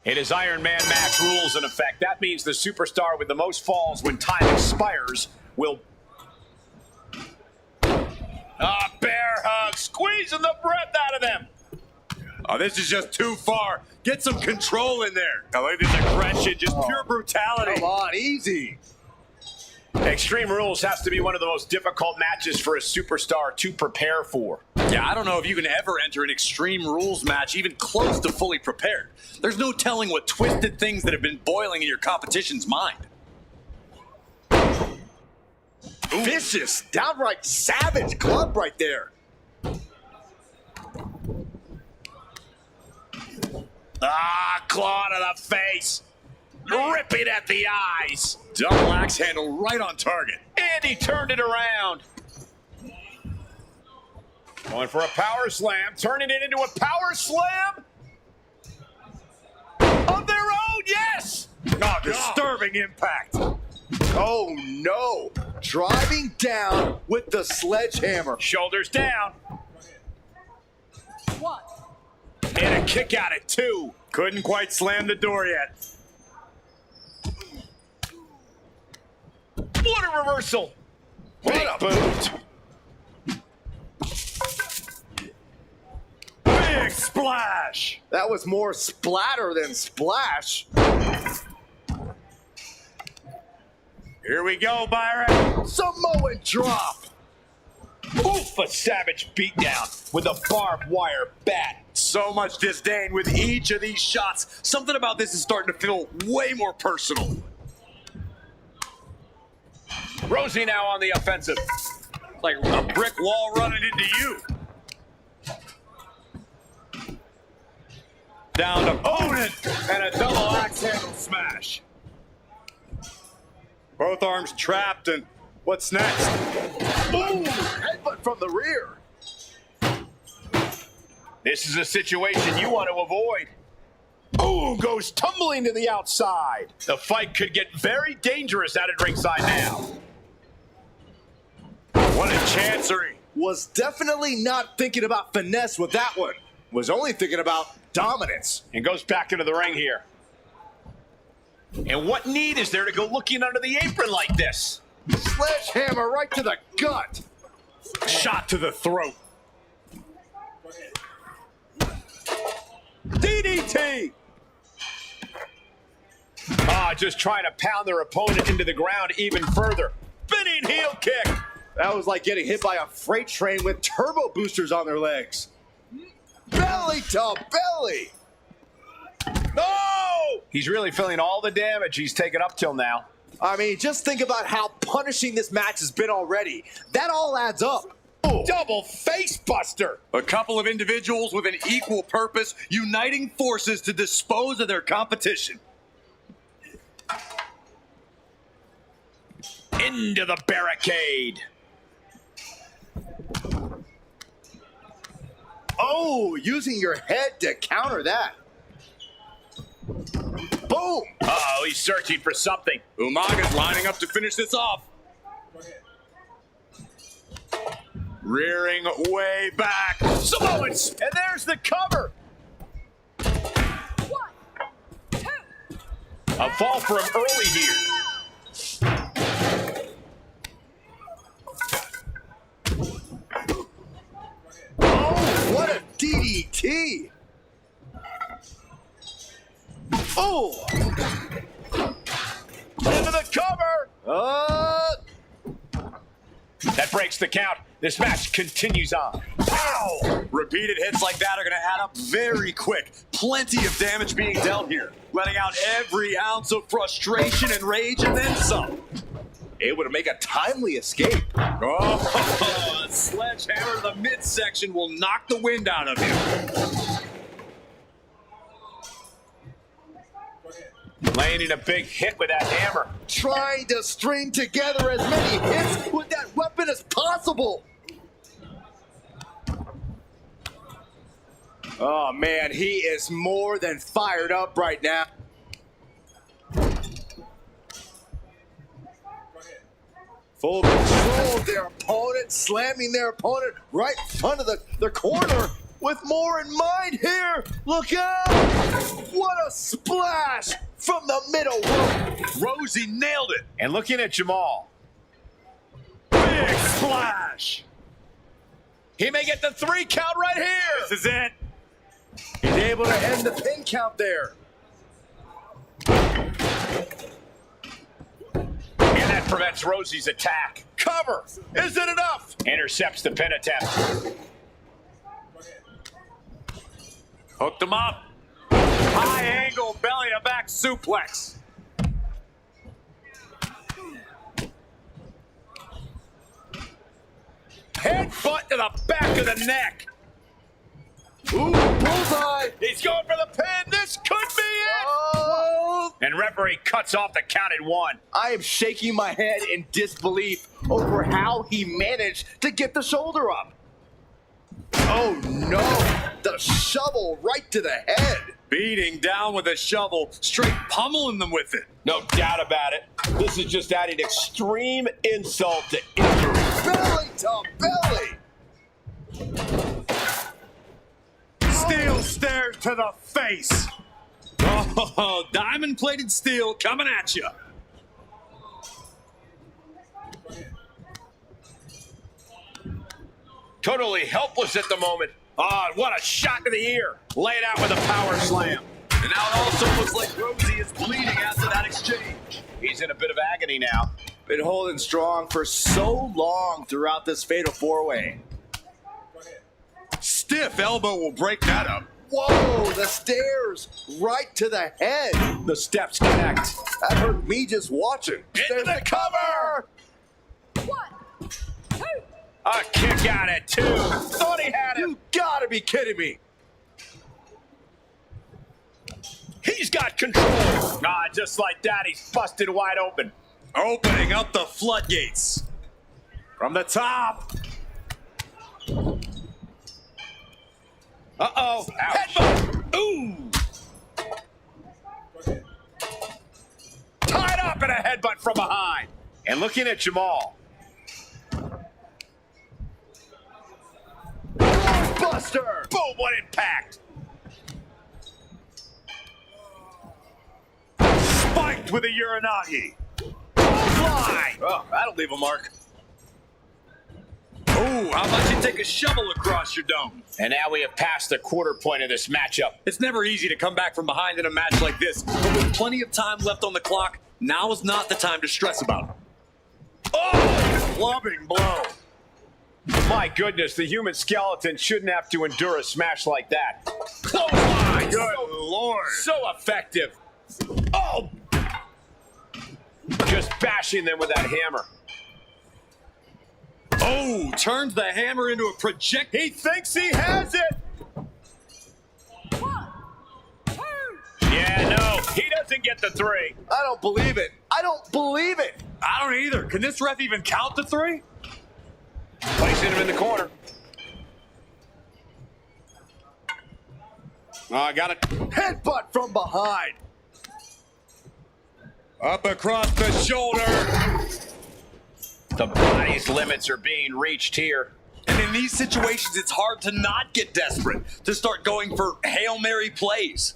It is Iron Man Max rules in effect. That means the superstar with the most falls when time expires will... bear hug, squeezing the breath out of them. Oh, this is just too far. Get some control in there. I like this aggression, just pure brutality. Come on, easy. Extreme Rules has to be one of the most difficult matches for a superstar to prepare for. Yeah, I don't know if you can ever enter an Extreme Rules match even close to fully prepared. There's no telling what twisted things that have been boiling in your competition's mind. Ooh. Vicious, downright savage club right there. Claw to the face. Ripping at the eyes. Double axe handle right on target. And he turned it around. Going for a power slam, turning it into a power slam of their own, yes! Oh, disturbing impact. Oh no, driving down with the sledgehammer. Shoulders down. What? And a kick out at 2. Couldn't quite slam the door yet. What a reversal. What a boot. Big splash. That was more splatter than splash. Here we go, Byron. Samoan drop. Oof, a savage beatdown with a barbed wire bat. So much disdain with each of these shots. Something about this is starting to feel way more personal. Rosie now on the offensive. Like a brick wall running into you. Down opponent and a double axe handle smash. Both arms trapped, and what's next? Boom! Headbutt from the rear. This is a situation you want to avoid. Ooh, goes tumbling to the outside. The fight could get very dangerous out at ringside now. What a chancery. Was definitely not thinking about finesse with that one. Was only thinking about dominance. And goes back into the ring here. And what need is there to go looking under the apron like this? Sledgehammer right to the gut. Shot to the throat. DDT. Just trying to pound their opponent into the ground even further. Spinning heel kick. That was like getting hit by a freight train with turbo boosters on their legs. Belly to belly. No! He's really feeling all the damage he's taken up till now. I mean, just think about how punishing this match has been already. That all adds up. Ooh. Double face buster. A couple of individuals with an equal purpose, uniting forces to dispose of their competition. Into the barricade. Oh, using your head to counter that. Boom! Uh-oh, he's searching for something. Umaga's lining up to finish this off. Rearing way back. Samoans! And there's the cover. 1, 2. A fall from early here. Oh, what a DDT! Oh! Into the cover. That breaks the count. This match continues on. Pow! Repeated hits like that are going to add up very quick. Plenty of damage being dealt here. Letting out every ounce of frustration and rage and then some. Able to make a timely escape. Oh, a sledgehammer to the midsection will knock the wind out of you. Landing a big hit with that hammer. Trying to string together as many hits with that weapon as possible. Oh, man, he is more than fired up right now. Full control of their opponent, slamming their opponent right in front of the corner with more in mind here. Look out! What a splash from the middle rope. Rosie nailed it. And looking at Jamal. Big splash. He may get the 3 count right here. This is it. He's able to end the pin count there. And that prevents Rosie's attack. Cover. Is it enough? Intercepts the pin attempt. Hooked him up. High angle belly to back suplex. Headbutt to the back of the neck. Ooh, bullseye. He's going for the pin. This could be it. Oh, And referee cuts off the count at 1. I am shaking my head in disbelief over how he managed to get the shoulder up. Oh no, the shovel right to the head. Beating down with a shovel, straight pummeling them with it. No doubt about it. This is just adding extreme insult to injury. Belly to belly. Steel stairs to the face. Oh, diamond-plated steel coming at you. Totally helpless at the moment. Oh, what a shot to the ear. Laid out with a power slam. And now it also looks like Rosie is bleeding after that exchange. He's in a bit of agony now. Been holding strong for so long throughout this fatal four-way. Stiff elbow will break that up. Whoa, the stairs right to the head. The steps connect. That hurt me just watching. Into the cover! 1, 2. A kick out at 2. Thought he had him. You gotta be kidding me. He's got control. Ah, just like that, he's busted wide open. Opening up the floodgates. From the top. Uh-oh. Headbutt. Ooh. Tied up in a headbutt from behind. And looking at Jamal. Buster! Boom, what impact. Spiked with a Uranagi. Fly. Oh, that'll leave a mark. Ooh, how about you take a shovel across your dome? And now we have passed the quarter point of this matchup. It's never easy to come back from behind in a match like this, but with plenty of time left on the clock, now is not the time to stress about it. Oh, clubbing blow. My goodness, the human skeleton shouldn't have to endure a smash like that. Clothesline. Good Lord. So effective. Oh. Just bashing them with that hammer. Oh, turns the hammer into a project. He thinks he has it. 1, 2. Yeah, no, he doesn't get the 3. I don't believe it. I don't believe it. I don't either. Can this ref even count to 3? Placing him in the corner. Oh, I got it. Headbutt from behind. Up across the shoulder. The body's limits are being reached here. And in these situations, it's hard to not get desperate, to start going for Hail Mary plays.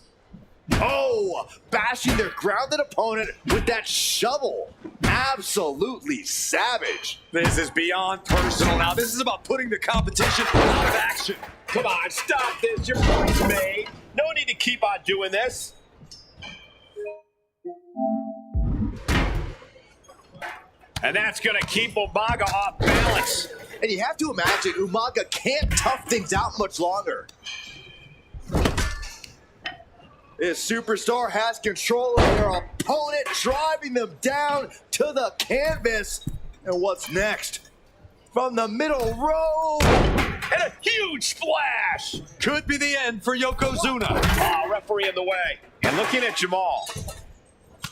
Oh, bashing their grounded opponent with that shovel. Absolutely savage. This is beyond personal now. This is about putting the competition out of action. Come on, stop this. Your point's made. No need to keep on doing this. And that's going to keep Umaga off balance. And you have to imagine Umaga can't tough things out much longer. This superstar has control of their opponent, driving them down to the canvas. And what's next? From the middle row. And a huge splash. Could be the end for Yokozuna. Oh, referee in the way. And looking at Jamal.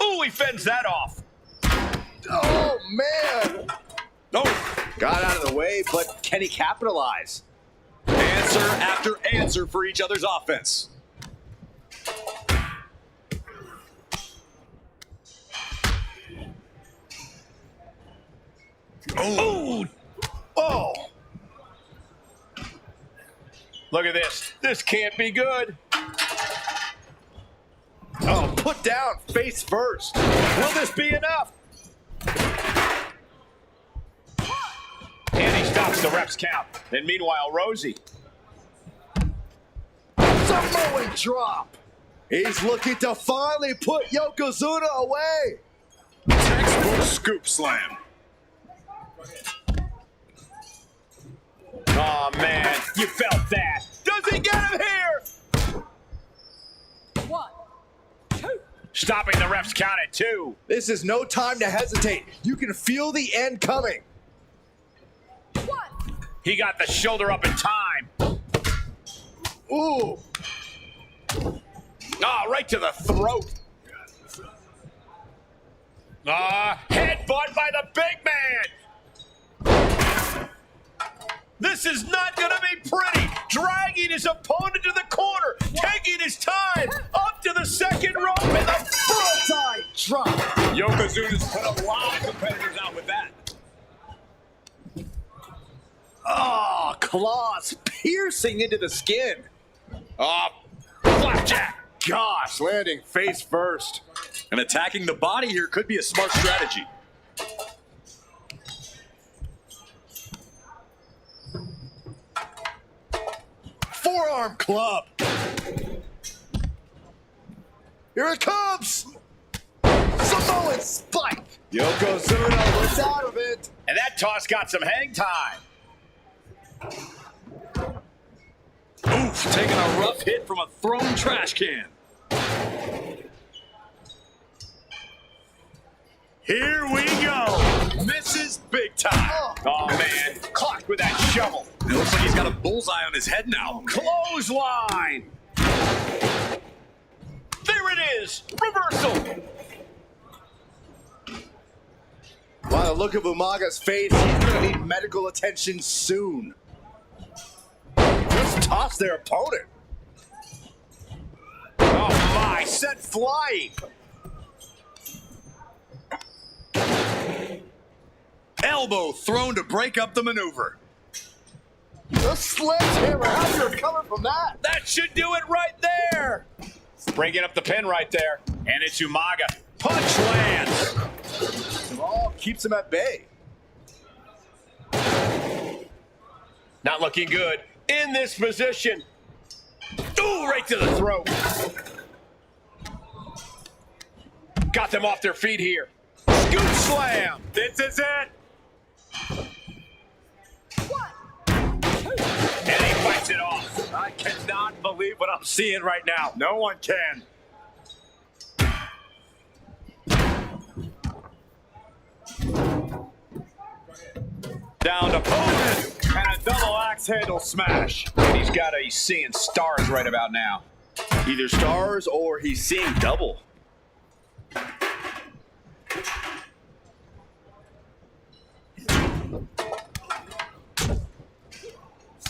Ooh, he fends that off. Oh, man. Oh, Got out of the way, but can he capitalize? answer after answer for each other's offense. Ooh. Oh. Look at this. This can't be good. Oh, put down face first. Will this be enough? And he stops the ref's count. And meanwhile, Rosie. Samoan drop. He's looking to finally put Yokozuna away. Textbook scoop slam. Oh, man. You felt that. Does he get him here? 1, 2. Stopping the ref's count at 2. This is no time to hesitate. You can feel the end coming. 1. He got the shoulder up in time. Ooh. Ah, right to the throat. Headbutt by the big man. This is not going to be pretty. Dragging his opponent to the corner. Taking his time. Up to the second rope and the Frontside drop. Yokozuna's put a lot of competitors out with that. Oh, claws piercing into the skin. flapjack. Gosh, landing face first. And attacking the body here could be a smart strategy. forearm club. Here it comes. Samoan spike. Yokozuna was out of it. And that toss got some hang time. Oof, taking a rough hit from a thrown trash can. Here we go. Misses big time. Oh, man. Clocked with that shovel. It looks like he's got a bullseye on his head now. Clothesline. There it is. Reversal. By the look of Umaga's face, he's going to need medical attention soon. Just toss their opponent. Oh, my. Sent flying. Elbow thrown to break up the maneuver. The sledgehammer, how do you recover from that? That should do it right there. Breaking up the pin right there. And it's Umaga. Punch lands. Oh, keeps him at bay. Not looking good. In this position. Ooh, right to the throat. Got them off their feet here. Scoop slam. This is it. And he fights it off. I cannot believe what I'm seeing right now. No one can. Down to opponent. And a double axe handle smash. And he's seeing stars right about now. Either stars or he's seeing double.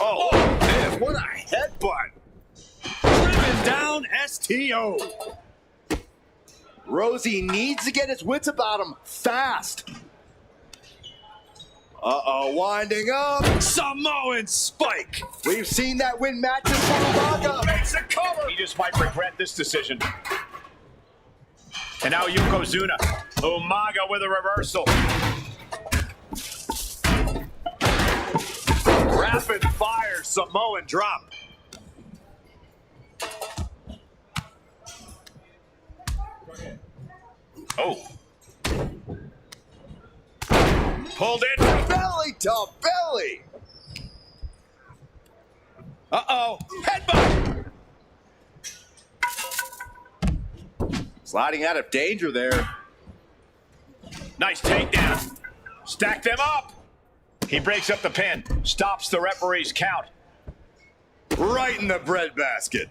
Oh, man, what a headbutt. Driven down STO. Rosie needs to get his wits about him fast. Uh-oh, winding up. Samoan spike. We've seen that win matches for Umaga. Makes a cover. He just might regret this decision. And now Yokozuna. Umaga with a reversal. Rapid fire Samoan drop. Oh. Pulled in. Belly to belly. Uh-oh. Headbutt. Sliding out of danger there. Nice takedown. Stack them up. He breaks up the pin. Stops the referee's count. Right in the breadbasket.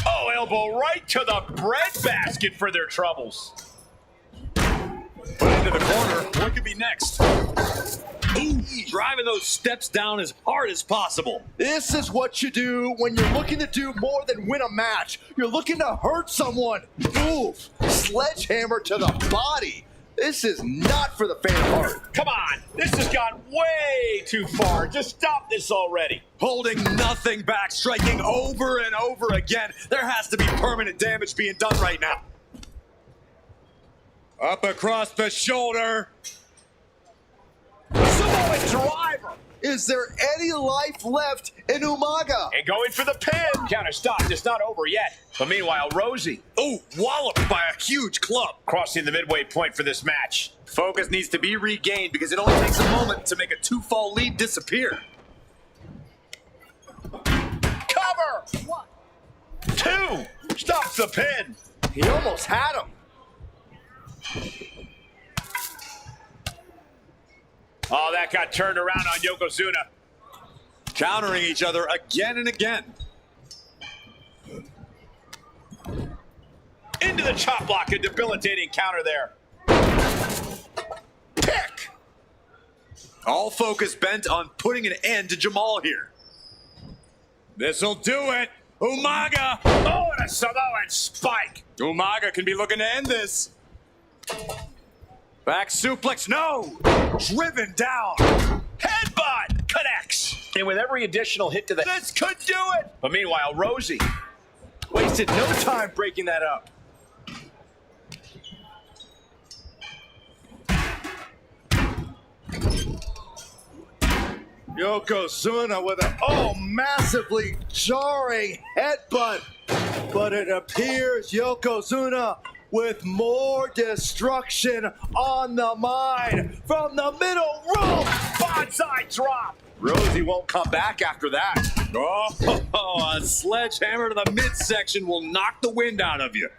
Oh, elbow right to the breadbasket for their troubles. Put into the corner. What could be next? Ooh, driving those steps down as hard as possible. This is what you do when you're looking to do more than win a match. You're looking to hurt someone. Oof. Sledgehammer to the body. This is not for the faint of heart. Come on. This has gone way too far. Just stop this already. Holding nothing back, striking over and over again. There has to be permanent damage being done right now. Up across the shoulder. Samoan driver. Is there any life left in Umaga? And going for the pin. Counter stopped. It's not over yet. But meanwhile, Rosie. Ooh, walloped by a huge club. Crossing the midway point for this match. Focus needs to be regained because it only takes a moment to make a two-fall lead disappear. Cover. 1, 2. Stops the pin. He almost had him. Oh, that got turned around on Yokozuna. Countering each other again and again. Into the chop block, a debilitating counter there. Pick. All focus bent on putting an end to Jamal here. This'll do it. Umaga. Oh, and a Samoan spike. Umaga can be looking to end this. Back suplex, no! Driven down! Headbutt connects. And with every additional hit to the... This could do it. But meanwhile, Rosie Wasted no time breaking that up. Yokozuna with a massively jarring headbutt. But it appears Yokozuna with more destruction on the mind from the middle rope. Bonsai drop. Rosie won't come back after that. Oh, a sledgehammer to the midsection will knock the wind out of you.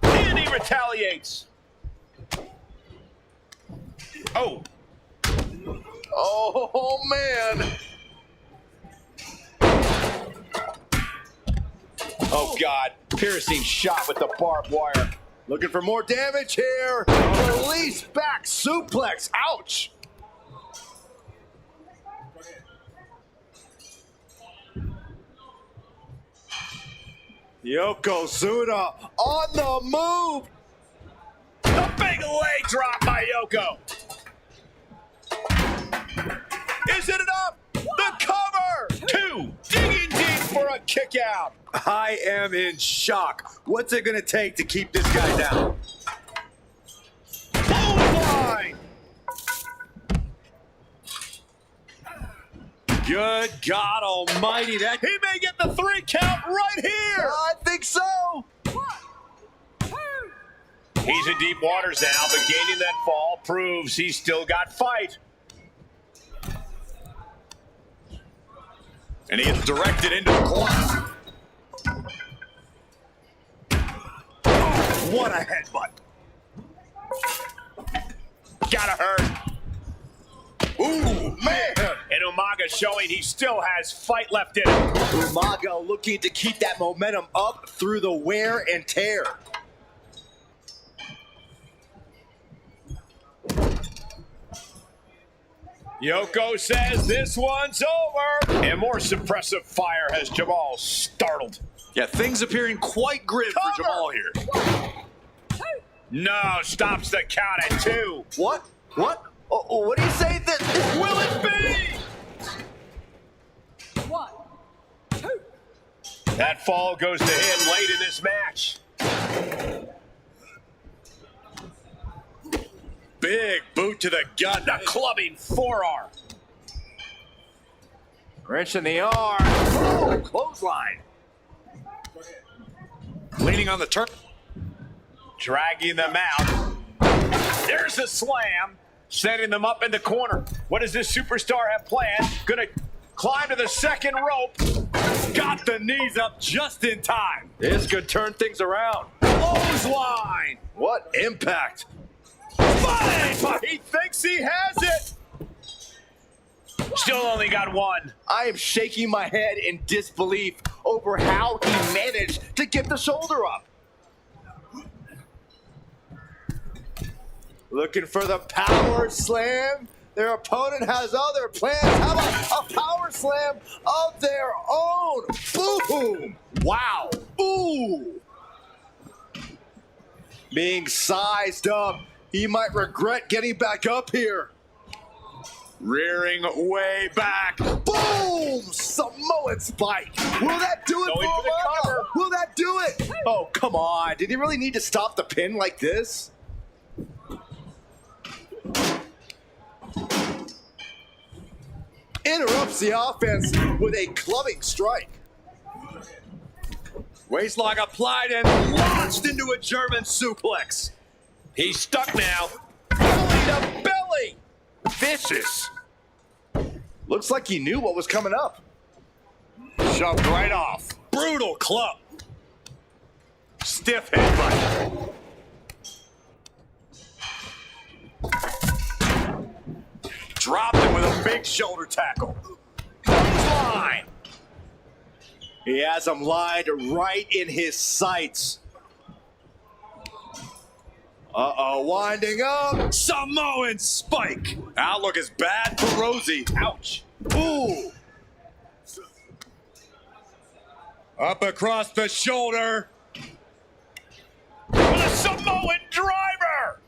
And he retaliates. Oh. Oh, man. Oh, God. Piercing shot with the barbed wire. Looking for more damage here. Release back suplex. Ouch. Yokozuna on the move. A big leg drop by Yoko. Is it enough? The cover! 2. Digging deep for a kick out. I am in shock. What's it gonna take to keep this guy down? Bloodline. Good God almighty, that He may get the 3 count right here. I think so. 1, 2. He's in deep waters now, but gaining that fall proves he's still got fight. and he gets directed into the corner. What a headbutt. Gotta hurt. Ooh, man. And Umaga showing he still has fight left in him. Umaga looking to keep that momentum up through the wear and tear. Yoko says this one's over. And more suppressive fire has Jamal startled. Yeah, things appearing quite grim for Cover. Jamal here. No, stops the count at 2. What? What? Oh, what do you say? Will it be? 1, 2. That fall goes to him late in this match. Big boot to the gut. The clubbing forearm. Wrench in the arm. Oh, clothesline. Leaning on the turn. Dragging them out. There's a slam. Setting them up in the corner. What does this superstar have planned? Gonna climb to the second rope. Got the knees up just in time. This could turn things around. Clothesline. What impact. Fight! He thinks he has it. Still only got one. I am shaking my head in disbelief over how he managed to get the shoulder up. Looking for the power slam. Their opponent has other plans. How about a power slam of their own? Boom! Wow. Ooh. Being sized up, he might regret getting back up here. Rearing way back. Boom! Samoan spike. Will that do it Going for for the Umaga? cover. Will that do it? Oh, come on. Did he really need to stop the pin like this? Interrupts the offense with a clubbing strike. Waistlock applied and launched into a German suplex. He's stuck now. Belly to belly. Vicious. Looks like he knew what was coming up. Shoved right off. Brutal club. Stiff headbutt. Dropped him with a big shoulder tackle. Clothesline. He has him lined right in his sights. Uh-oh, winding up. Samoan spike. Outlook is bad for Rosie. Ouch. Ooh. Up across the shoulder. With a Samoan driver.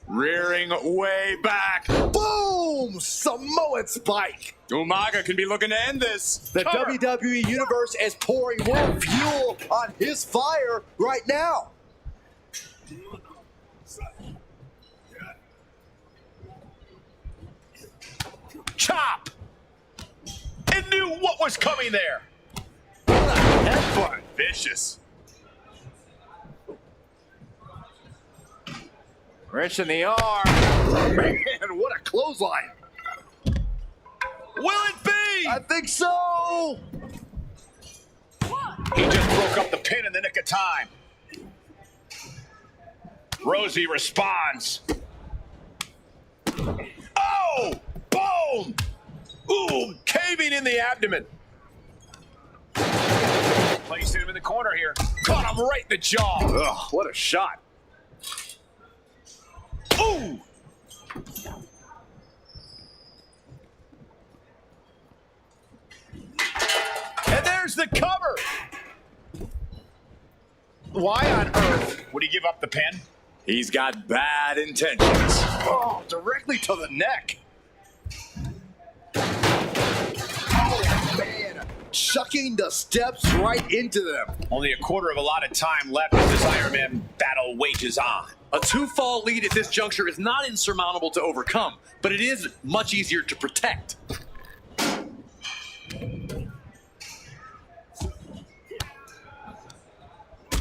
Rearing way back. Boom! Boom! Samoan spike. Umaga can be looking to end this. The Cover. WWE Universe is pouring more fuel on his fire right now. Chop! And knew what was coming there. Headbutt. Vicious. Wrench in the arm. Man, what a clothesline. Will it be? I think so. He just broke up the pin in the nick of time. Rosie responds. Oh! Boom! Ooh, caving in the abdomen. Placed him in the corner here. Caught him right in the jaw. Ugh, what a shot. Ooh! And there's the cover. Why on earth would he give up the pin? He's got bad intentions. Oh, directly to the neck. Oh, man. Chucking the steps right into them. Only a quarter of a lot of time left as this Iron Man battle wages on. A two-fall lead at this juncture is not insurmountable to overcome, but it is much easier to protect.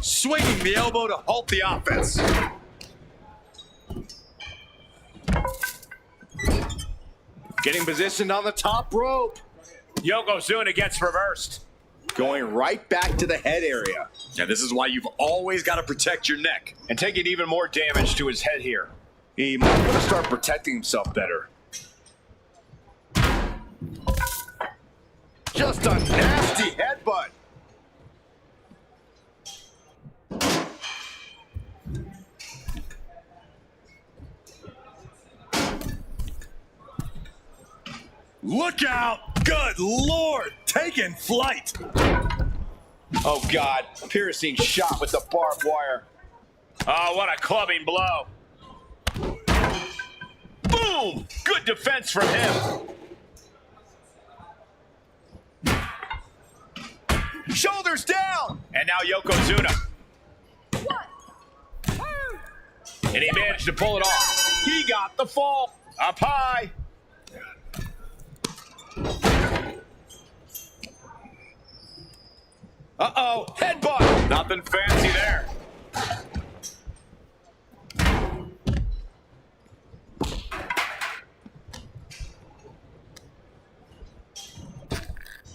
Swinging the elbow to halt the offense. Getting positioned on the top rope. Yokozuna gets reversed. Going right back to the head area. Yeah, this is why you've always got to protect your neck. And taking even more damage to his head here. He might want to start protecting himself better. Just a nasty headbutt. Look out! Good Lord! Taking flight! Oh, God. Piercing shot with the barbed wire. Oh, what a clubbing blow. Boom! Good defense from him. Shoulders down! And now Yokozuna. 1, 2, And he managed to pull it off. He got the fall. Up high. Uh-oh, headbutt. Nothing fancy there.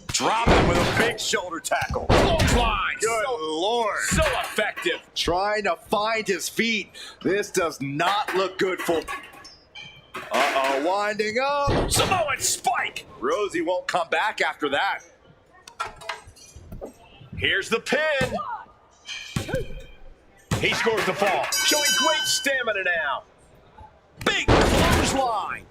Drop him with a big shoulder tackle. Clothesline. Good Lord. So effective. Trying to find his feet. This does not look good for... Uh-oh, winding up. Samoan spike. Rosie won't come back after that. Here's the pin. He scores the fall, showing great stamina now. Big clothesline.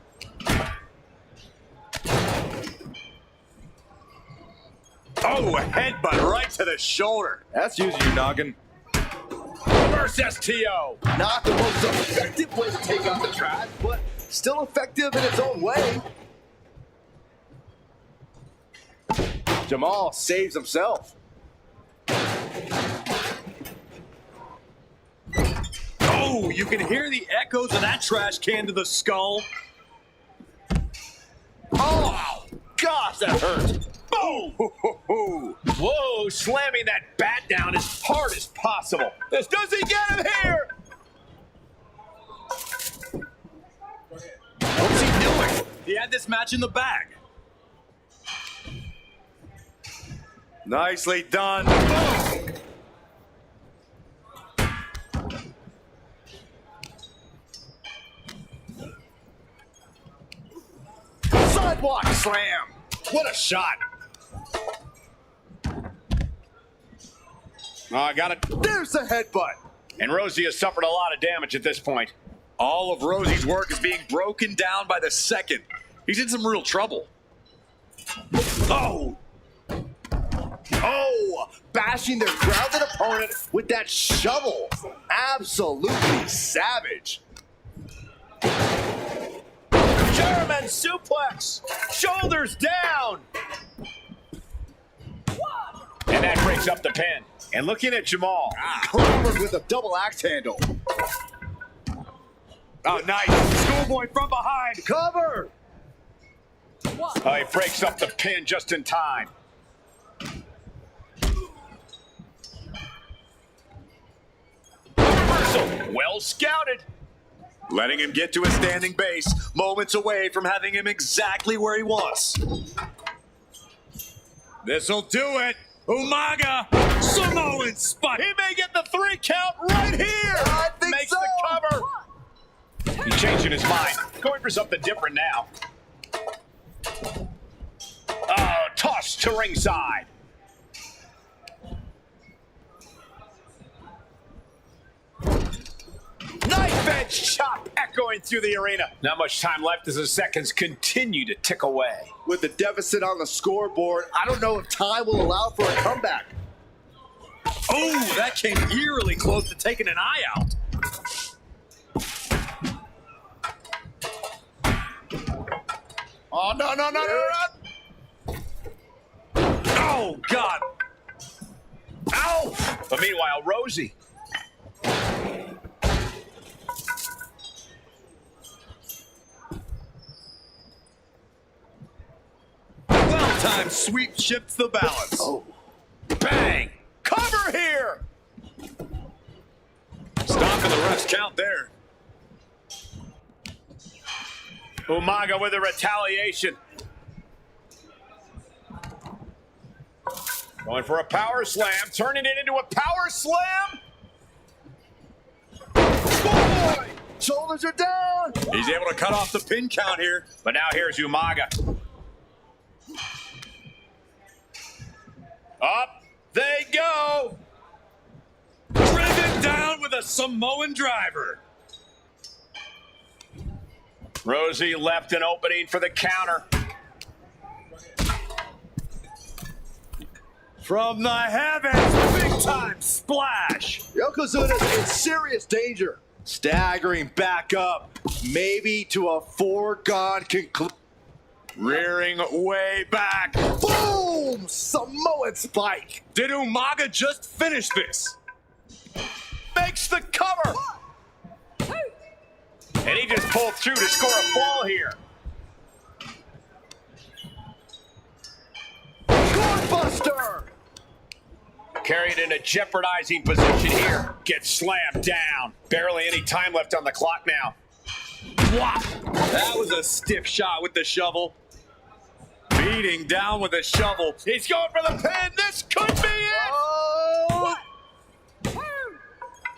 Oh, a headbutt right to the shoulder. That's using your noggin. Reverse STO. Not the most effective way to take out the trash, but still effective in its own way. Jamal saves himself. Oh, you can hear the echoes of that trash can to the skull. Oh, gosh, that hurt. Boom. Whoa, slamming that bat down as hard as possible. This doesn't get him here. What's he doing? He had this match in the bag. Nicely done. Boom. Sidewalk slam. What a shot. Oh, I got it. There's the headbutt. And Rosie has suffered a lot of damage at this point. All of Rosie's work is being broken down by the second. He's in some real trouble. Oh. Oh, bashing their grounded opponent with that shovel. Absolutely savage. German suplex. Shoulders down. And that breaks up the pin. And looking at Jamal. Covered with a double axe handle. Oh, nice. Schoolboy from behind. Cover! Oh, he breaks up the pin just in time. Reversal. Well scouted. Letting him get to a standing base, moments away from having him exactly where he wants. This'll do it. Umaga, Samoan spot. He may get the 3 count right here. I think Makes so. the cover. He's changing his mind. Going for something different now. Oh, tossed to ringside. Knife edge chop echoing through the arena. Not much time left as the seconds continue to tick away. With the deficit on the scoreboard, I don't know if time will allow for a comeback. Oh, that came eerily close to taking an eye out. Oh, no. Oh, God. Ow! But meanwhile, Rosie. Well-timed sweep shifts the balance. Oh. Bang! Cover here! Stopping the ref's count there. Umaga with a retaliation. Going for a power slam, turning it into a power slam. Boy! Shoulders are down. He's able to cut off the pin count here. But now here's Umaga. Up they go. Driven down with a Samoan driver. Rosie left an opening for the counter. From the heavens, big time splash. Yokozuna's in serious danger. Staggering back up, maybe to a foregone conclusion. Rearing way back. Boom! Samoan spike. Did Umaga just finish this? Makes the cover. And he just pulled through to score a fall here. Scorebuster! Carried in a jeopardizing position here. Gets slammed down. Barely any time left on the clock now. Wow. That was a stiff shot with the shovel. Beating down with a shovel. He's going for the pin. This could be it. Oh!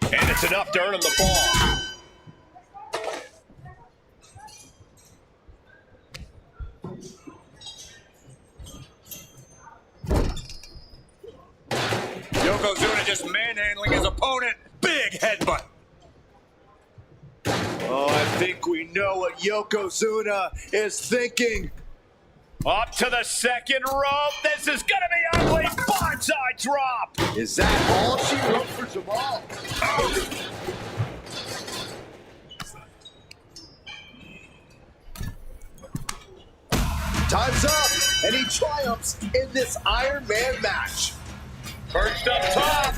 And it's enough to earn him the fall. Yokozuna just manhandling his opponent. Big headbutt. Oh, I think we know what Yokozuna is thinking. Up to the second rope. This is going to be ugly. Bonsai drop. Is that all she wrote for Jamal? Time's up, and he triumphs in this Iron Man match. Perched up top.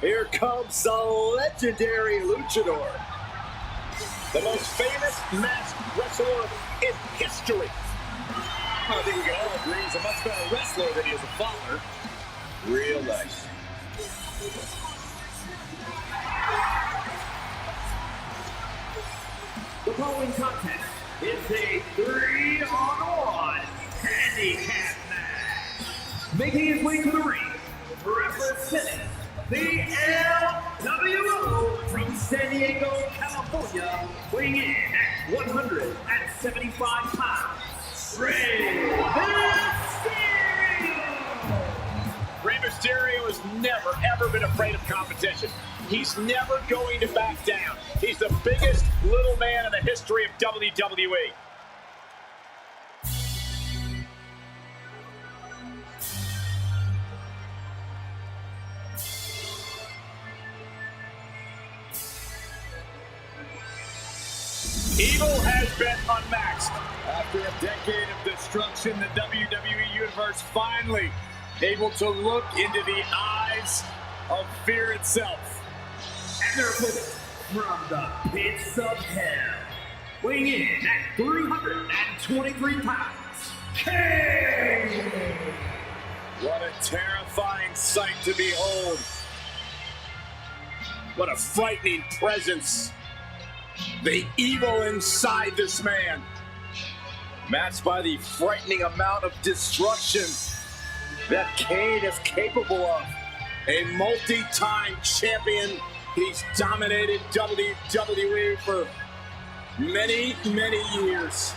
Here comes the legendary luchador. The most famous masked wrestler in history. I think we can all agree he's a much better wrestler than he is a father. Real nice. The following contest is a 3-on-1 handicap match. Making his way to the ring, representing the LWO from San Diego, California, weighing in at 175 pounds, Rey Mysterio! Rey Mysterio has never, ever been afraid of competition. He's never going to back down. He's the biggest little man in the history of WWE. Evil has been unmatched. After a decade of destruction, the WWE Universe finally able to look into the eyes of fear itself. And their opponent from the pits of hell, weighing in at 323 pounds, Kane! What a terrifying sight to behold. What a frightening presence. The evil inside this man, matched by the frightening amount of destruction that Kane is capable of. A multi-time champion, he's dominated WWE for many, many years.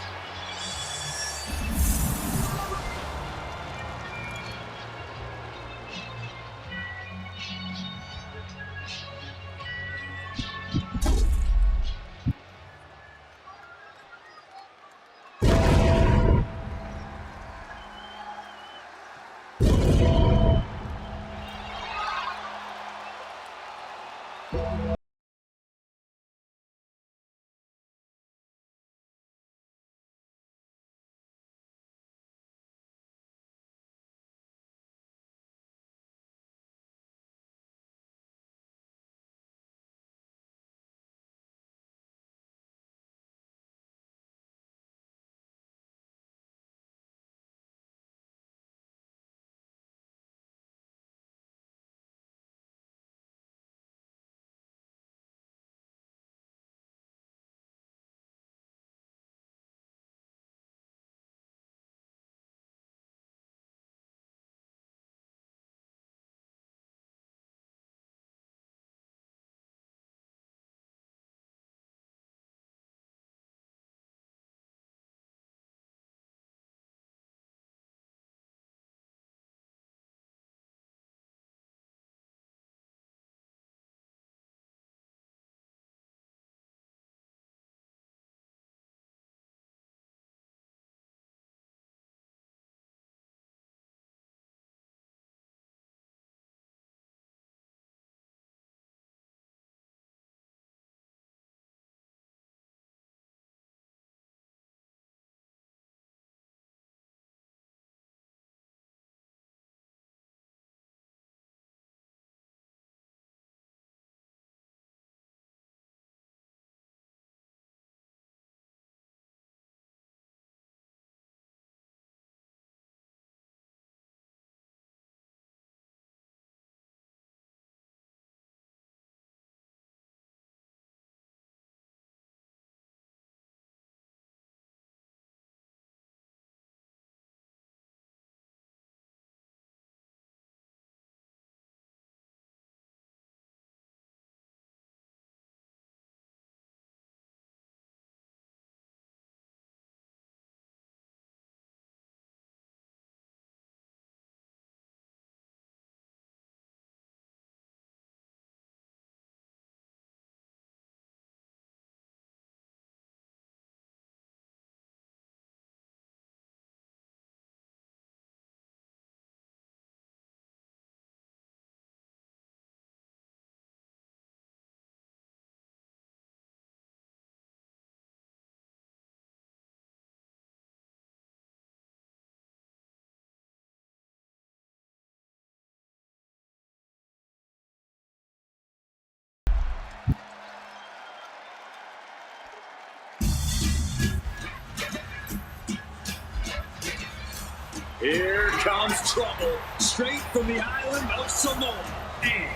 Here comes trouble, straight from the island of Samoa. And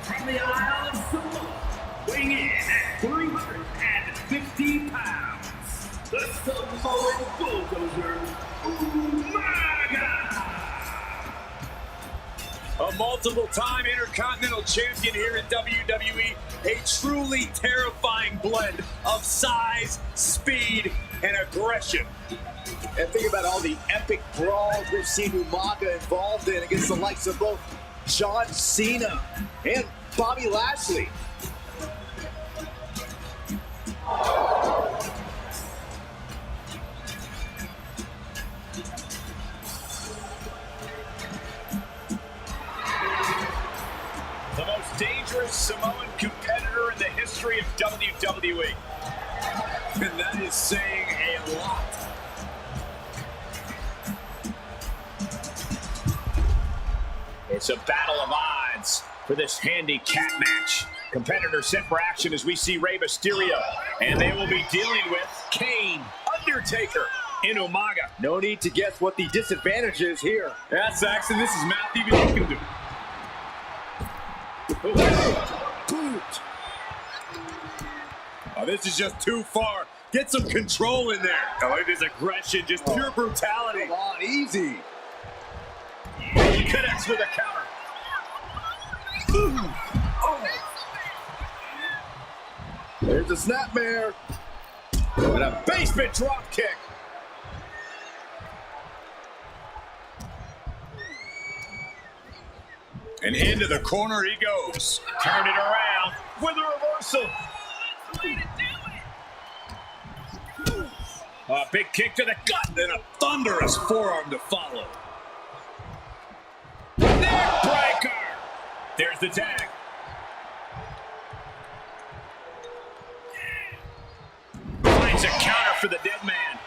from the Isle of Samoa, weighing in at 350 pounds, the Samoan bulldozer, Umaga! A multiple-time Intercontinental Champion here in WWE, a truly terrifying blend of size, speed, and aggression. And think about all the epic brawls we've seen Umaga involved in against the likes of both John Cena and Bobby Lashley. The most dangerous Samoan competitor in the history of WWE. And that is saying a lot. It's a battle of odds for this handicap match. Competitors set for action as we see Rey Mysterio. And they will be dealing with Kane, Undertaker, and Umaga. No need to guess what the disadvantage is here. Yeah, Saxon, this is math even you can do. Boot. Oh, this is just too far. Get some control in there. Oh, it is aggression, just pure brutality. Come on, easy. He connects with a counter. There's a snapmare. And a basement drop kick. And into the corner he goes. Turn it around with a reversal. A big kick to the gut. Then a thunderous forearm to follow. Neck breaker. There's the tag. Finds a counter for the dead man.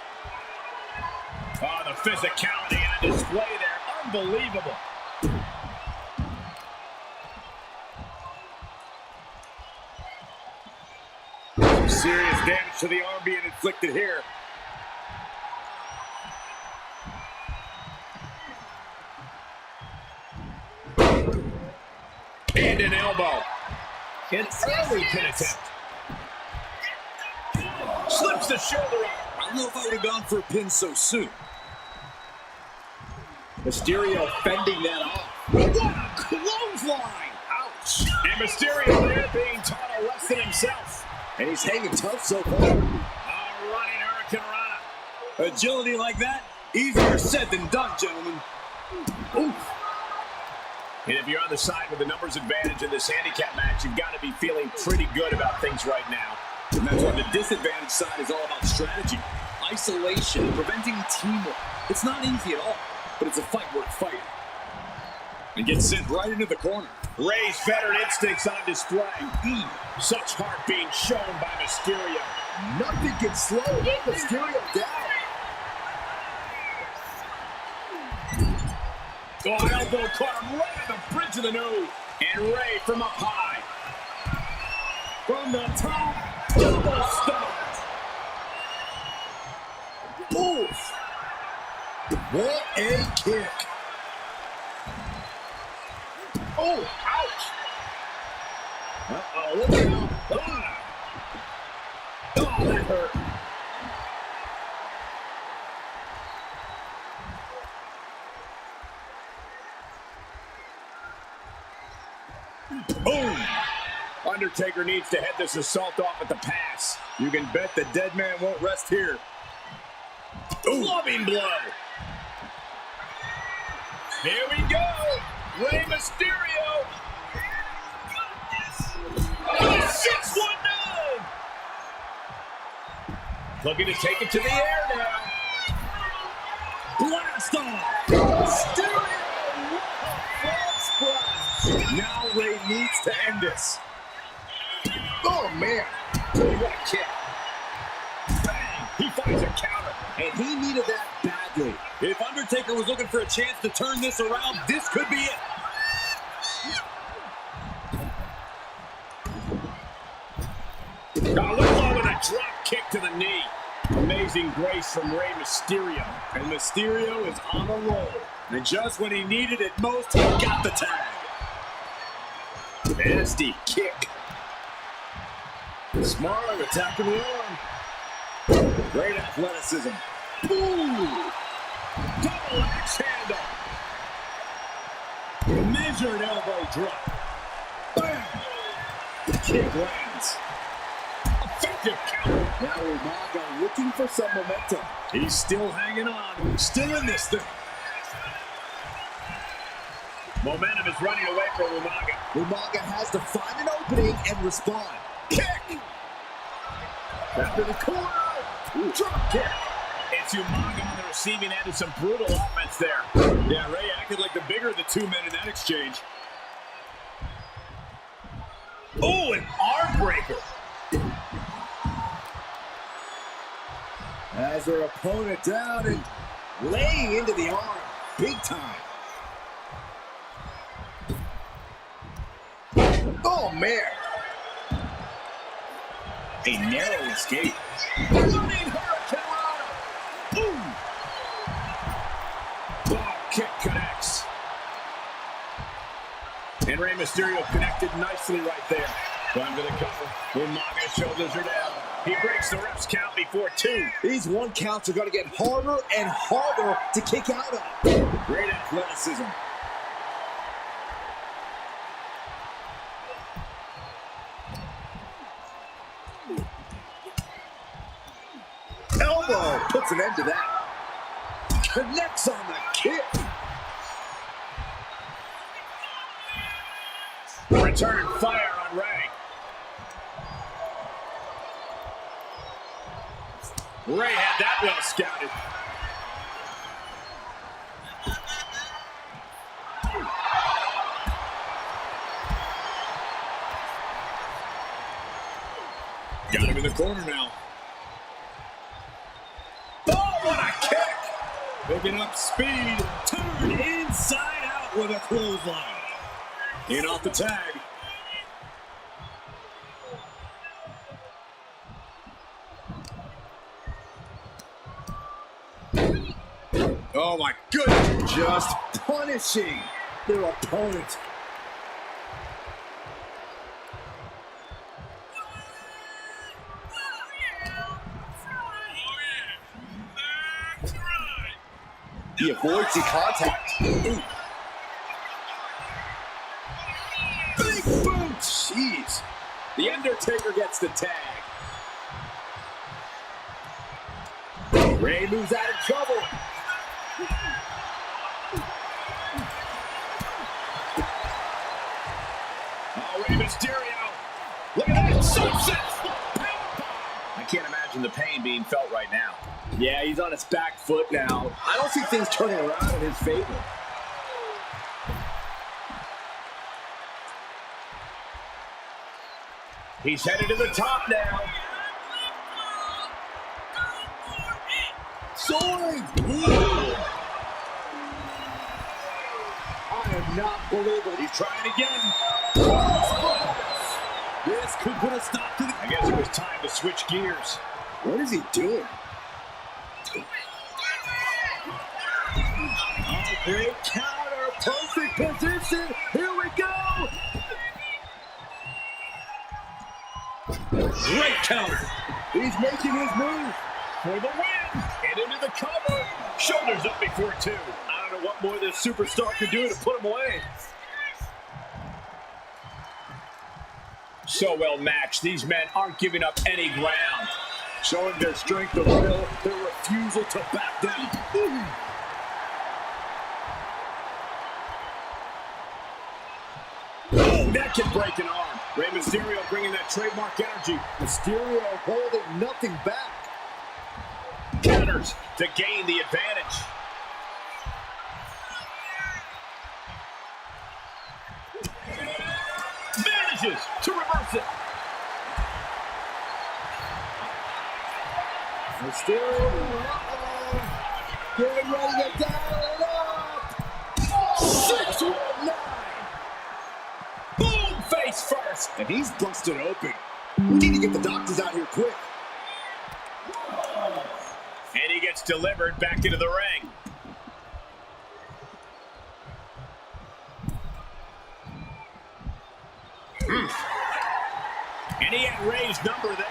Oh, the physicality on display there. Unbelievable. Some serious damage to the arm being inflicted here. And an elbow. An early pin attempt. Slips the shoulder up. I don't know if I would have gone for a pin so soon. Mysterio fending that off. What a clothesline! Ouch! And Mysterio there being taught a lesson himself. And he's hanging tough so far. A running Hurricane Rana. Agility like that, easier said than done, gentlemen. Oof. And if you're on the side with the numbers advantage in this handicap match, you've got to be feeling pretty good about things right now. And that's why the disadvantage side is all about strategy, isolation, preventing teamwork. It's not easy at all, but it's a fight worth fighting. And gets sent right into the corner. Rey's veteran instincts on display. Such heart being shown by Mysterio. Nothing can slow Mysterio down. Oh, elbow caught him right at the bridge of the nose. And Rey from up high. From the top, double stomp. Oof. What a kick. Oh, ouch. Uh-oh, look out. Oh, that hurt. Boom! Undertaker needs to head this assault off at the pass. You can bet the dead man won't rest here. Clubbing blow. Here we go. Rey Mysterio. 619. Looking to take it to the air now. Blast off! Mysterio. Frog splash. Now Rey needs to end this. Oh, man. What a kick. Bang. He finds a counter. And he needed that badly. If Undertaker was looking for a chance to turn this around, this could be it. Look low with a drop kick to the knee. Amazing grace from Rey Mysterio. And Mysterio is on a roll. And just when he needed it most, he got the tag. Nasty kick. Smart attacking the arm. Great athleticism. Ooh! Double axe handle. Measured elbow drop. Bam! The kick lands. Effective counter. Now Umaga looking for some momentum. He's still hanging on. Still in this thing. Momentum is running away from Umaga. Umaga has to find an opening and respond. Kick! Back to the corner. Ooh. Drop kick. It's Umaga on the receiving end of some brutal offense there. Yeah, Rey acted like the bigger of the two men in that exchange. Oh, an arm breaker. Has her opponent down and laying into the arm. Big time. Oh, man. A narrow escape. Running hurricane. Boom. Oh, kick connects. And Rey Mysterio connected nicely right there. Time for the cover. Umaga's shoulders are down. He breaks the ref's count before 2. These 1 counts are going to get harder and harder to kick out of. Great athleticism. Elbow puts an end to that. Connects on the kick. Return fire on Rey. Rey had that well scouted. Got him in the corner now. Oh, what a kick! Picking up speed. Turn inside out with a clothesline. In off the tag. Oh my goodness. Just punishing their opponent. He avoids the contact. Ooh. Big boot. Jeez. The Undertaker gets the tag. Rey moves out of trouble. Oh, Rey Mysterio. Look at that sunset. I can't imagine the pain being felt right now. Yeah, he's on his back foot now. I don't see things turning around in his favor. He's headed to the top now. Soaring! I am not believing. He's trying again. This could put a stop to the... I guess it was time to switch gears. What is he doing? Oh, great counter. Perfect position. Here we go. Great counter. He's making his move. For the win. And into the cover. Shoulders up before 2. I don't know what more this superstar could do to put him away. So well matched. These men aren't giving up any ground. Showing their strength of will, their refusal to back down. Oh, that can break an arm. Rey Mysterio bringing that trademark energy. Mysterio holding nothing back. Counters to gain the advantage. Manages to reverse it. Mysterio, getting ready to dial it up. 619. Boom, face first. And he's busted open. We need to get the doctors out here quick. It's delivered back into the ring. And he had Ray's number there.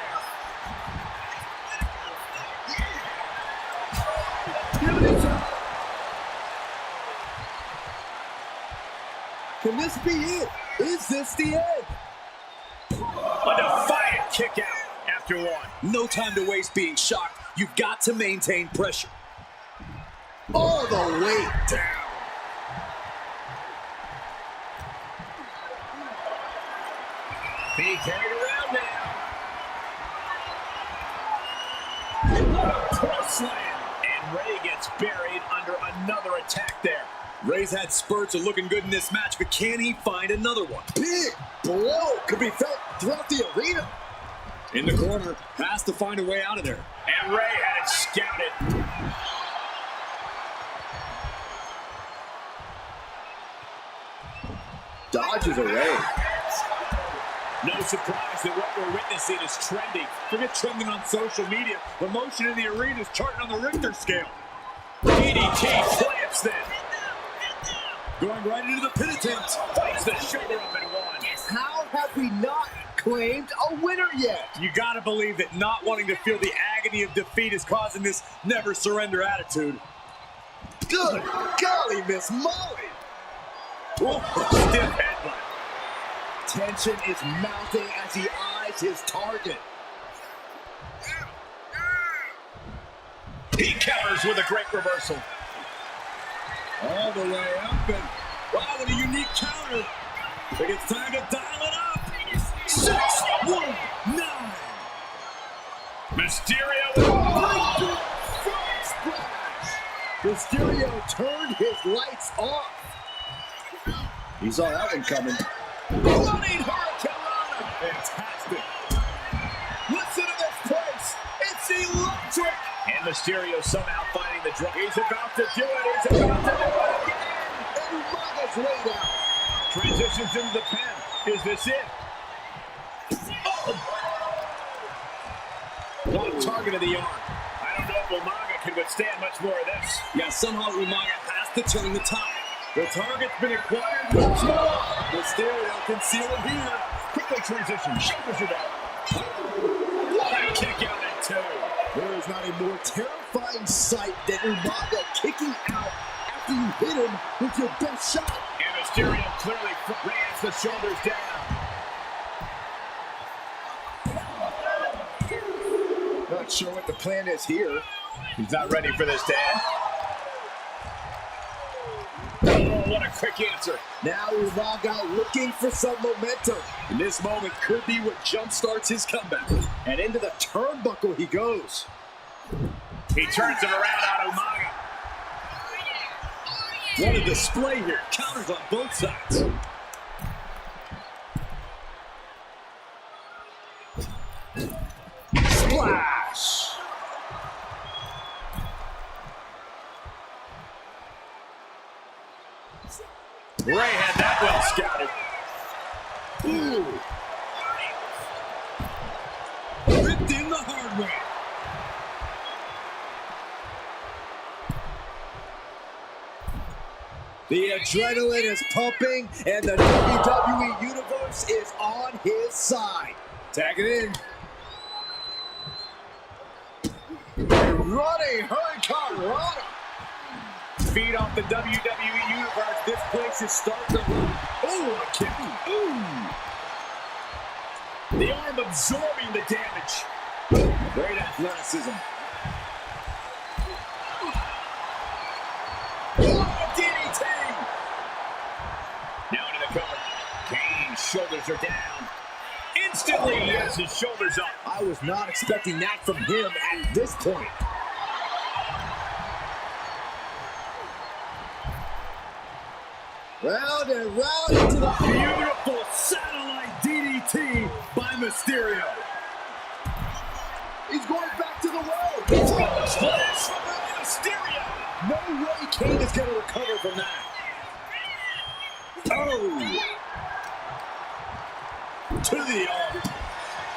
Can this be it? Is this the end? A defiant kick out after one. No time to waste being shocked. You've got to maintain pressure. All the way down. Being carried around now. What a cross slam. And Ray gets buried under another attack there. Ray's had spurts of looking good in this match, but can he find another one? Big blow could be felt throughout the arena. In the corner, has to find a way out of there. And Ray had it scouted. Dodges away. No surprise that what we're witnessing is trending. Forget trending on social media. The motion in the arena is charting on the Richter scale. DDT slams them. Going right into the pin attempt. Fights the shoulder up and one. How have we not claimed a winner yet? You gotta believe that not wanting to feel the agony of defeat is causing this never surrender attitude. Good golly, Miss Molly. Stiff headbutt. Tension is mounting as he eyes his target. He counters with a great reversal. All the way up, and wow, what a unique counter. I think it's time to dial it up. 6-1-9. Mysterio. Mysterio turned his lights off. He saw that one coming. Running Hurricane. Fantastic. Listen to this place. It's electric. And Mysterio somehow finding the drop. He's about to do it. He's about to do it again. And Umaga's laid out. Transitions into the pin. Is this it? One target of the arm. I don't know if Umaga can withstand much more of this. Yeah, somehow Umaga has to turn the tide. The target's been acquired once more. Mysterio can seal it here. Quickly transition. Shoulders are down. What a kick out at two. There is not a more terrifying sight than Umaga kicking out after you hit him with your best shot. And Mysterio clearly rams the shoulders down. Not sure what the plan is here. He's not ready for this, Dad. Oh, what a quick answer. Now Umaga looking for some momentum. And this moment could be what jumpstarts his comeback. And into the turnbuckle he goes. He turns it around on Umaga. What a display here. Counters on both sides. Splash! Ray had that well scouted. Ooh. Ripped in the hard way. The adrenaline is pumping, and the WWE Universe is on his side. Tag it in. Running Hurricane Rana. Feed off the WWE Universe. This place is starting to run. Oh, a kick. Ooh. The arm absorbing the damage. Great athleticism. DDT. Now into the cover. Kane's shoulders are down. Instantly, he has his shoulders up. I was not expecting that from him at this point. Round and round into the Beautiful satellite DDT by Mysterio. He's going back to the well. Splash from Mysterio. No way Kane is going to recover from that. Oh! To the arm.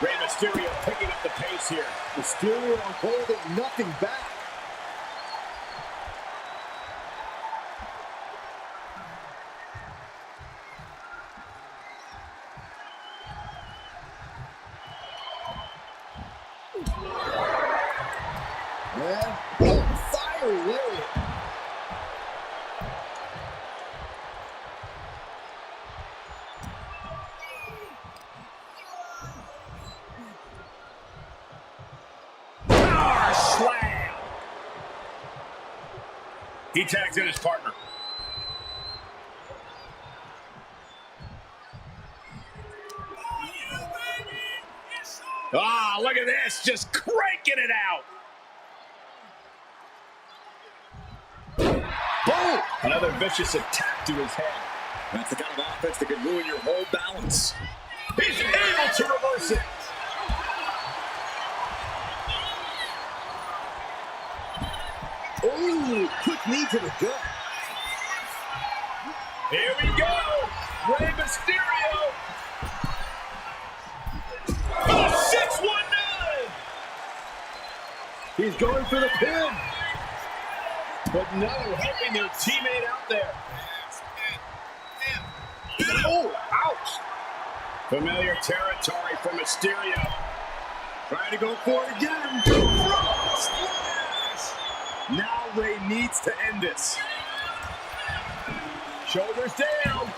Rey Mysterio picking up the pace here. Mysterio holding nothing back. man. Oh, fiery lariat. Power slam. He tags in his partner. Ah, look at this, just cranking it out. Boom! Another vicious attack to his head. That's the kind of offense that can ruin your whole balance. He's able to reverse it. Ooh, quick knee to the gut. Here we go. Rey Mysterio. Oh, 619. He's going for the pin. But no, helping their teammate out there. Oh, ouch. Familiar territory for Mysterio. Trying to go for it again. Now Rey needs to end this. Shoulders down.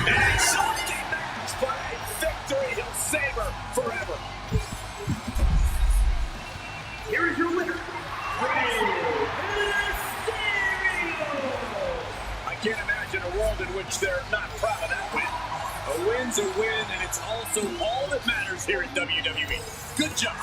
And something match for a victory he'll savor forever. Here is your winner, Rey Mysterio! I can't imagine a world in which they're not proud of that win. A win's a win, and it's also all that matters here in WWE. Good job.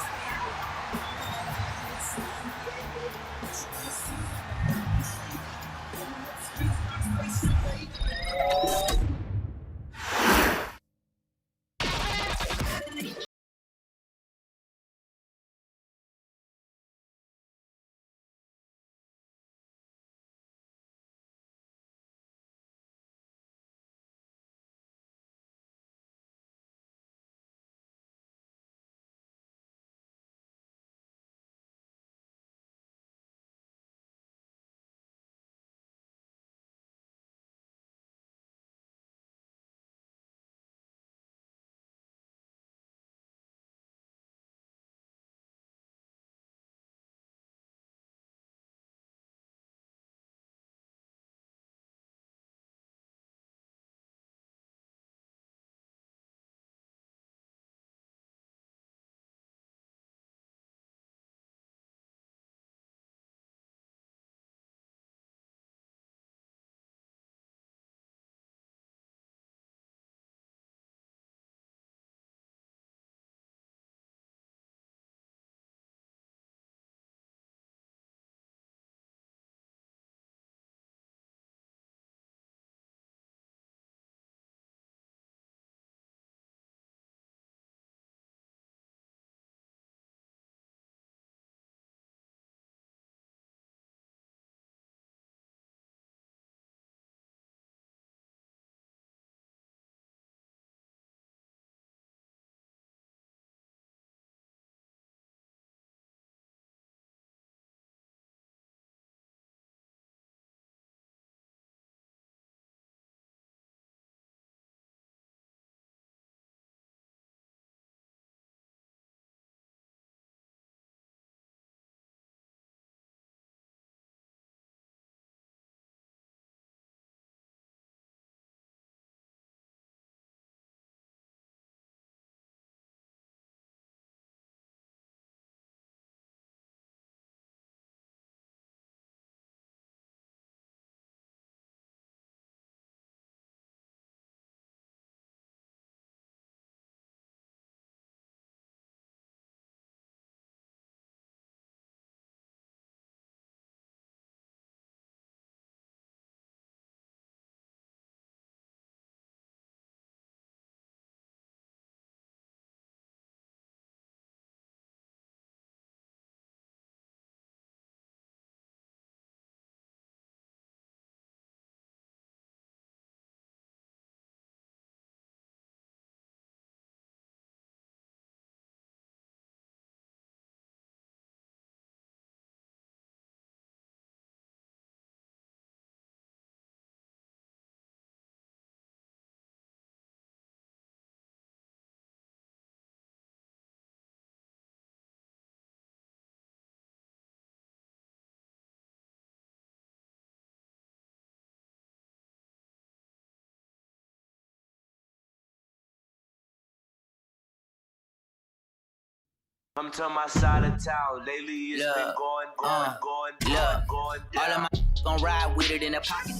Come to my side of town. Lately it's been going down. All of my gon' ride with it in the pocket.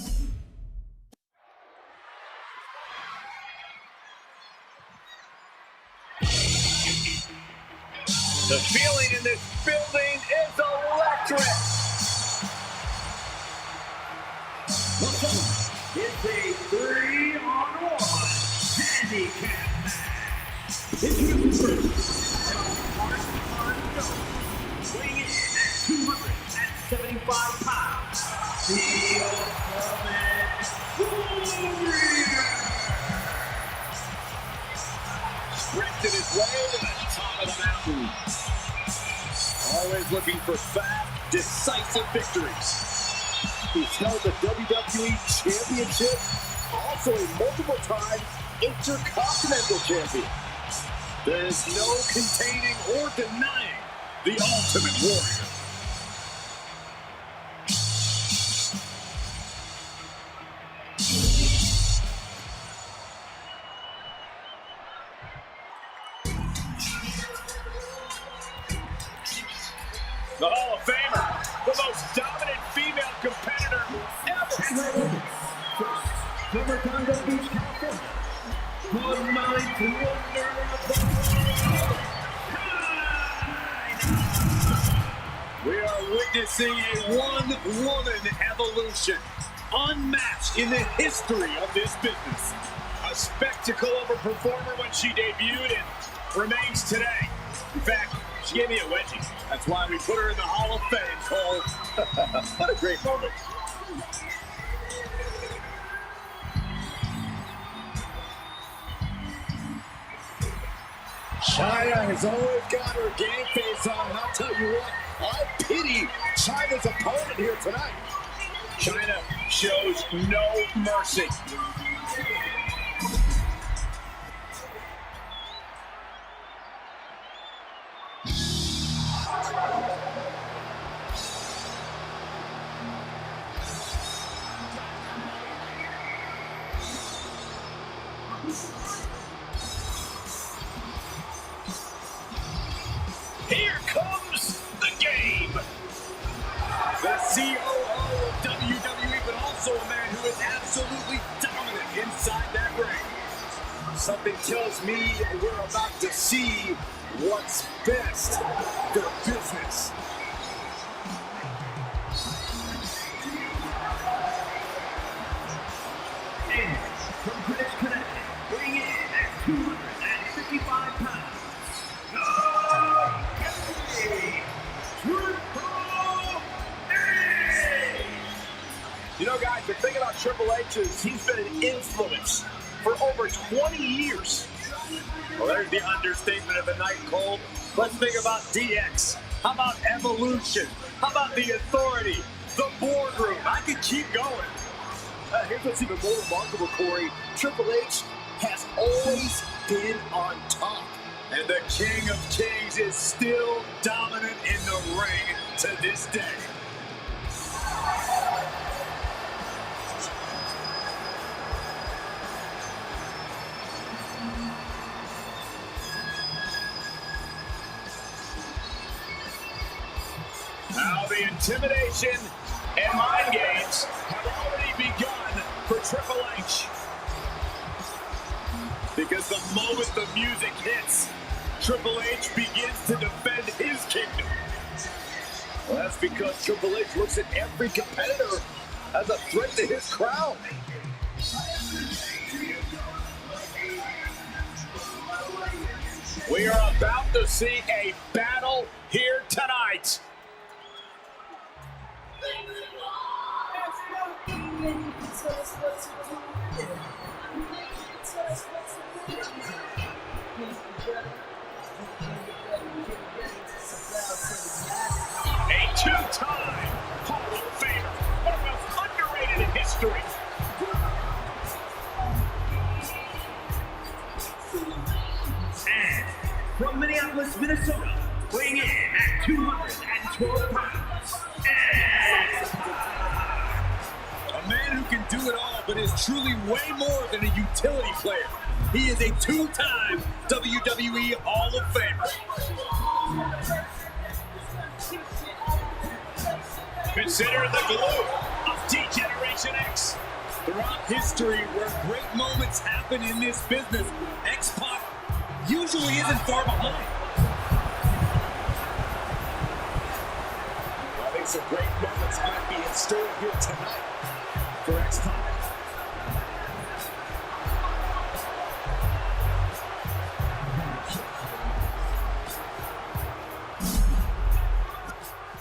The feeling in this building is electric. It's a 3-on-1 handicap match. Introducing first, weighing in at 275 pounds, the Ultimate Warrior. Sprinted his way to the top of the mountain. Always looking for fast, decisive victories. He's held the WWE Championship, also a multiple-time Intercontinental Champion. There's no containing or denying the Ultimate Warrior. The Hall of Famer, the most dominant female competitor ever. From Redondo Beach, California, the ninth wonder of the world, We are witnessing a one-woman evolution, unmatched in the history of this business. A spectacle of a performer when she debuted and remains today. In fact, she gave me a wedgie. That's why we put her in the Hall of Fame, Cole. What a great moment. China has always got her game face on, and I'll tell you what, I pity China's opponent here tonight. China shows no mercy. Here comes the game. The COO of WWE, but also a man who is absolutely dominant inside that ring. Something tells me we're about to see what's best for business. and from Greenwich, Connecticut, weighing in at 255 pounds, You know, guys, the thing about Triple H is he's been an influence for over 20 years. Well, there's the understatement of the night, Cole. Let's think about DX. How about Evolution? How about the Authority? The Boardroom? I could keep going. Here's what's even more remarkable, Corey. Triple H has always been on top. And the King of Kings is still dominant in the ring to this day. Now the intimidation and mind games have already begun for Triple H. Because the moment the music hits, Triple H begins to defend his kingdom. Well, that's because Triple H looks at every competitor as a threat to his crown. We are about to see a battle here tonight. A two-time Hall of Famer, one of the most underrated in history. And from Minneapolis, Minnesota, weighing in at 212 pounds, A man who can do it all, but is truly way more than a utility player. He is a two-time WWE Hall of Famer. Consider the glue of D-Generation X. Throughout history, where great moments happen in this business, X-Pac usually isn't far behind. I think some great moments might be in store here tonight for X-Pac.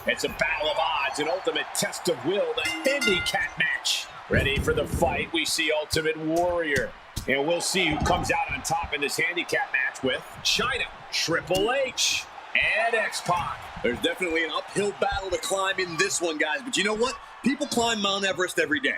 It's a battle of odds, an ultimate test of will, the handicap match. Ready for the fight, we see Ultimate Warrior. And we'll see who comes out on top in this handicap match with China, Triple H, and X-Pac. There's definitely an uphill battle to climb in this one, guys. But you know what? People climb Mount Everest every day.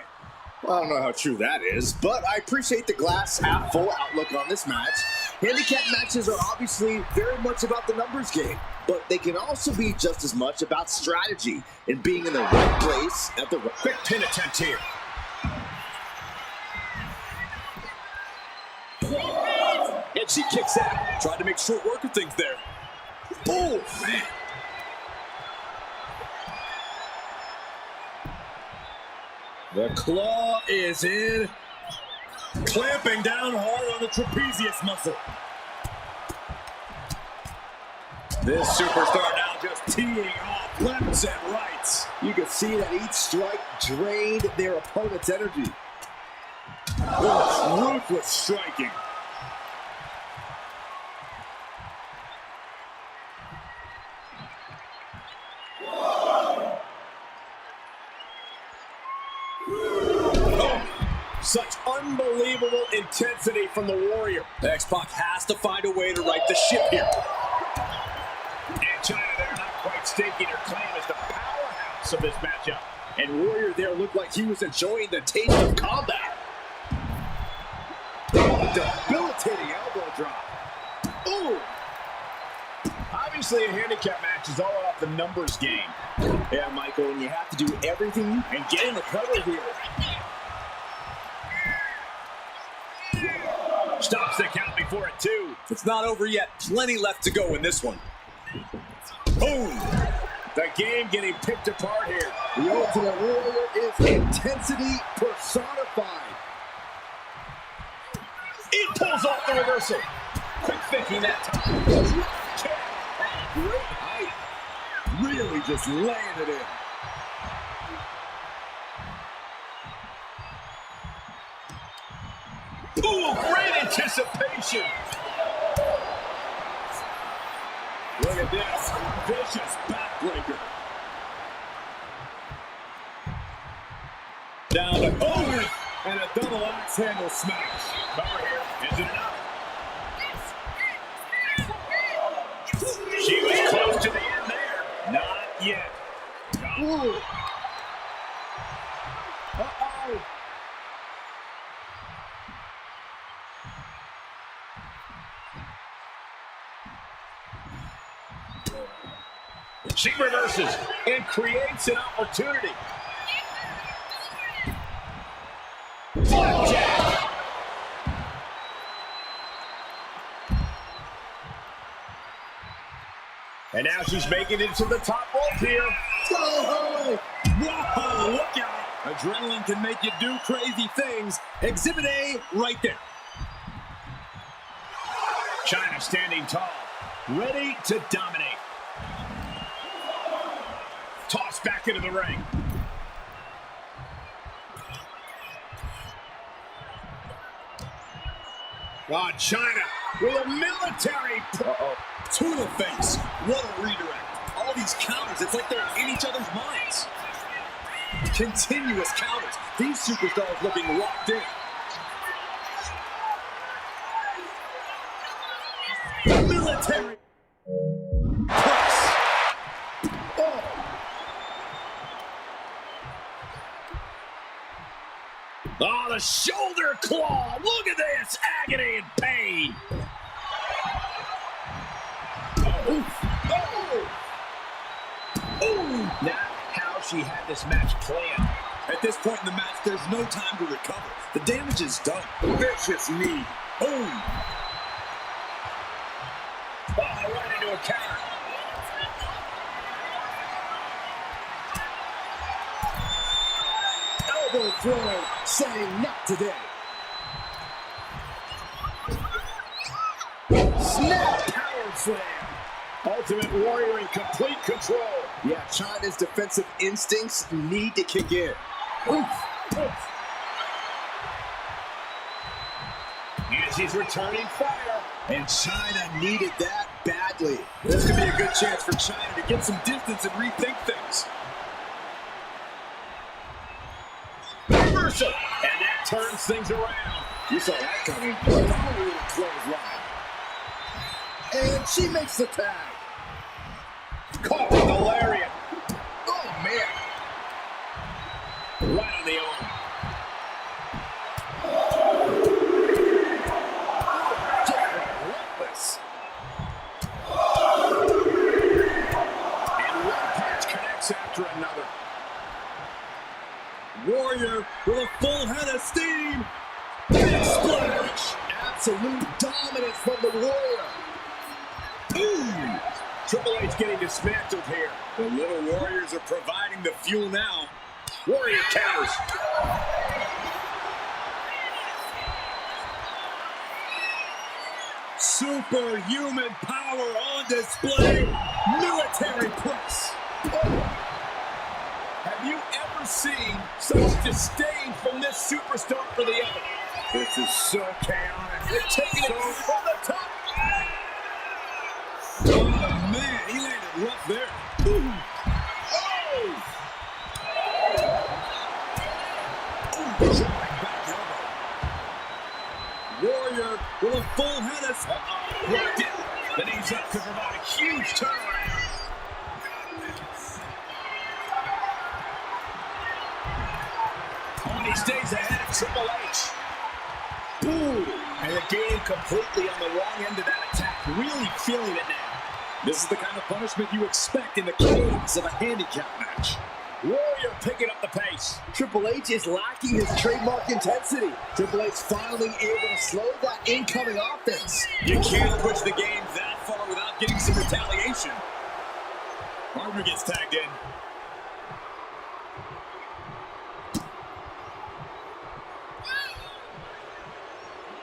Well, I don't know how true that is, but I appreciate the glass half full outlook on this match. Handicap matches are obviously very much about the numbers game, but they can also be just as much about strategy and being in the right place at the right quick pin attempt here. And she kicks out. Tried to make short work of things there. Oh, man. The claw is in. Clamping down hard on the trapezius muscle. This superstar now just teeing off lefts and rights. You can see that each strike drained their opponent's energy. Oh, ruthless striking. Such unbelievable intensity from the Warrior. X-Pac has to find a way to right the ship here. And China there not quite staking her claim as the powerhouse of this matchup. And Warrior there looked like he was enjoying the taste of combat. Debilitating elbow drop. Ooh! Obviously, a handicap match is all about the numbers game. Yeah, Michael, and you have to do everything And get in the cover here. Stops the count before it, too. It's not over yet. Plenty left to go in this one. Boom! The game getting picked apart here. The Ultimate Warrior is intensity personified. It pulls off the reversal. Quick thinking that time. Great height. Really just laying it in. Ooh, great anticipation. Look at this. Vicious backbreaker. Down to over. And a double axe handle smash. Cover here. Is it enough? She was close to the end there. Not yet. Ooh. Uh-oh. She reverses and creates an opportunity. Flapjack. And now she's making it to the top rope here. Oh, Whoa, look out. Adrenaline can make you do crazy things. Exhibit A right there. China standing tall, ready to dominate. Tossed back into the ring. Oh, China with a military. To the face. What a redirect. All these counters, it's like they're in each other's minds. Continuous counters. These superstars looking locked in. Military. Press. Oh. Oh, the shoulder claw. Look at this. Agony and pain. Oh. Not how she had this match planned. At this point in the match, there's no time to recover. The damage is done. Vicious knee. Boom. Oh, right into a counter. elbow throw, saying not today. Snap power slam. Ultimate Warrior in complete control. Yeah, China's defensive instincts need to kick in. Oof. And she's returning fire. And China needed that badly. This could be a good chance for China to get some distance and rethink things. Reversal. And that turns things around. You saw that coming. Powerful clothesline. And she makes the tag. Caught with the lariat. Oh, man. Right on the arm. Relentless. And one punch connects after another. Warrior with a full head of steam. Big splash. Absolute dominance from the Warrior. Boom! Triple H getting dismantled here. The Little Warriors are providing the fuel now. Warrior counters. Superhuman power on display. Military press. Have you ever seen such disdain from this superstar for the other? This is so chaotic. They're taking it from the top. Oh, man, he landed rough there. Ooh. Warrior with a full head of... Blocked it. The knee's up to provide a huge turnaround. He stays ahead of Triple H. Ooh. And the game completely on the wrong end of that attack. Really feeling it now. This is the kind of punishment you expect in the chaos of a handicap match. Warrior picking up the pace. Triple H is lacking his trademark intensity. Triple H finally able to slow that incoming offense. You can't push the game that far without getting some retaliation. Harper gets tagged in.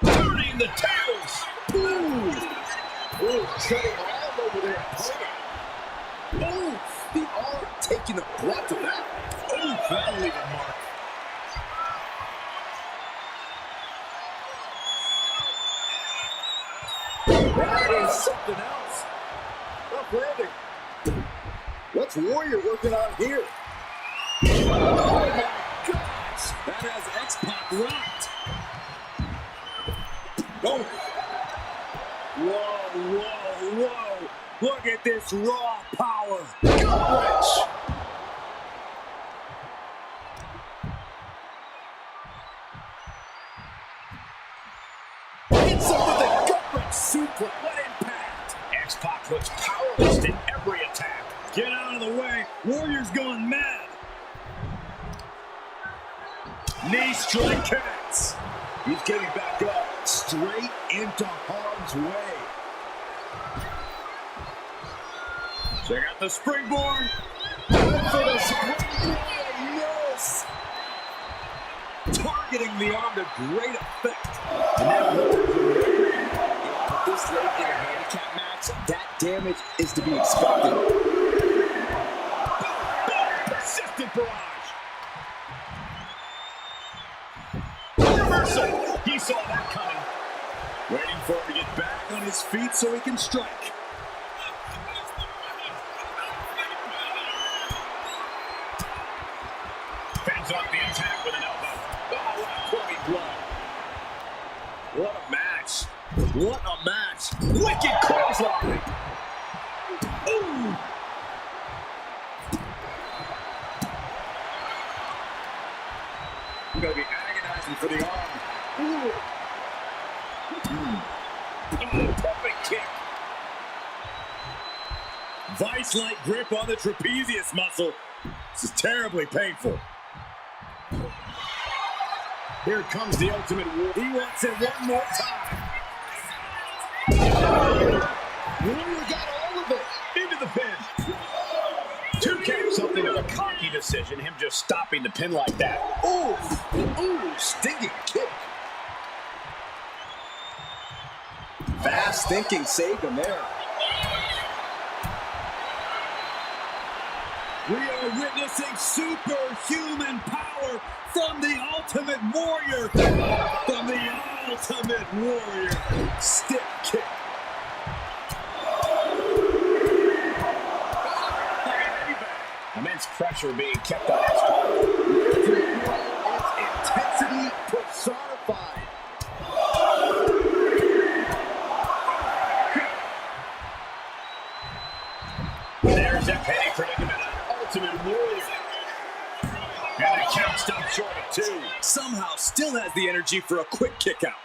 Turning the tables. Ooh, treading all over their opponent. Oh, the arm taking the brunt of that. Oh, that'll leave a mark. That is something else. Tough landing. What's Warrior working on here? Oh my gosh! That has X-Pac rocked. Oh. Whoa, whoa, whoa. Look at this raw power. Gut wrench. Hits him with a gut wrench suplex. What impact? X-Pac looks powerless in every attack. Get out of the way. Warrior's going mad. Knee strike connects. He's getting back up. Straight into harm's way. Check out the springboard. Good for the springboard. Yes. Targeting the arm to great effect. And that this late in a handicap match, that damage is to be expected. Persistent barrage. Reversal. He saw that coming. Waiting for him to get back on his feet so he can strike. Fends off the attack with an elbow. Oh, what a quirky blow. What a match. What a match. Wicked clothesline. Ooh. You're going to be agonizing for the arm. Ooh. Perfect kick. Vice-like grip on the trapezius muscle. This is terribly painful. Here comes the Ultimate Warrior. He wants it one more time. Warrior got all of it. Into the pin. 2 count, something to of a cocky decision, him just stopping the pin like that. Ooh, stinging kick. Fast thinking saved him there. We are witnessing superhuman power from the Ultimate Warrior. From the Ultimate Warrior. Stick kick. Immense pressure being kept on his heart. It's intensity personified. There's that penny predicament. Ultimate Warrior. And the count stopped short of 2. Somehow still has the energy for a quick kick out.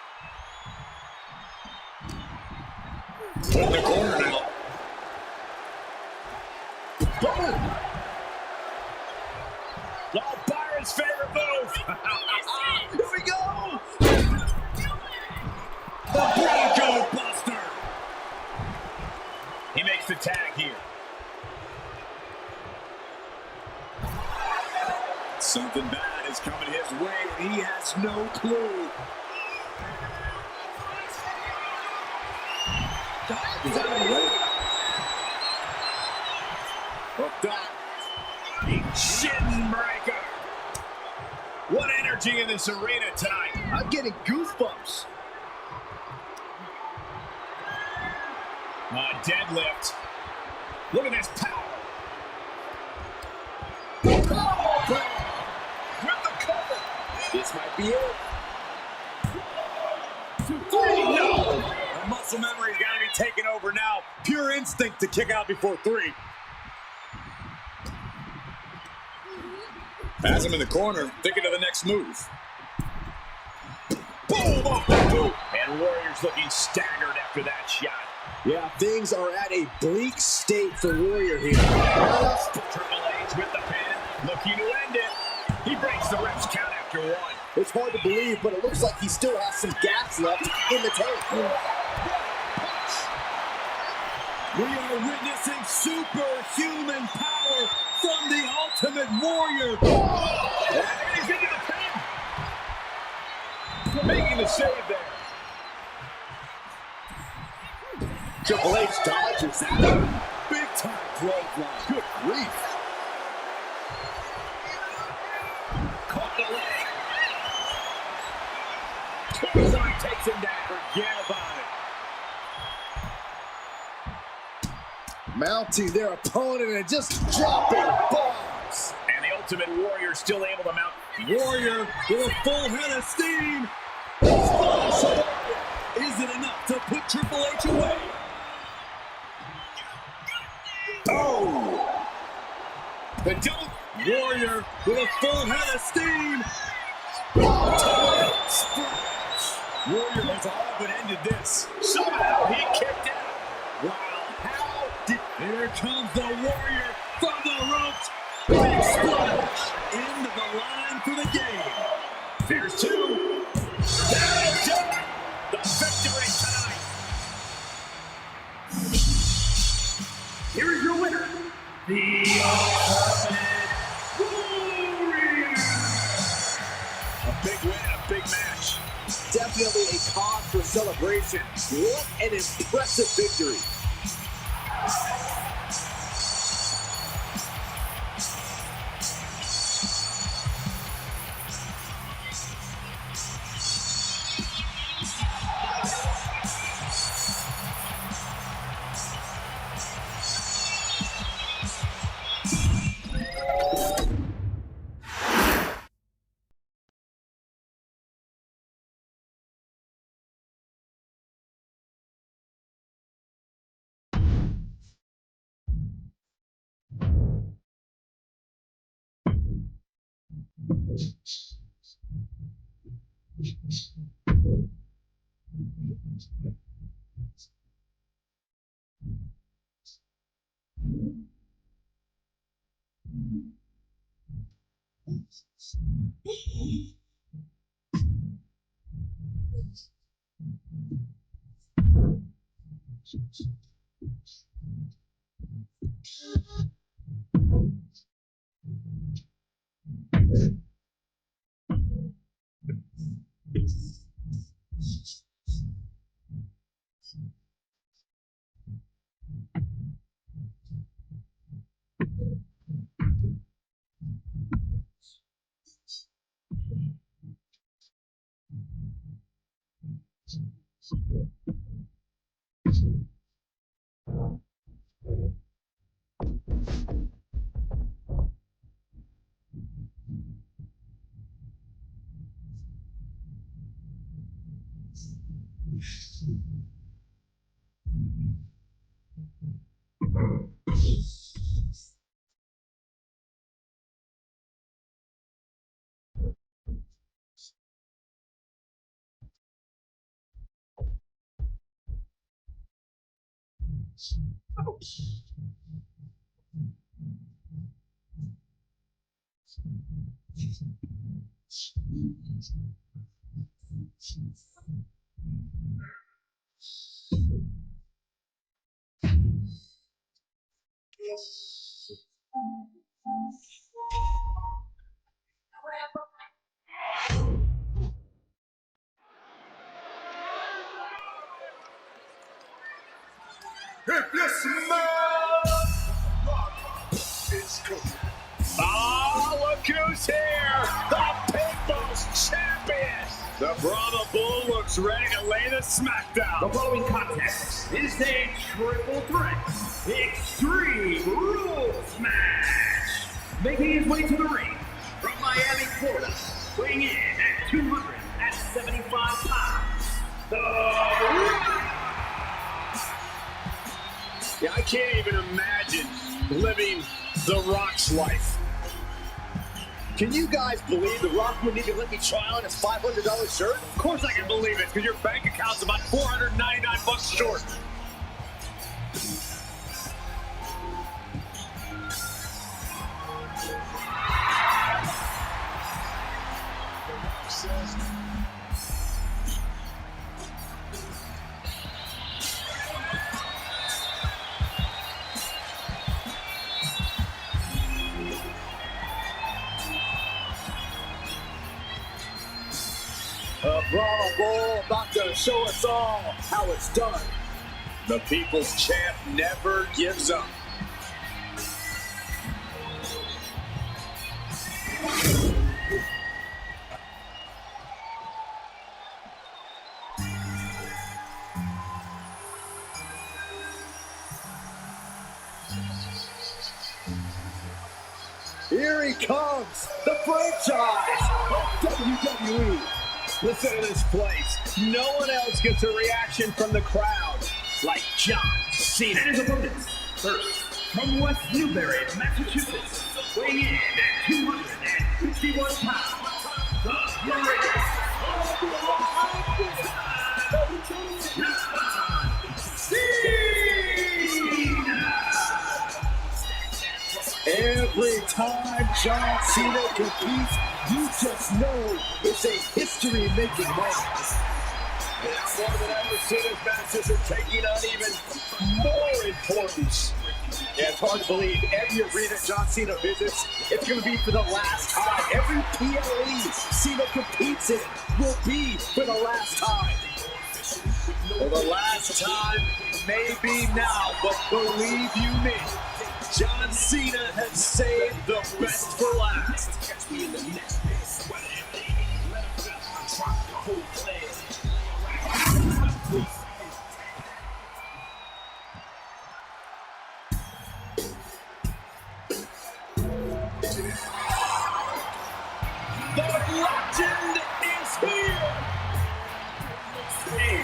In the corner now. Boom! Oh, Byron's favorite move. Here we go! The Bronco Buster. He makes the tag here. Something bad is coming his way, and he has no clue. He's out of the way. Hooked up. Shin breaker. What energy in this arena tonight. I'm getting goosebumps. Deadlift. Look at this power. With the cover. This might be it. No. The muscle memory's got to be taken over now. Pure instinct to kick out before 3. Has him in the corner, thinking of the next move. Boom off the boot. And Warrior's looking staggered after that shot. Yeah, things are at a bleak state for Warrior here. Triple H with the pin, looking to end it. He breaks the ref's count after 1. It's hard to believe, but it looks like he still has some gas left in the tank. We are witnessing superhuman power from the Ultimate Warrior. And he's into the pin. Making the save there. Triple H dodges that. Big time bloodline. Good grief. Caught the leg. Clothesline takes him down. Forget about it. Mounting their opponent and just dropping bombs. And the Ultimate Warrior still able to mount. Warrior with a full head of steam. Is it enough to put Triple H away? Oh! The double. Warrior with a full head of steam. Warrior has all but ended this. Somehow he kicked out. Wow, how did... Here comes the Warrior from the ropes. Big splash into the line for the game. There's 2. That'll do it. The victory tonight. Here is your winner, the Ultimate Warrior. A big win, a big match. Definitely a cause for celebration. What an impressive victory. If you smell it's cooking. Oh, look who's here! The People's Champion! The Brahma Bull looks ready to lay the smackdown. The following contest is a triple threat Extreme Rules match. Making his way to the ring from Miami, Florida, weighing in at 275 pounds, The Rock. Yeah, I can't even imagine living The Rock's life. Can you guys believe The Rock wouldn't even let me try on his $500 shirt? Of course I can believe it, because your bank account's about $499 short. Brahma Bull about to show us all how it's done. The People's Champ never gives up. Here he comes, the franchise of WWE. Listen to this place. No one else gets a reaction from the crowd like John Cena. And his opponents, first, from West Newbury, Massachusetts, weighing in at 261 pounds, the greatest Every time John Cena competes, you just know it's a history-making moment. Now more than ever, Cena's matches are taking on even more importance. Yeah, it's hard to believe every arena John Cena visits, it's going to be for the last time. Every PLE Cena competes in will be for the last time. For the last time, maybe now, but believe you me, John Cena has saved the best for last. The legend is here! Hey,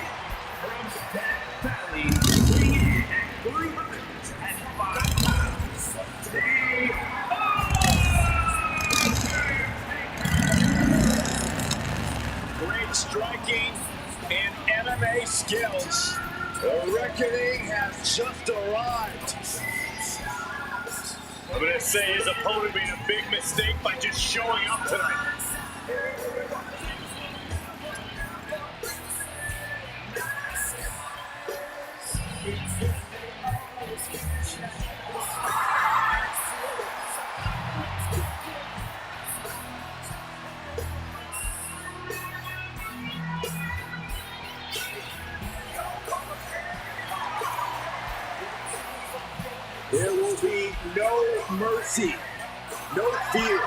from Death Valley, weighing in at 305 pounds, the Great striking and MMA skills. The reckoning has just arrived. I'm going to say his opponent made a big mistake by just showing up tonight. no mercy, no fear.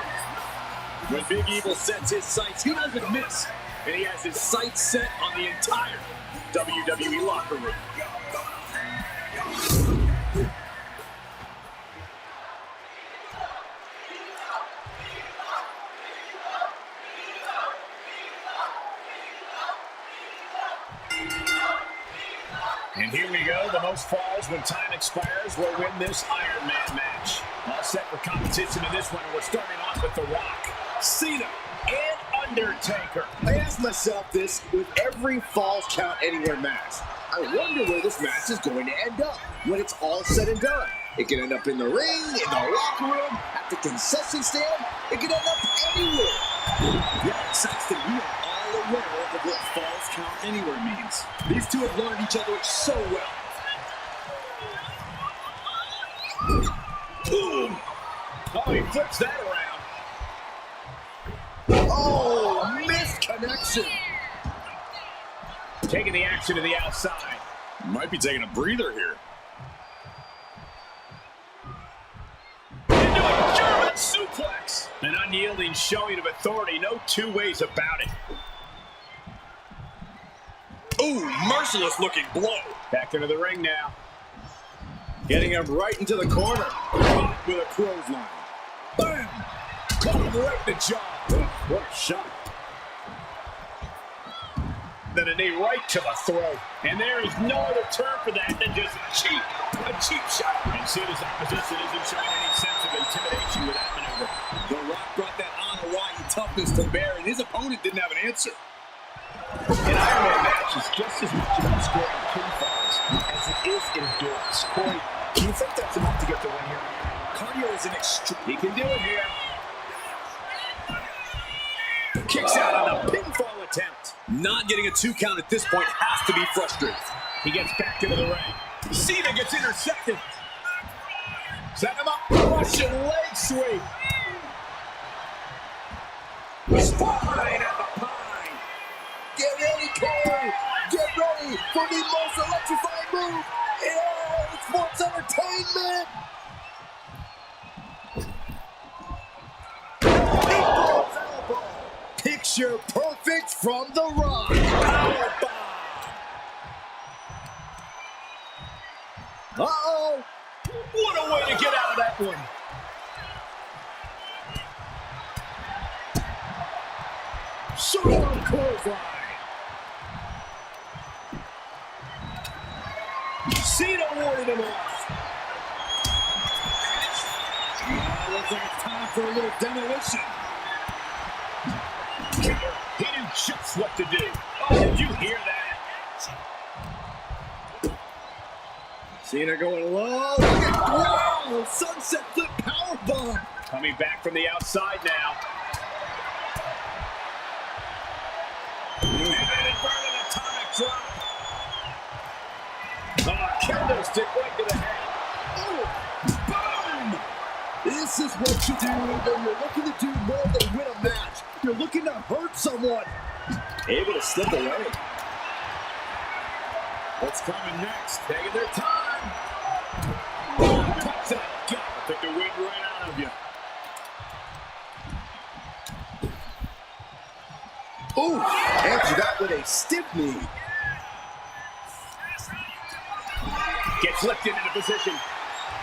When Big Evil sets his sights, he doesn't miss. And he has his sights set on the entire WWE locker room. And here we go. The most falls when time expires will win this Iron Man match. All set for competition in this one, and we're starting off with The Rock, Cena, and Undertaker. I ask myself this with every Falls Count Anywhere match. I wonder where this match is going to end up when it's all said and done. It can end up in the ring, in the locker room, at the concession stand. It can end up anywhere. Yeah, Saxton, we are all aware of what Falls Count Anywhere means. These two have learned each other so well. Boom! Oh, he flips that around. Oh, missed connection. Taking the action to the outside. Might be taking a breather here. Into a German suplex. An unyielding showing of authority. No two ways about it. Ooh, merciless looking blow. Back into the ring now. Getting him right into the corner. Caught with a clothesline. Bam! Caught him right in the jaw. What a shot. Then a knee right to the throat. And there is no other term for that than just a cheap shot. And Cena's opposition isn't showing any sense of intimidation with that maneuver. The Rock brought that on-Hawaii toughness to bear, and his opponent didn't have an answer. An Iron Man match is just as much about scoring pinfalls as it is endurance. Corey, do you think that's enough to get the win here? Cardio is an extreme. He can do it here. Kicks out on the pinfall attempt. Not getting a 2 count at this point has to be frustrating. He gets back into the ring. Cena gets intercepted. Set him up. Russian leg sweep. Spine at the pine. Get ready, Corey. Get ready for the most electrifying move in all sports entertainment. People's elbow. Picture perfect from The Rock. Powerbomb. Uh-oh. What a way to get out of that one. Short clothesline. Cena warded him off. Looks like it's time for a little demolition. He knew just what to do. Oh, did you hear that? Cena going low. Wow, sunset flip powerbomb. Coming back from the outside now. And then inverted atomic drop. Candlestick right to the head. Oh, boom! This is what you do when you're looking to do more than win a match. You're looking to hurt someone. Able to slip away. What's coming next? Taking their time. Boom! Puts that gut. Took the wind right out of you. Ooh, answer that with a stiff knee. Gets lifted into position.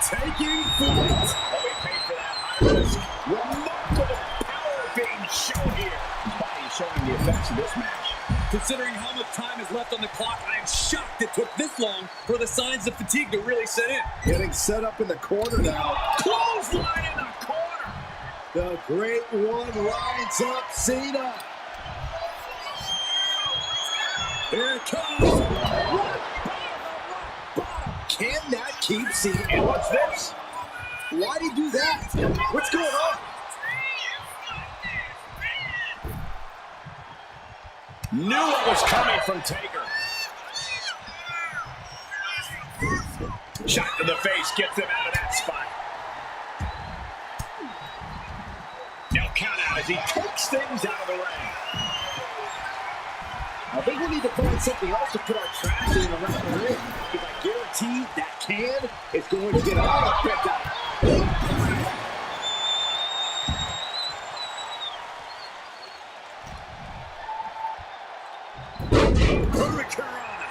Taking flight. Oh, he paid for that high risk. Remarkable power being shown here. His body is showing the effects of this match. Considering how much time is left on the clock, I am shocked it took this long for the signs of fatigue to really set in. Getting set up in the corner now. Clothesline in the corner. The Great One lines up Cena. Here it comes. Can that keep Cena? And what's this? Why'd he do that? What's going on? Knew what was coming from Taker. Shot to the face gets him out of that spot. No count out as he takes things out of the ring. I think we need to find something else to put our trash in around the ring. Because I guarantee that can is going to get all bent out. Hurricanrana.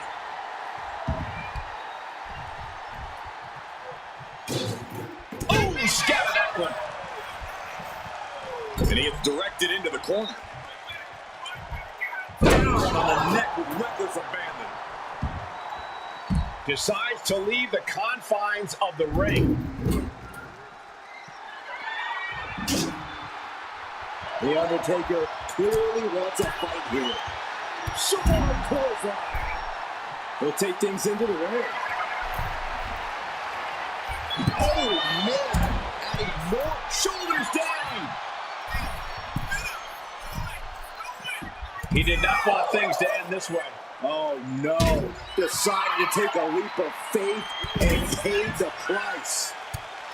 Oh, he scattered that one. And he is directed into the corner. Down on the neck with reckless abandon. Decides to leave the confines of the ring. The Undertaker clearly wants a fight here. Short clothesline. He'll take things into the ring. Oh, man. Adding more. Shoulders down. He did not want things to end this way. Oh, no. Decided to take a leap of faith and paid the price.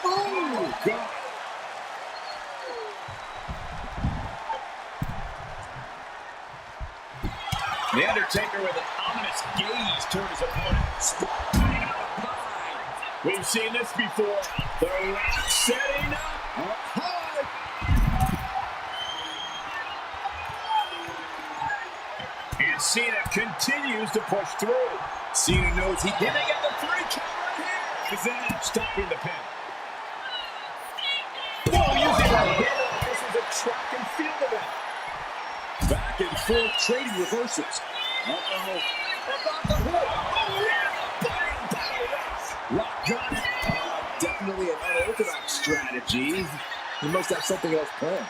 Oh, God. The Undertaker with an ominous gaze toward his opponent. We've seen this before. The Rock setting up. High. And Cena continues to push through. Cena knows he can. Giving it the 3 count right here. Cena stopping the pin. Whoa, using a hammer. This is a track and field event. Back and forth trading reversals. Uh-oh. About the hook. Oh, yeah. Bang, power rush. Rock got it. Definitely an unorthodox strategy. He must have something else planned.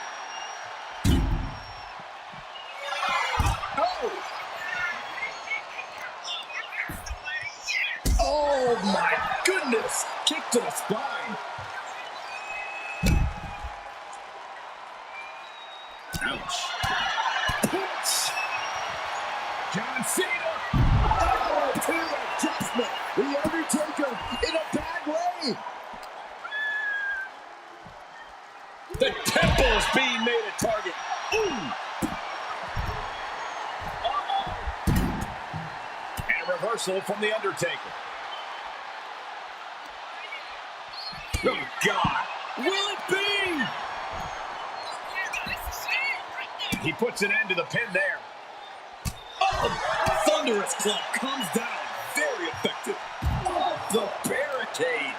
Oh! Oh, my goodness! Kick to the spine. Ouch. Punch. John Cena. Oh, team adjustment. The Undertaker in a bad way. The temple's being made a target. Ooh. And a reversal from the Undertaker. Oh, God. Will it be? He puts an end to the pin there. Oh, thunderous club comes down. Very effective. Oh, the barricade.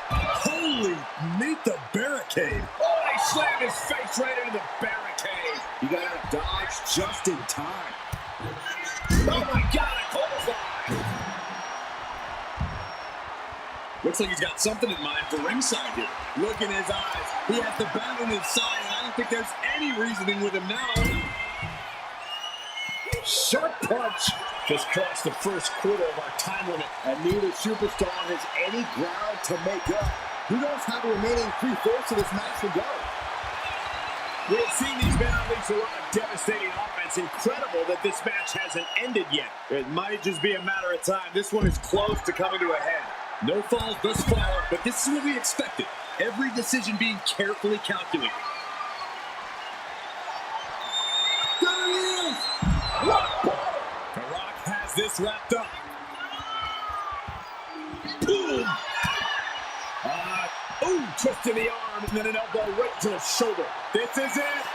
Holy, meet the barricade. Oh, he slammed his face right into the barricade. You gotta dodge just in time. Oh, my God, a clothesline. Looks like he's got something in mind for ringside here. Look in his eyes. He has the battle on his side, and I don't think there's any reasoning with him now. Sharp punch. Just crossed the first quarter of our time limit. And neither superstar has any ground to make up. Who knows how the remaining 3/4 of this match will go? We've seen these men unleash a lot of devastating offense. Incredible that this match hasn't ended yet. It might just be a matter of time. This one is close to coming to a head. No falls thus far, but this is what we expected. Every decision being carefully calculated. There he is! Rock bottom! The Rock has this wrapped up. Boom! Ooh, twist in the arm and then an elbow right to the shoulder. This is it!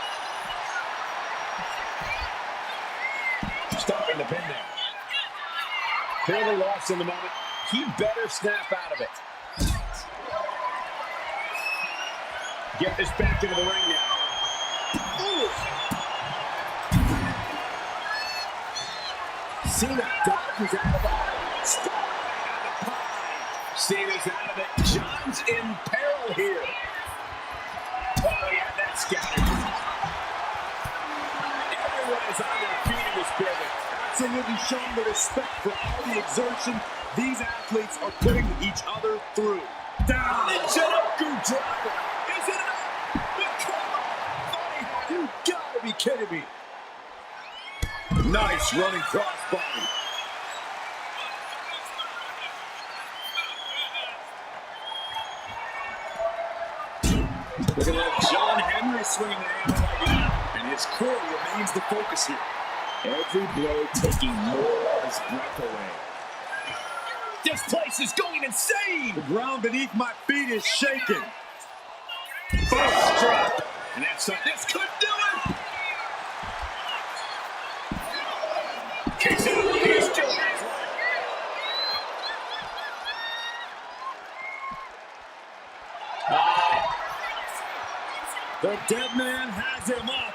Stopping the pin there. Clearly lost in the moment. He better snap out of it. Get this back into the ring now. Ooh. Cena dodges out of it. Cena's out of it. John's in peril here. Oh, yeah, that's scattered. Everyone is on their feet in this building. Absolutely showing the respect for all the exertion these athletes are putting each other through. Down. Janoku driver. Is it up? You gotta be kidding me. Nice running crossbody. Looking like John Henry swinging the hammer like that. And his core remains the focus here. Every blow taking more of his breath away. This place is going insane. The ground beneath my feet is shaking. First drop. And that's this could do it. Kicks it Dead man has him up.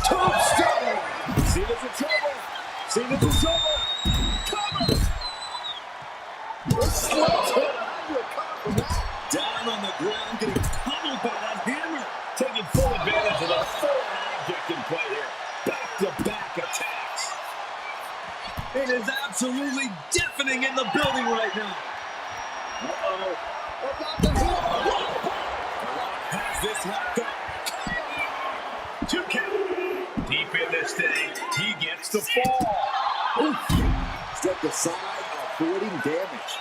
Tombstone. Cena's in trouble. Cena's in trouble. Cover. Down on the ground, getting pummeled by that hammer. Taking full advantage of the foreign object in play here. Back-to-back attacks. It is absolutely deafening in the building right now. Uh-oh. About to hit. Has this locked up. 2 count. Deep in this thing. He gets the fall. Oof. Step aside, avoiding damage.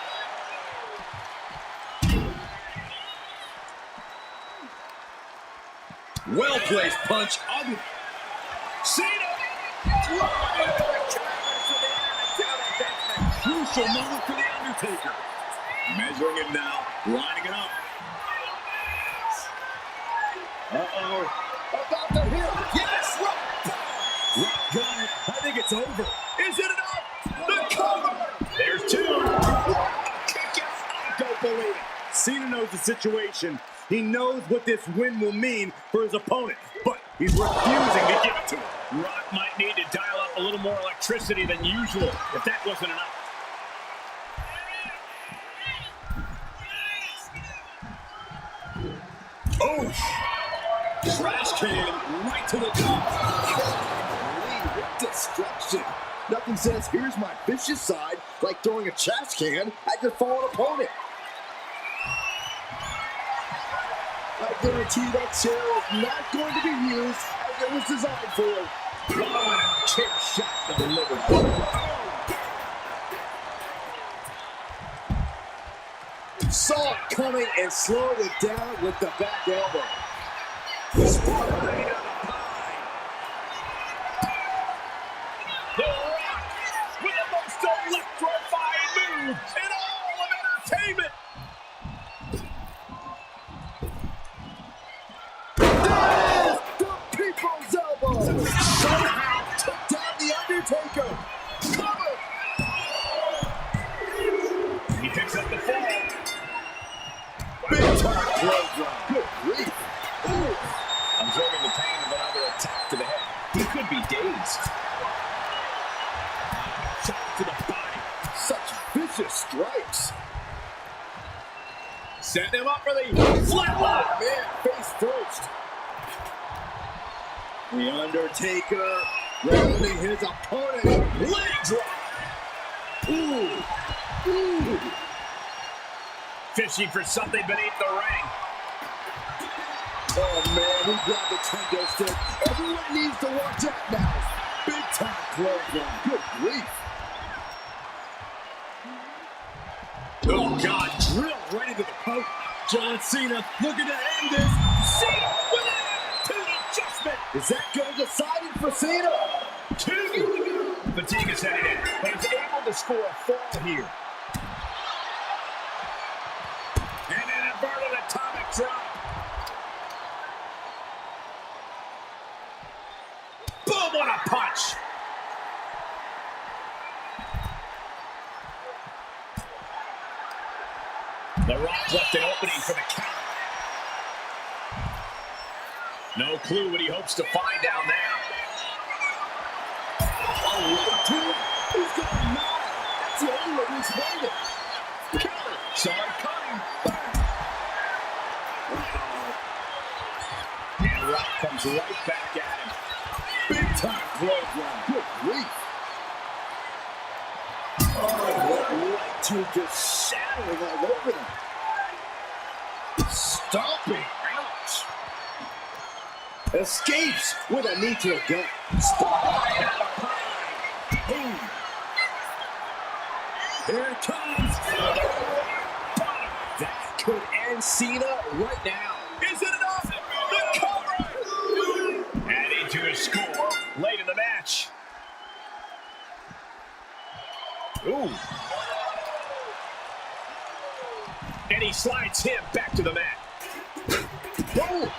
Well-placed punch. Cena! Crucial moment for The Undertaker. Measuring it now. Lining it up. Uh-oh. About to hit. Yes! Rock got it. I think it's over. Is it enough? The cover! There's 2. Kick out. I don't believe it. Cena knows the situation. He knows what this win will mean for his opponent, but he's refusing to give it to him. Rock might need to dial up a little more electricity than usual if that wasn't enough. Oh! Trash can right to the top. Destruction. Nothing says, here's my vicious side, like throwing a trash can at your fallen opponent. I guarantee that chair is not going to be used as it was designed for. Chair shot delivered. Saw it coming and slowed it down with the back elbow. The Rock with the most electrifying move in all of entertainment. The people's elbow. Somehow took down The Undertaker. Cover. He picks up the fall. Big time clothesline. Good grief. Ooh. Absorbing the pain of another attack to the head. He could be dazed. Shot to the body. Such vicious strikes. Set him up for the flatline. Man, face first. The Undertaker rounding his opponent. Leg drop. Ooh. Ooh. Fishing for something beneath the ring. Oh, man, he grabbed the kendo stick. Everyone needs to watch out now. Big time clothesline. Good grief. Oh, God, drill right into the poke. John Cena looking to end this. Cena with an attitude adjustment. Is that going to decide it for Cena? 2. Fatigue is headed in, but he's able to score a fall here. And an inverted atomic drop. Boom, what a punch. The Rock left an opening for the count. No clue what he hopes to find down there. He's going mad. That's the only way he's waiting. Counter. Saw it coming. And Rock comes right back at him. Big time clothesline. Good grief. Oh, what right to just shattering all over them. Stomping. Ouch. Escapes with a knee to the gut. Boom. Here it comes. That could end Cena right now. Is it enough? The cover. Adding to his score late in the match. Ooh. And he slides him back to the mat. Boom.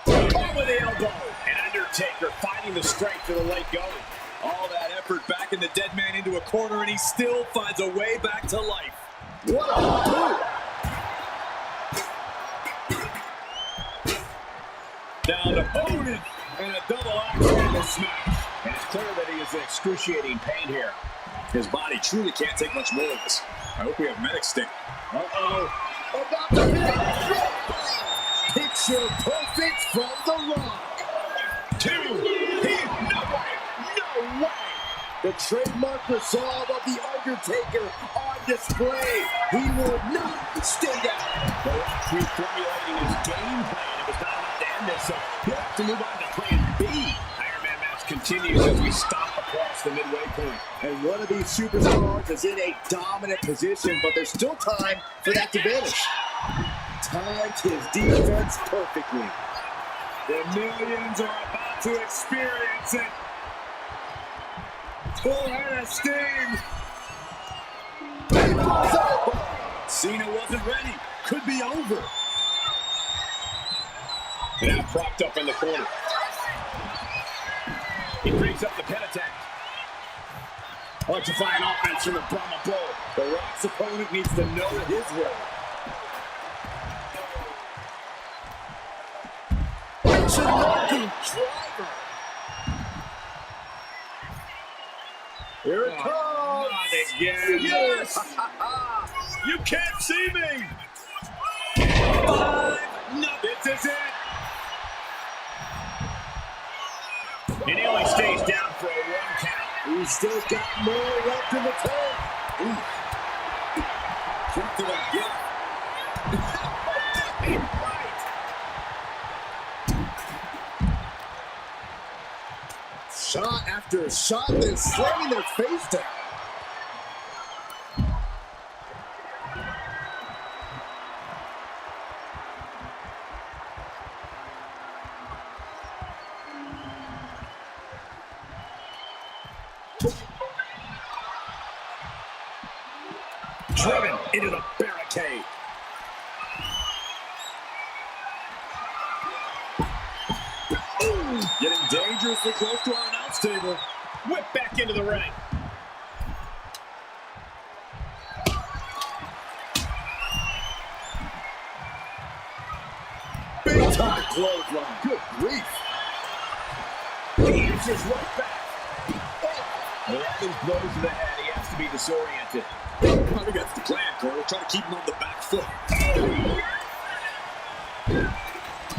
Caught with the elbow. And Undertaker finding the strength to the late going. All that effort back in the dead man into a corner, and he still finds a way back to life. What a move. Down to opponent. And a double axe handle smash. And it's clear that he is in excruciating pain here. His body truly can't take much more of this. I hope we have medic stick. Uh-oh. About to hit. Picture perfect from The Rock. 2. No way. No way. The trademark resolve of The Undertaker on display. He will not stay down. The Rock reformulating his game plan. It was not enough to end this, so he'll have to move on to plan B. Iron Man match continues as we stop across the midway point. And one of these superstars is in a dominant position, but there's still time for that to vanish. Timed his defense perfectly. The millions are about to experience it. Full head of steam. Cena wasn't ready. Could be over. Now propped up in the corner. He breaks up the pin attack. Electrifying offense from the Brahma Bull. The Rock's opponent needs to know his role. Driver. Here it comes. Not again. Yes. You can't see me. 5. No, this is it. And he only stays down for a 1 count. He's still got more left in the tank. Kick to the gut. Shot after shot, then slamming their face down. Driven into the barricade. Ooh, getting dangerously close to our announce table. Whip back into the ring. Big time clothesline. Good grief. He answers right back. With all these blows to the head, he has to be disoriented. I think that's the plan, Cole. We're trying to keep him on the back foot.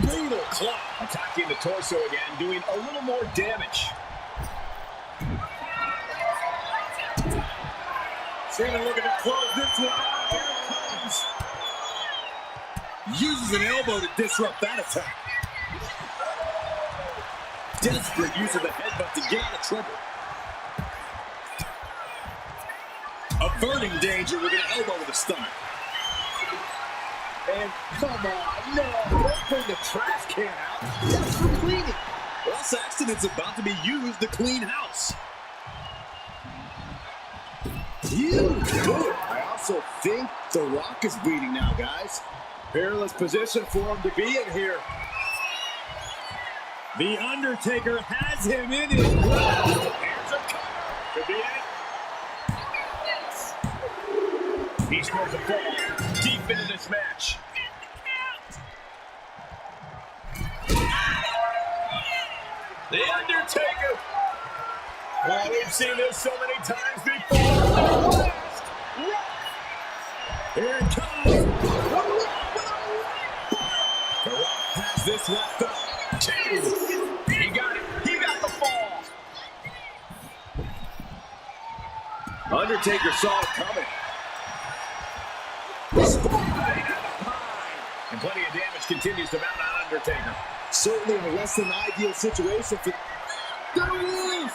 Brutal claw. Attacking the torso again, doing a little more damage. Cena looking to close this one out. Here it comes. Uses an elbow to disrupt that attack. Desperate use of the headbutt to get out of trouble. Averting danger with an elbow to the stomach. And come on, no, don't bring the trash can out. That's for cleaning. Well, Saxton, it's about to be used to clean house. You do it. I also think The Rock is bleeding now, guys. Perilous position for him to be in here. The Undertaker has him in his grasp. Here's a cover. Could be it. He scores a fall deep into this match. The Undertaker. Oh, we've seen this so many times before. Here it comes. The Rock has this wrapped up. 2. He got it. He got the fall. Undertaker saw it coming. And plenty of damage continues to mount on Undertaker. Certainly in a less than ideal situation for... There he is!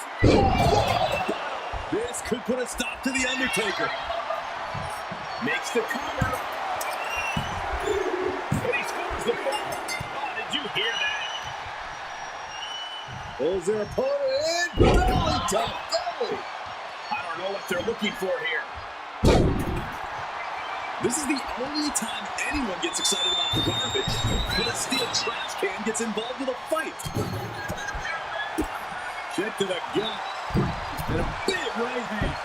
This could put a stop to the Undertaker. Makes the cover. And he scores the fall. Oh, did you hear that? Pulls their opponent in. Belly to belly. I don't know what they're looking for here. This is the only time anyone gets excited about the garbage when a steel trash can gets involved with a fight. Kick to the gut. And a big right hand.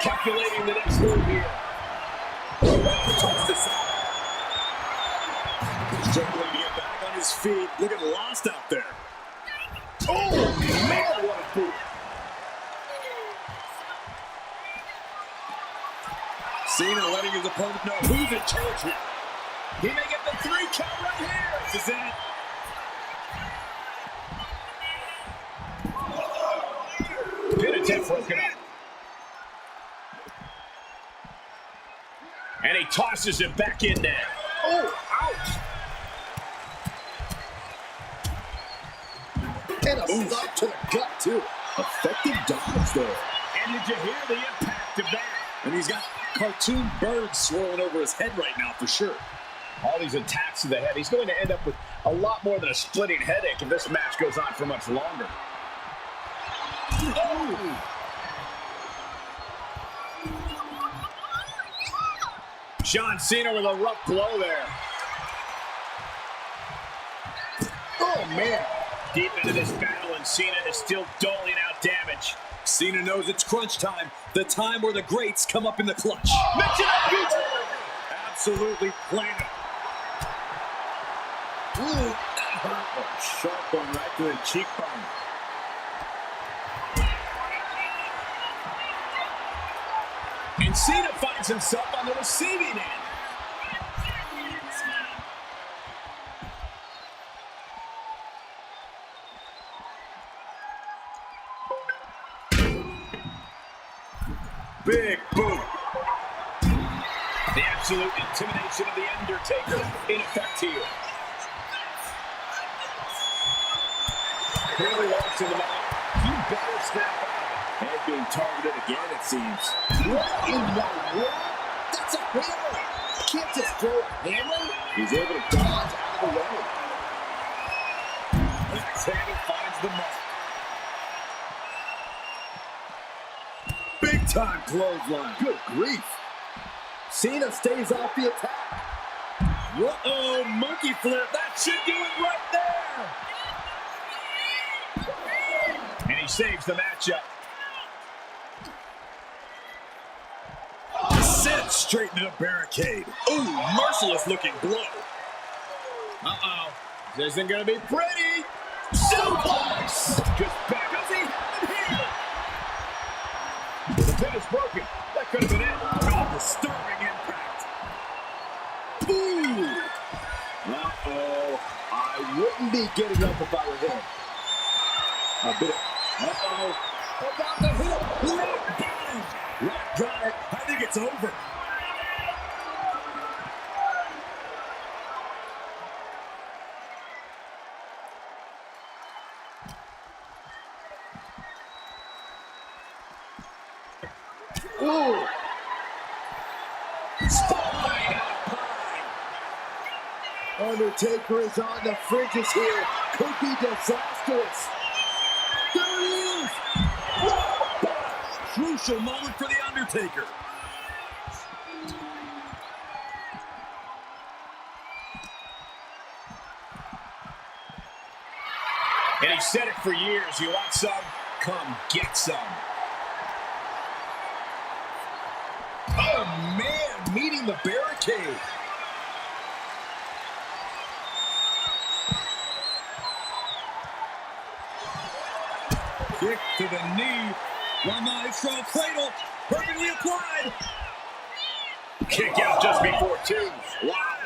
Calculating the next move here. Tossed aside. Struggling to get back on his feet. Looking lost out there. Oh, man, what a boot. Cena letting his opponent know who's in charge here. He may get the 3 count right here. This is it. Pin attempt broken up. And he tosses him back in there. Oh, ouch. And a stop to the gut, too. Effective dodge there. And did you hear the impact of that? And he's got cartoon birds swirling over his head right now, for sure. All these attacks to the head. He's going to end up with a lot more than a splitting headache if this match goes on for much longer. Oh. John Cena with a rough blow there. Oh, man. Deep into this battle, and Cena is still doling out damage. Cena knows it's crunch time. The time where the greats come up in the clutch. Mix it up, future! Absolutely planted. Ooh, that hurt. A sharp one right to the cheekbone. And Cena finds himself on the receiving end. Big boot. The absolute intimidation of The Undertaker in effect here. Clearly lost in the mouth. You better snap out of it. Head being targeted again, it seems. What in the world? That's a hammer. Can't just throw a hammer. He's able to dodge out of the way. Alexander finds the mark. Big time clothesline. Good grief. Cena stays off the attack. Uh-oh, monkey flip. That should do it right there. And he saves the matchup. Sent straight into the barricade. Ooh, merciless looking blow. Uh-oh. This isn't going to be pretty. Suplex! Just back. Does he have it here? The pin is broken. That could have been it. Oh, disturbing impact. Ooh. Uh-oh. I wouldn't be getting up if I were him. A bit. Uh-oh. About the hook. Look, bang. Rock got it. I think it's over. Ooh. Spotlight out of pine. Undertaker is on the fringes here. Could be disastrous. There he is. Whoa. Crucial moment for the Undertaker. And he said it for years. You want some? Come get some. Oh, man, meeting the barricade. Kick to the knee. One maestro cradle, perfectly applied. Kick out just before 2. Wow.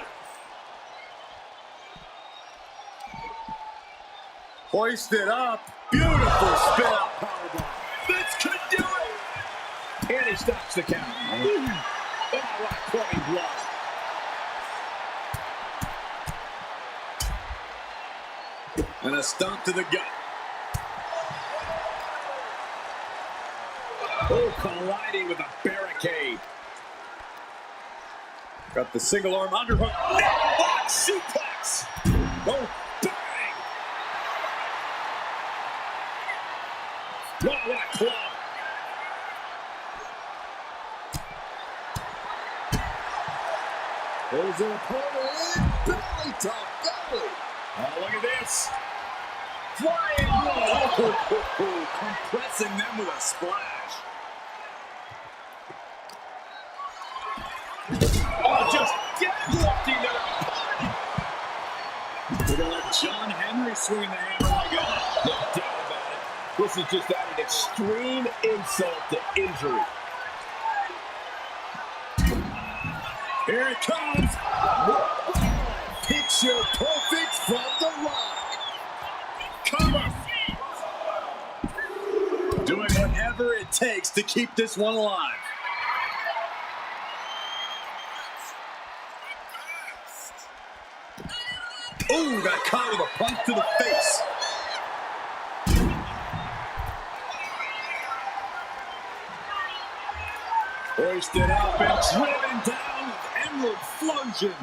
Hoisted up. Beautiful spin out powerbomb. This could do it. And he stops the count. Oh, what a clubbing blow. And a stomp to the gut. Oh, colliding with a barricade. Got the single arm underhook. Neckblock suplex. Oh, Bang. Oh, what a club. there's an opponent in belly top belly. Oh, look at this. Flying blow. Compressing them with a splash. Oh, just John Henry swinging the hammer like that. No doubt about it. This is just added extreme insult to injury. Here it comes. Picture perfect from The Rock. Cover. Doing whatever it takes to keep this one alive. Ooh, got caught with a punch to the face. Hoisted up and driven down with Emerald Flosion.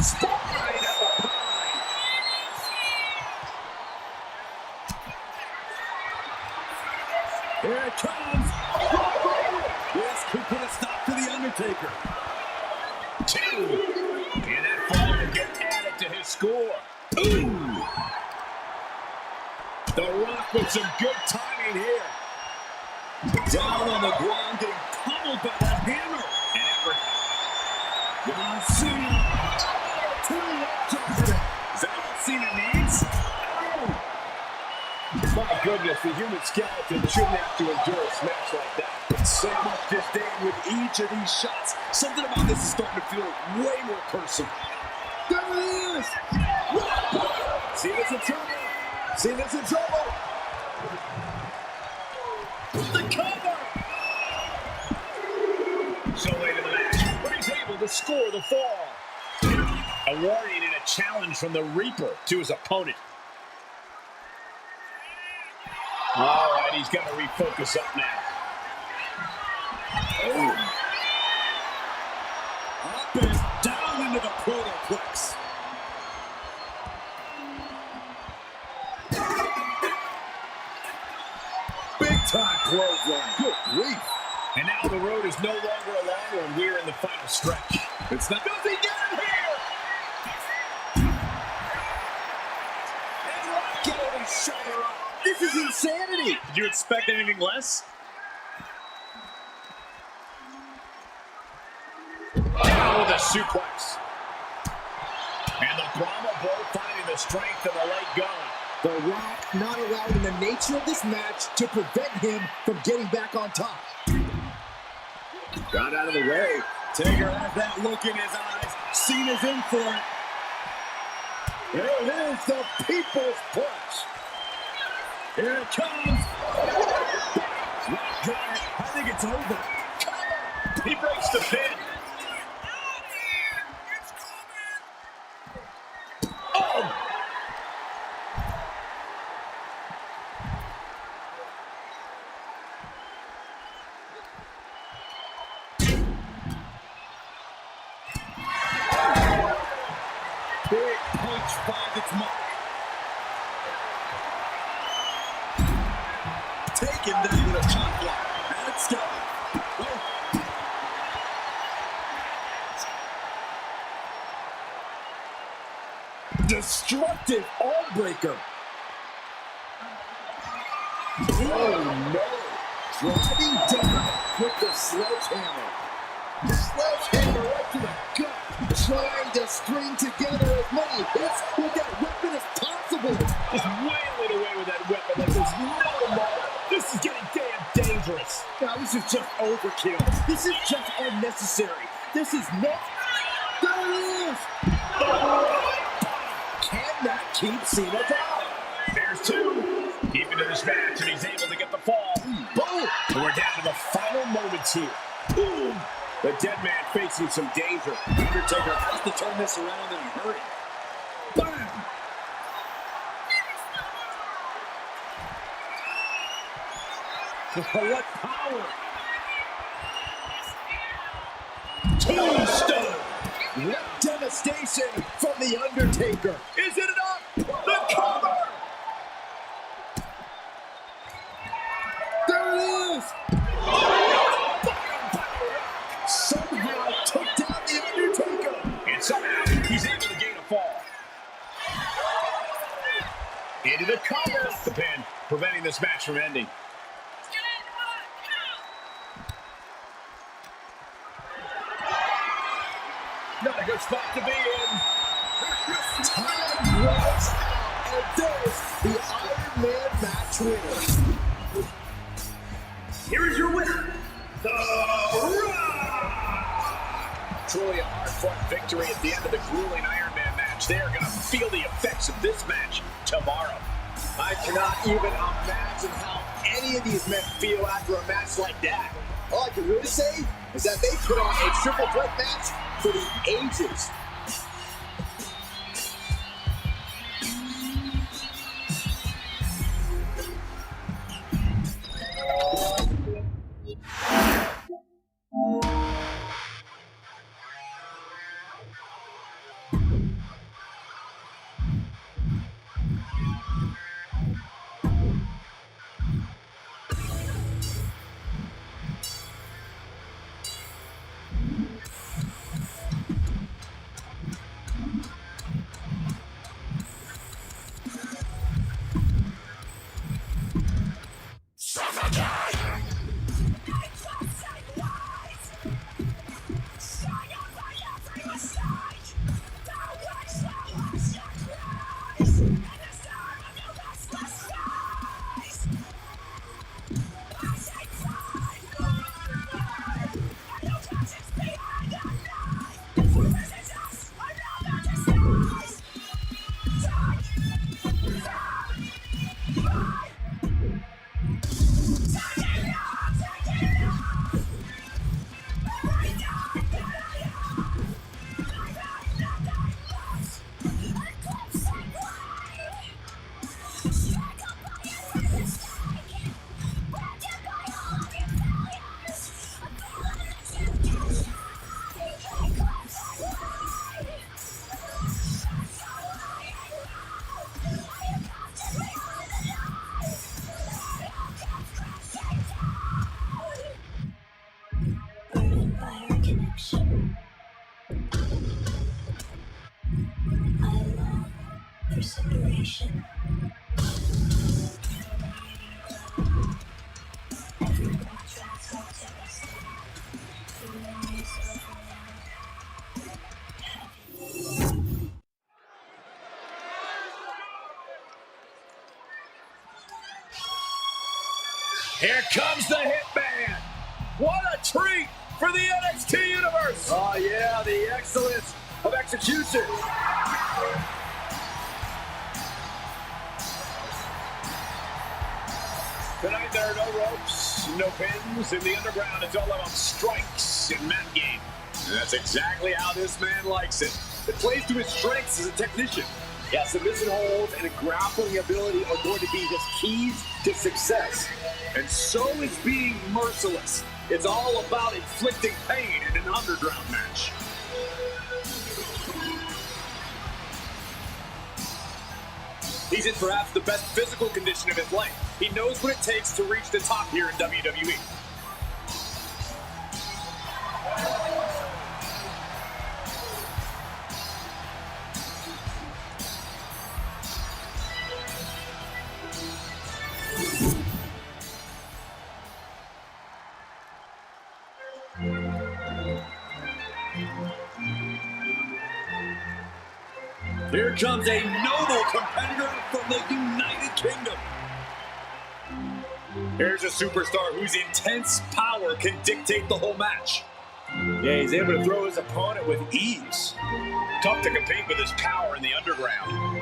Spotlight at the pine. Here it comes. This could put a stop to The Undertaker. 2. And that fall will get added to his score. Ooh. The Rock with some good timing here. Down on the ground, getting pummeled by that hammer. And Edward. John Cena. Is that all Cena needs? My goodness, the human skeleton shouldn't have to endure a smash like that. So much disdain with each of these shots. Something about this is starting to feel way more personal. There it is! Cena's in trouble! Cena's in trouble! The cover! So late in the match, but he's able to score the fall. A warning and a challenge from the Reaper to his opponent. All right, he's got to refocus up now. Oh. Up and down into the protoplex. Big time clothesline. Good grief. And now the road is no longer a long one. We're in the final stretch. It's not. Does he get him here? And Rock getting his shoulder up. This is insanity. Did you expect anything less? Down with a suplex. And the Brahma Bull finding the strength and the leg going. The Rock not allowing the nature of this match to prevent him from getting back on top. Got out of the way. Taker has that look in his eyes. Cena's in for it. Here it is, the People's Push. Here it comes. I think it's over. He breaks the pin. Oh! Big punch finds its mark. Take him down with a chop block. Let's go. Destructive arm breaker. Oh no. Driving down with the sledgehammer. Sledgehammer right to the gut. Trying to string together as many hits with that weapon as possible. Just wailing away with that weapon like there's no tomorrow. This is getting damn dangerous. Now this is just overkill. This is just unnecessary. This is not. There it is. Cannot keep Cena down. There's 2. Keeping to this match, and he's able to get the fall. Boom. We're down to the final moments here. Boom. The dead man facing some danger. Undertaker has to turn this around in a hurry. Bam! What power! Tombstone! What devastation from The Undertaker! Is it enough? The cover! There it is! Somehow took down The Undertaker! And somehow he's able to gain a fall. Into the cover. The pin, preventing this match from ending. good spot to be in. Time runs out, and there's the Iron Man match winner. Here is your winner, The Rock! Truly a hard-fought victory at the end of the grueling Iron Man match. They are going to feel the effects of this match tomorrow. I cannot even imagine how any of these men feel after a match like that. All I can really say is that they put on a triple threat match for the ages. Separation. Here comes the Hitman. What a treat for the NXT Universe. Oh yeah, the excellence of execution. Tonight there are no ropes, no pins. In the underground, it's all about strikes and mat game. And that's exactly how this man likes it. It plays to his strengths as a technician. Yeah, submission holds and a grappling ability are going to be his keys to success. And so is being merciless. It's all about inflicting pain in an underground match. He's in perhaps the best physical condition of his life. He knows what it takes to reach the top here in WWE. Here comes a noble competitor from the United Kingdom. Here's a superstar whose intense power can dictate the whole match. Yeah, he's able to throw his opponent with ease. Tough to compete with his power in the underground.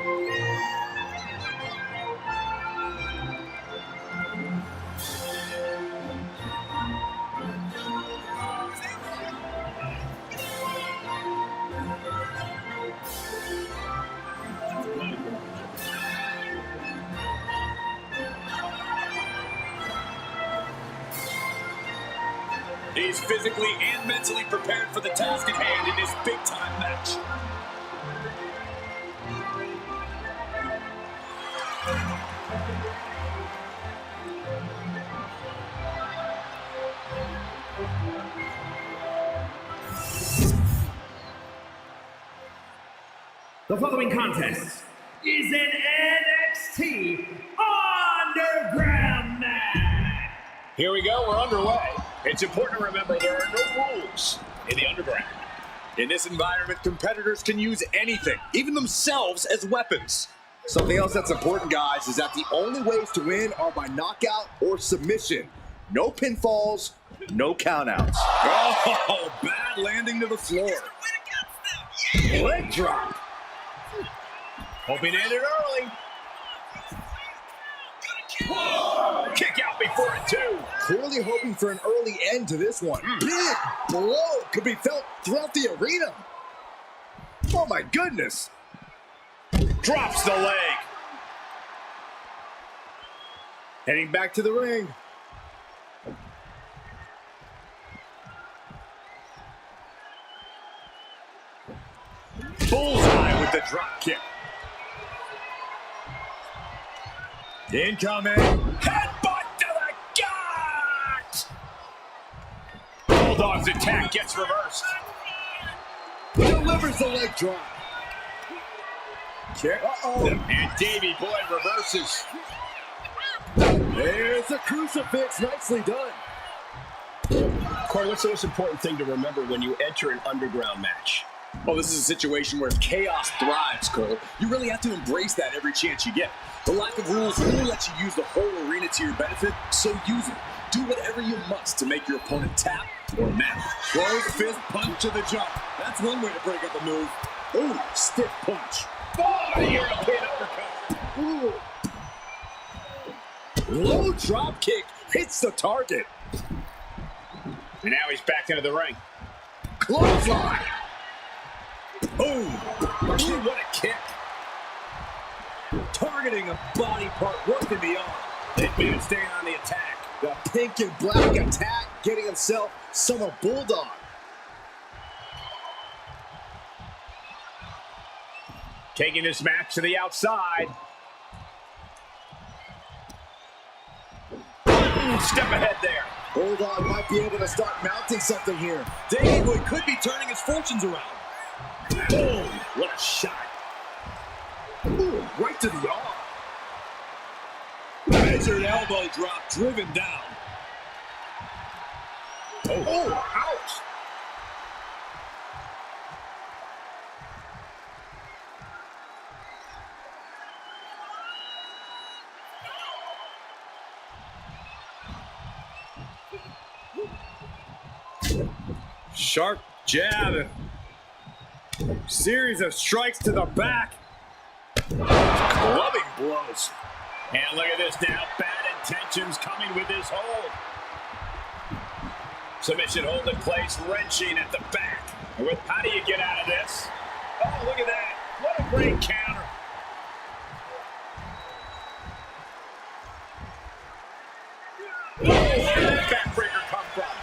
He's physically and mentally prepared for the task at hand in this big-time match. The following contest is an NXT Underground match. Here we go, we're underway. It's important to remember there are no rules in the underground. In this environment, competitors can use anything, even themselves, as weapons. Something else that's important, guys, is that the only ways to win are by knockout or submission. No pinfalls, no countouts. Oh, bad landing to the floor. Leg drop. Hoping to end it early. Kick out before it, too. Clearly hoping for an early end to this one. Big blow could be felt throughout the arena. Oh, my goodness. Drops the leg. Heading back to the ring. Bullseye with the drop kick. Incoming. Headbutt to the gut! Bulldog's attack gets reversed. Delivers the leg drop. Uh-oh. And Davey Boy reverses. There's a crucifix. Nicely done. Corey, what's the most important thing to remember when you enter an underground match? Well, this is a situation where chaos thrives, Cole. You really have to embrace that every chance you get. The lack of rules really lets you use the whole arena to your benefit, so use it. Do whatever you must to make your opponent tap or map. Close fist punch to the jump. That's one way to break up a move. Ooh, stiff punch. Oh, the European uppercut. Ooh. Low drop kick hits the target. And now he's back into the ring. Clothesline. Boom. Ooh, what a kick. Targeting a body part, working the arm. Hitman staying on the attack. The pink and black attack, getting himself some Bulldog. Taking this match to the outside. Ooh, step ahead there. Bulldog might be able to start mounting something here. Davey Boy could be turning his fortunes around. Boom. What a shot. Ooh, right to the arm. Measured elbow drop, driven down. Oh, ouch. Sharp jab. Series of strikes to the back. Clubbing blows. And look at this now. Bad intentions coming with this hold. Submission hold in place, wrenching at the back. How do you get out of this? Oh, look at that. What a great counter. Oh, where did that backbreaker come from?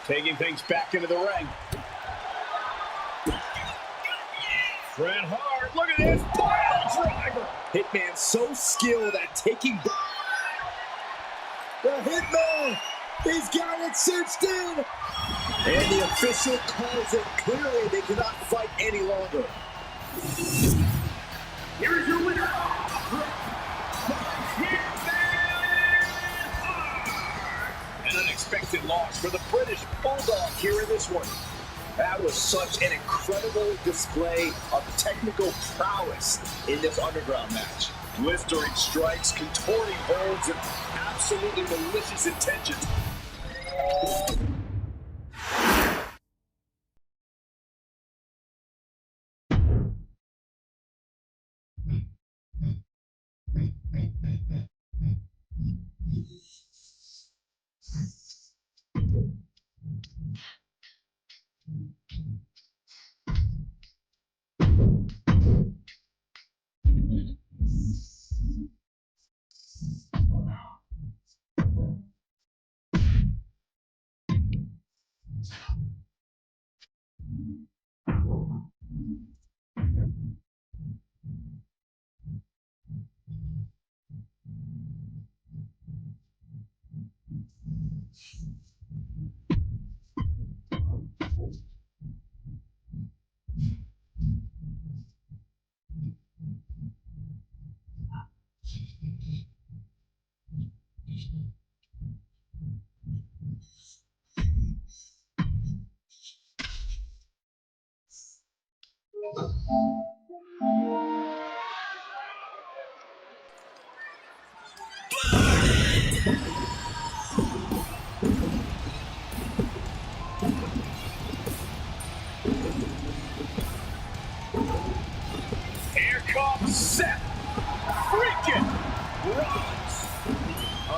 Taking things back into the ring. Bret Hart, look at this pile driver. Hitman so skilled at taking. The Hitman, he's got it cinched in. And the official calls it. Clearly, they cannot fight any longer. Here is your winner, An unexpected loss for the British Bulldog here in this one. That was such an incredible display of technical prowess in this underground match. Blistering strikes, contorting holds, and absolutely malicious intentions.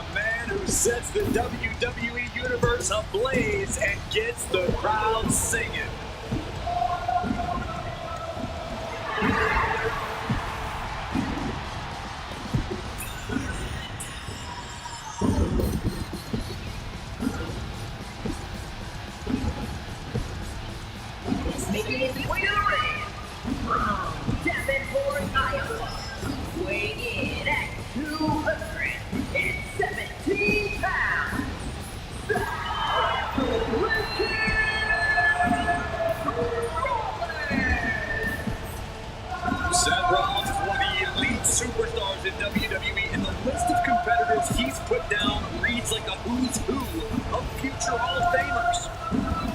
A man who sets the WWE Universe ablaze and gets the crowd singing. Making his way to the ring from Davenport, Iowa, weighing in at 217 pounds. Seth Rollins is one of the elite superstars in WWE, and the list of competitors he's put down reads like a who's who of future Hall of Famers.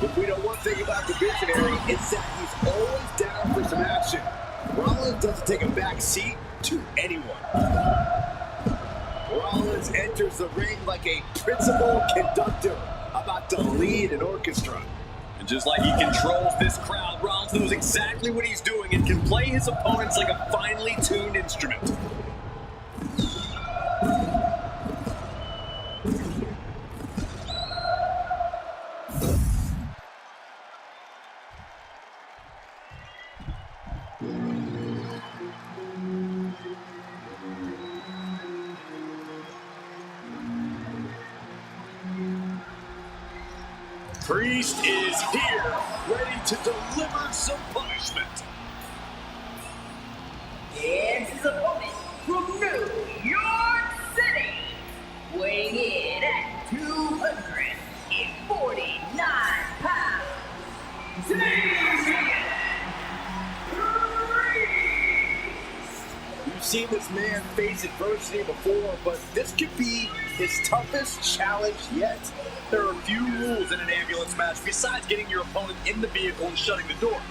If we know one thing about the visionary, it's that he's always down for some action. Rollins doesn't take a back seat to anyone. Rollins enters the ring like a principal conductor about to lead an orchestra. And just like he controls this crowd, Rollins knows exactly what he's doing and can play his opponents like a finely tuned instrument. Priest is here, ready to deliver some punishment. And his opponent from New York City, weighing in at 249 pounds. You've seen this man face adversity before, but this could be his toughest challenge yet. There are few rules in an ambulance match besides getting your opponent in the vehicle and shutting the door.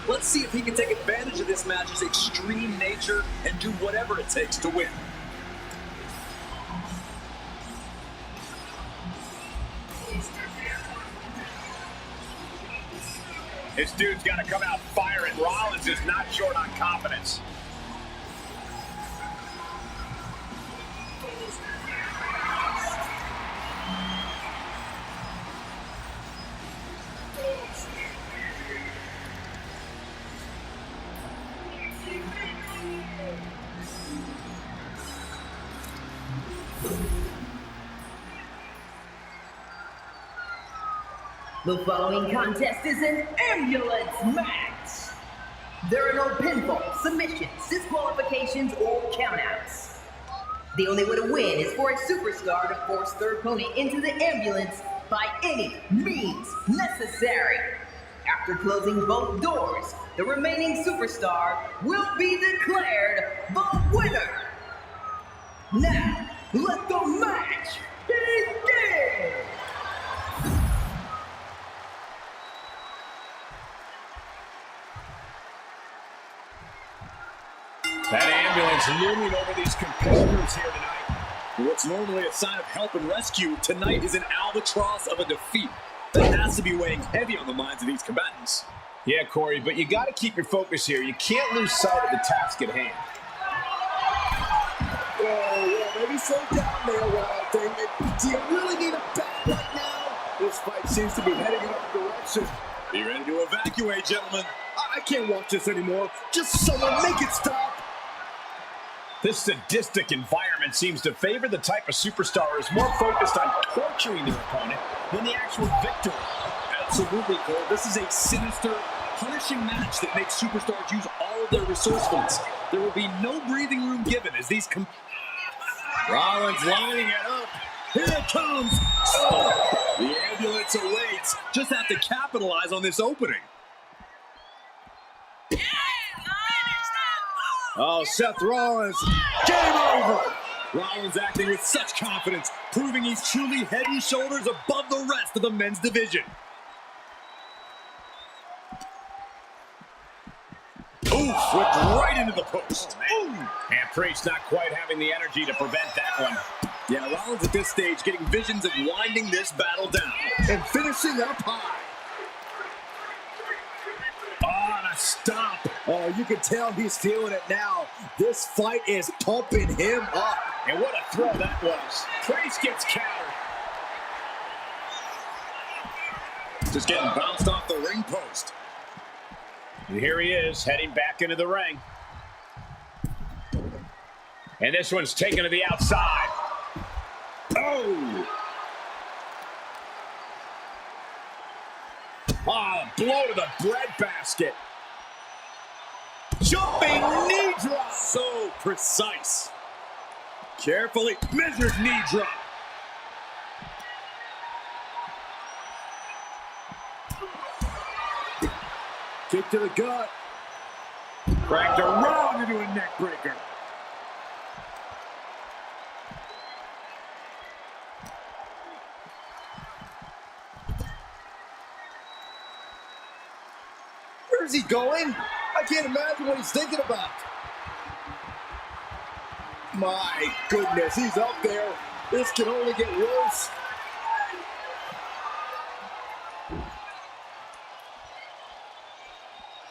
Let's see if he can take advantage of this match's extreme nature and do whatever it takes to win. This dude's got to come out firing. Rollins is not short on confidence. The following contest is an ambulance match. There are no pinfalls, submissions, disqualifications, or countouts. The only way to win is for a superstar to force their opponent into the ambulance by any means necessary. After closing both doors, the remaining superstar will be declared the winner. Now, let the match begin! That ambulance looming over these competitors here tonight. What's normally a sign of help and rescue, tonight is an albatross of a defeat that has to be weighing heavy on the minds of these combatants. Yeah, Corey, but you got to keep your focus here. You can't lose sight of the task at hand. Oh, maybe slow down there, Wild Thing. Do you really need a bat right now? This fight seems to be heading in our direction. Be ready to evacuate, gentlemen. I can't watch this anymore. Just someone make it stop. This sadistic environment seems to favor the type of superstar who is more focused on torturing their opponent than the actual victory. Absolutely, Cole. This is a sinister, punishing match that makes superstars use all of their resourcefulness. There will be no breathing room given as these Rollins lining it up. Here it comes. Oh, the ambulance awaits. Just have to capitalize on this opening. Oh, Seth Rollins. Game over. Rollins acting with such confidence, proving he's truly head and shoulders above the rest of the men's division. Oof, went right into the post. And Priest not quite having the energy to prevent that one. Yeah, Rollins at this stage getting visions of winding this battle down. And finishing up high. On a stop. Oh, you can tell he's feeling it now. This fight is pumping him up. And what a throw that was. Priest gets countered. Just getting bounced off the ring post. And here he is, heading back into the ring. And this one's taken to the outside. Oh! Ah, blow to the breadbasket. Jumping knee drop. So precise. Carefully measured knee drop. Kick to the gut. Cracked around into a neck breaker. Where's he going? I can't imagine what he's thinking about. My goodness, he's up there. This can only get worse.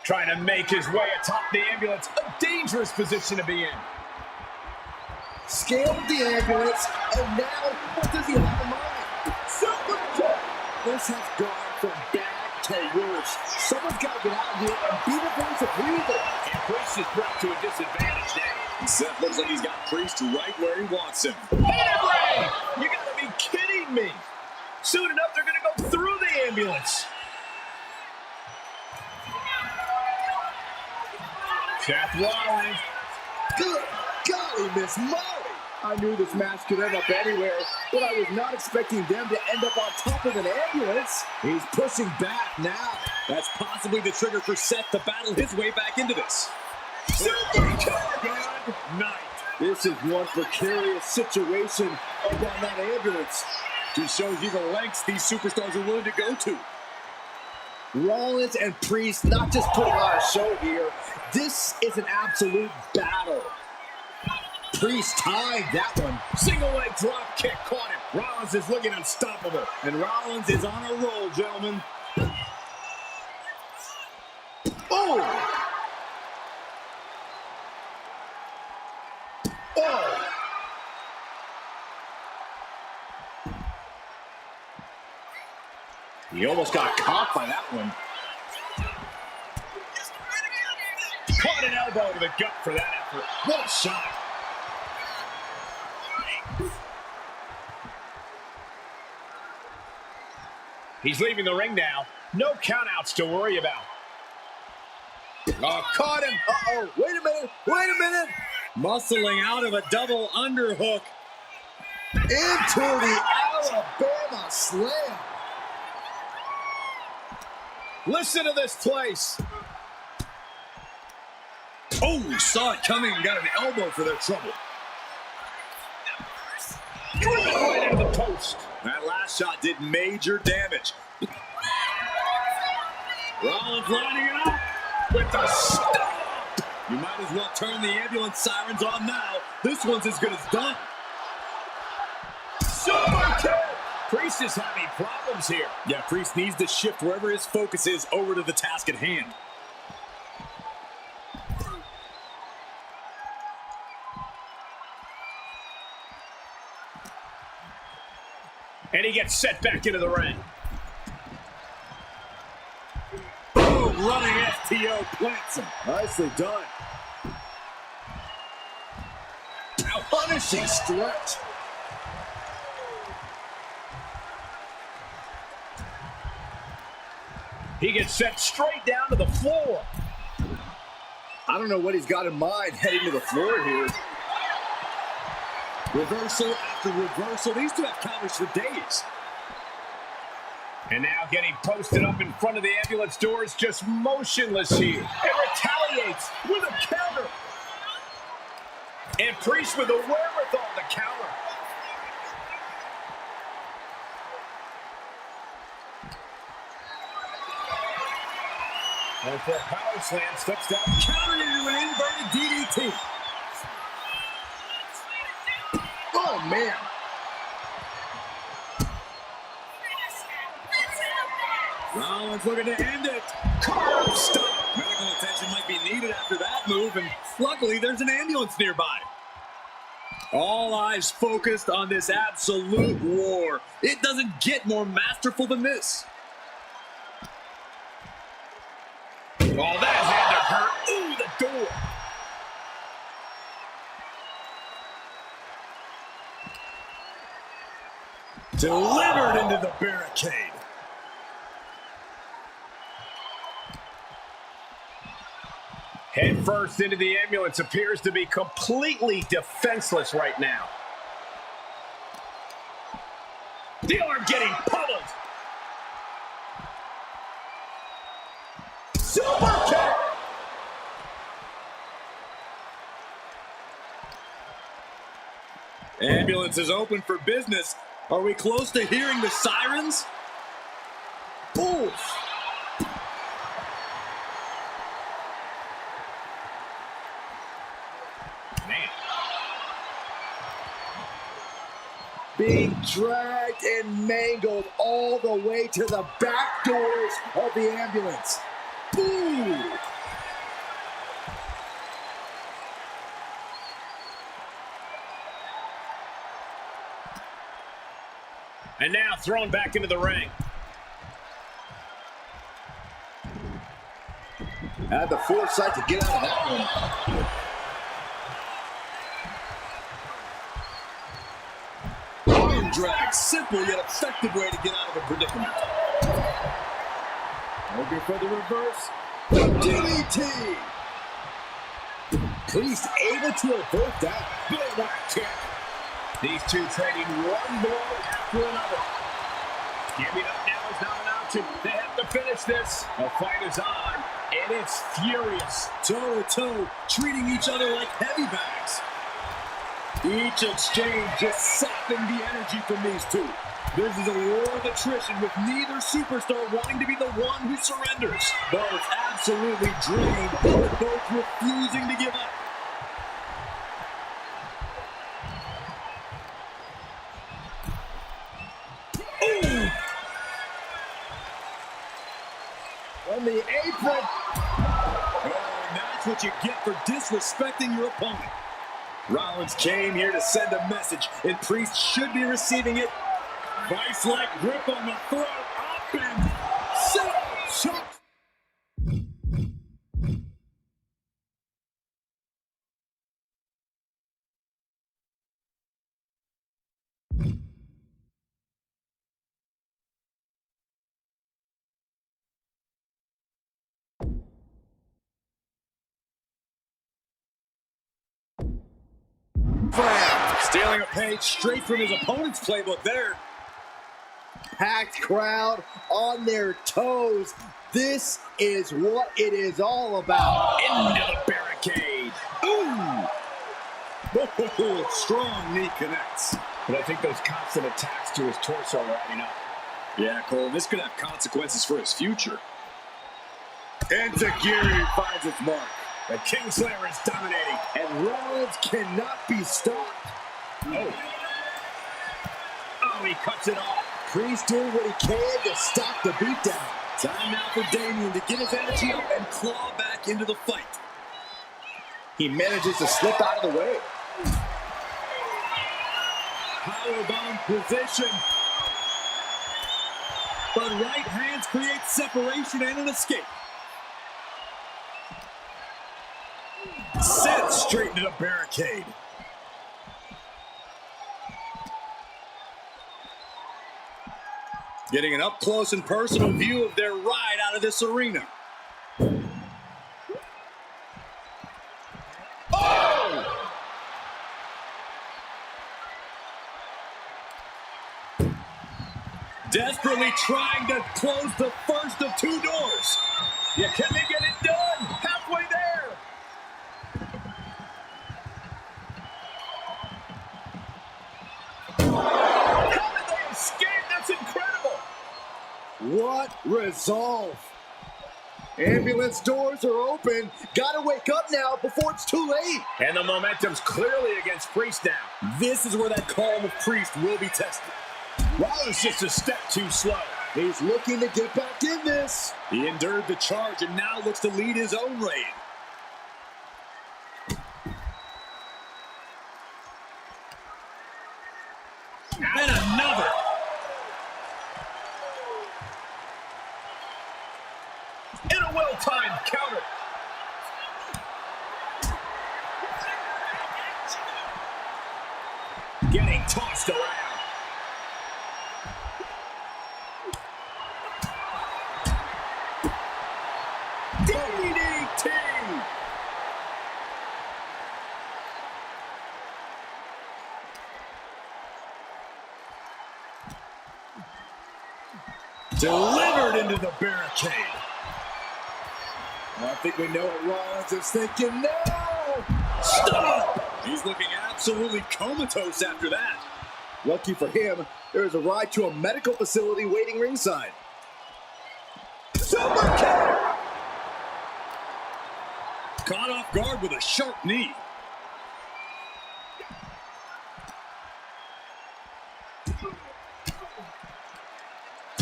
Trying to make his way atop the ambulance. A dangerous position to be in. Scaled the ambulance, and now what does he have in mind? Super kick! This has gone from bad to worse. Someone's got to get out here and be the voice of reason. And Priest is brought to a disadvantage now. Seth looks like he's got Priest right where he wants him. Henry! You gotta be kidding me. Soon enough, they're gonna go through the ambulance. Seth Rollins. Good golly, Miss Molly! I knew this match could end up anywhere, but I was not expecting them to end up on top of an ambulance. He's pushing back now. That's possibly the trigger for Seth to battle his way back into this. Super good night. This is one precarious situation up on that ambulance. Just shows you the lengths these superstars are willing to go to. Rollins and Priest not just putting on a show here. This is an absolute battle. Priest tied that one. Single leg drop kick caught him. Rollins is looking unstoppable. And Rollins is on a roll, gentlemen. Oh! Oh! He almost got caught by that one. Caught an elbow to the gut for that effort. What a shot. He's leaving the ring now. No countouts to worry about. Oh, caught him. Uh-oh. Wait a minute. Wait a minute. Muscling out of a double underhook. Into the Alabama slam. Listen to this place. Oh, saw it coming and got an elbow for their trouble. Right into the post. That last shot did major damage. Rollins lining it up with the stop. You might as well turn the ambulance sirens on now. This one's as good as done. Super kick. Priest is having problems here. Yeah, Priest needs to shift wherever his focus is over to the task at hand. And he gets set back into the ring. Boom, running FTO plants him. Nicely done. Now punishing stretch. He gets set straight down to the floor. I don't know what he's got in mind heading to the floor here. Reversal after reversal. These two have counters for days. And now getting posted up in front of the ambulance doors, just motionless here. And retaliates with a counter. And Priest with the wherewithal to counter. And for a power slam, steps down, Countered into an inverted DDT. Oh, man. Rollins looking to end it. Carve stop. Medical attention might be needed after that move, and luckily there's an ambulance nearby. All eyes focused on this absolute war. It doesn't get more masterful than this. Oh, that had to hurt. Ooh, the door. Delivered into the barricade. Head first into the ambulance, appears to be completely defenseless right now. The arm getting pummeled. Super kick. Ambulance is open for business. Are we close to hearing the sirens? Oof. Being dragged and mangled all the way to the back doors of the ambulance. Boom! And now thrown back into the ring. Had the foresight to get out of that one. Arm drag, simple yet effective way to get out of a predicament. Looking for the reverse. DDT! Priest able to avert that. Bloodline kick. These two trading one blow after another. Giving up now is not an option. They have to finish this. The fight is on, and it's furious. Toe-to-toe, treating each other like heavy bags. Each exchange just sapping the energy from these two. This is a war of attrition with neither superstar wanting to be the one who surrenders. Both absolutely drained, but both refusing to give up. Ooh. On the apron. Oh, that's what you get for disrespecting your opponent. Rollins came here to send a message, and Priest should be receiving it. Vice-like grip on the throat, up and shot. Stealing a page straight from his opponent's playbook there. Packed crowd on their toes. This is what it is all about. Into the barricade. Ooh! Oh, strong knee connects. But I think those constant attacks to his torso are adding up. Yeah, Cole, this could have consequences for his future. And Takiri finds its mark. The Kingslayer is dominating. And Rollins cannot be stopped. Oh, he cuts it off. Priest doing what he can to stop the beatdown. Time now for Damien to get his energy up and claw back into the fight. He manages to slip out of the way. Powerbomb position. But right hands create separation and an escape. Sent straight into the barricade. Getting an up-close and personal view of their ride out of this arena. Oh! Desperately trying to close the first of two doors. Yeah, can they get it done? Halfway there. How did they escape? That's incredible. What resolve. Ambulance doors are open. Gotta wake up now before it's too late. And the momentum's clearly against Priest now. This is where that calm of Priest will be tested. Rollins just a step too slow. He's looking to get back in this. He endured the charge and now looks to lead his own reign. Time counter. Getting tossed around. DDT! Delivered into the barricade. I think we know what Rollins is thinking now. Stop! He's looking absolutely comatose after that. Lucky for him, there is a ride to a medical facility waiting ringside. Super kick! Caught off guard with a sharp knee.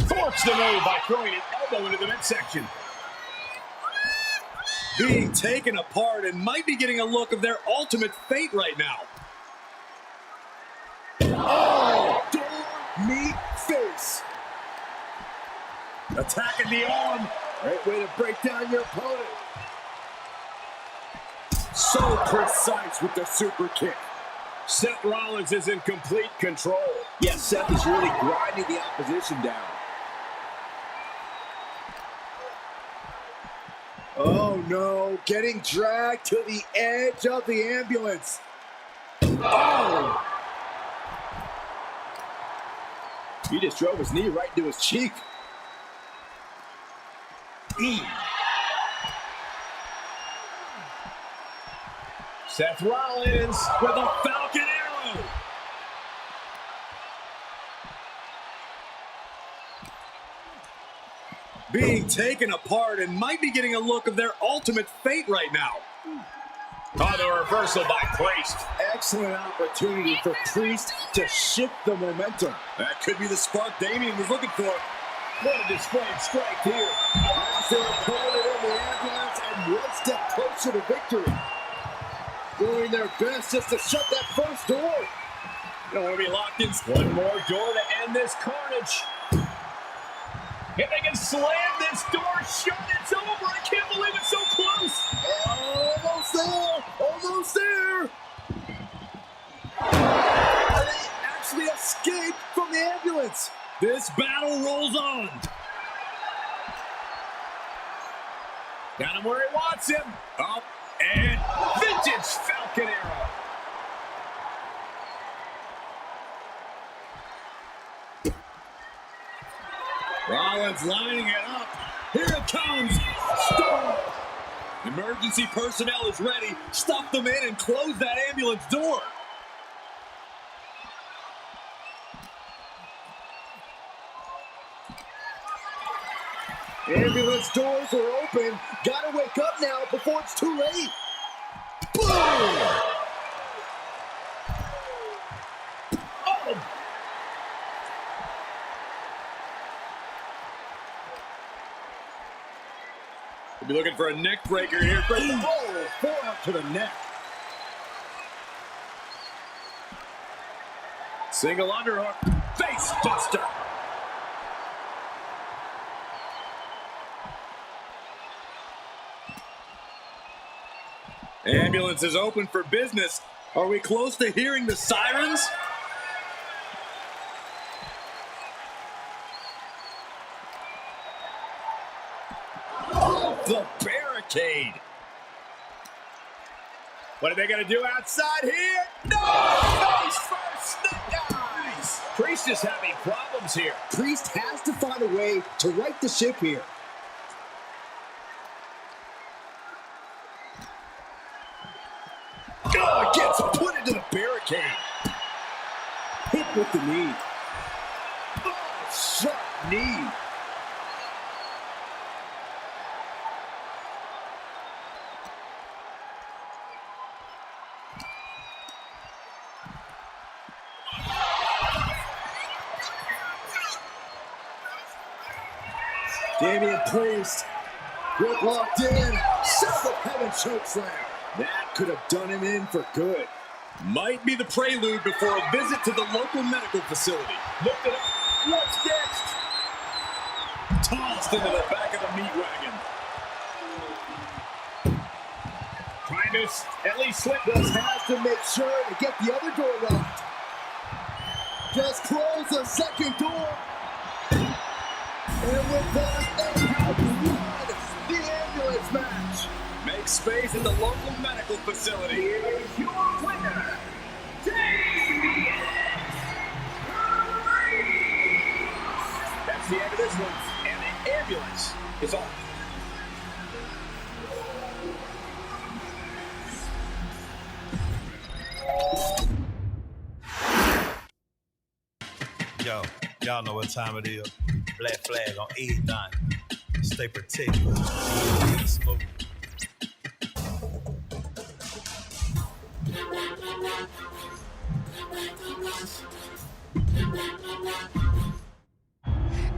Forks the move by throwing an elbow into the midsection. Being taken apart and might be getting a look of their ultimate fate right now. Oh, door, meat, face. Attacking the arm. Great way to break down your opponent. So precise with the super kick. Seth Rollins is in complete control. Yes, Seth is really grinding the opposition down. Oh no, getting dragged to the edge of the ambulance. Oh! He just drove his knee right into his cheek. Seth Rollins with a Falcon Arrow. Being taken apart and might be getting a look of their ultimate fate right now. Oh, the reversal by Priest. Excellent opportunity for Priest to shift the momentum. That could be the spark Damian was looking for. What a display of strength here. Has their opponent in the ambulance and one step closer to victory. Doing their best just to shut that first door. Don't want to be locked in. One more door to end this carnage. If they can slam this door shut, it's over. I can't believe it's so close. Almost there. Almost there. And they actually escaped from the ambulance. This battle rolls on. Got him where he wants him. Up and vintage Falcon Arrow. Rollins lining it up. Here it comes. Stop. Emergency personnel is ready. Stuff them in and close that ambulance door. Ambulance doors are open. Gotta wake up now before it's too late. Boom! Oh. We'll be looking for a neck breaker here. Oh, forearm to the neck. Single underhook. Face buster. Ambulance is open for business. Are we close to hearing the sirens? Oh, the barricade. What are they going to do outside here? No! Face first, snake eyes. Priest is having problems here. Priest has to find a way to right the ship here. Oh, gets put into the barricade. Hit with the knee. Oh, sharp knee. Damian Priest, grip locked in, seven heaven chokeslam. That could have done him in for good. Might be the prelude before a visit to the local medical facility. Look it up. What's next? Tossed into the back of the meat wagon. Sheamus at least slipped. Just has to make sure to get the other door locked. Just close the second door. And with that, they have won the ambulance match. Make space at the local medical facility. Here's your winner, Damien. That's the end of this one. And the ambulance is on. Yo, y'all know what time it is. Black flag on everything. Stay protected. Smooth.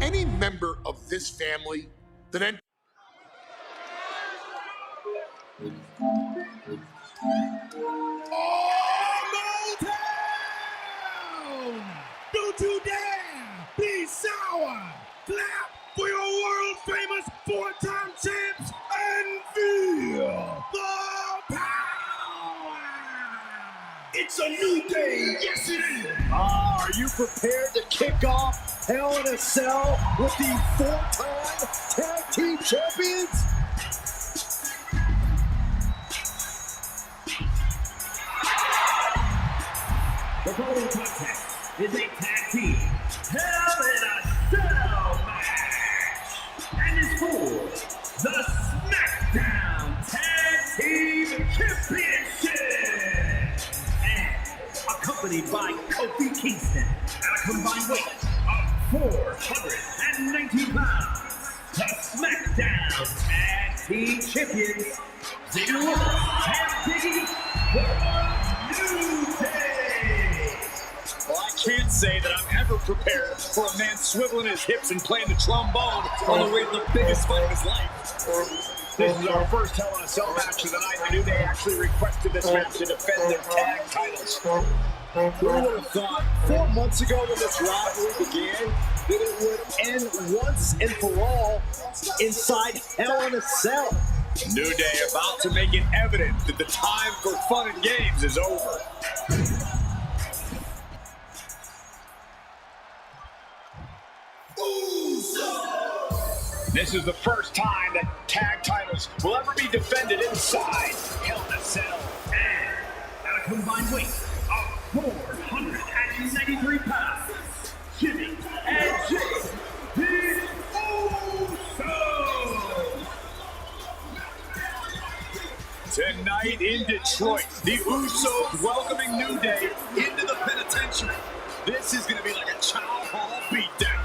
Any member of this family that Don't you dare be sour! Clap for your world-famous four-time champs and feel the power! It's a new day, yes it is! Are you prepared to kick off Hell in a Cell with the four-time tag team champions? The following contest is a tag team Hell in a Cell match, and is for the SmackDown Tag Team Championship, and accompanied by Kofi Kingston at a combined weight of 490 pounds, the SmackDown Tag Team Champions, the World Tag Team New Day. Well, I can't say that I'm ever prepared for a man swiveling his hips and playing the trombone on the way to the biggest fight of his life. This is our first Hell in a Cell match of the night. I knew they actually requested this match to defend their tag titles. Who would have thought 4 months ago when this rivalry began that it would end once and for all inside Hell in a Cell? New Day about to make it evident that the time for fun and games is over. This is the first time that tag titles will ever be defended inside Hell in a Cell. And at a combined weight of 493 pounds, Jimmy and Jay, the Usos. Tonight in Detroit, the Usos welcoming New Day into the penitentiary. This is going to be like a child hall beatdown.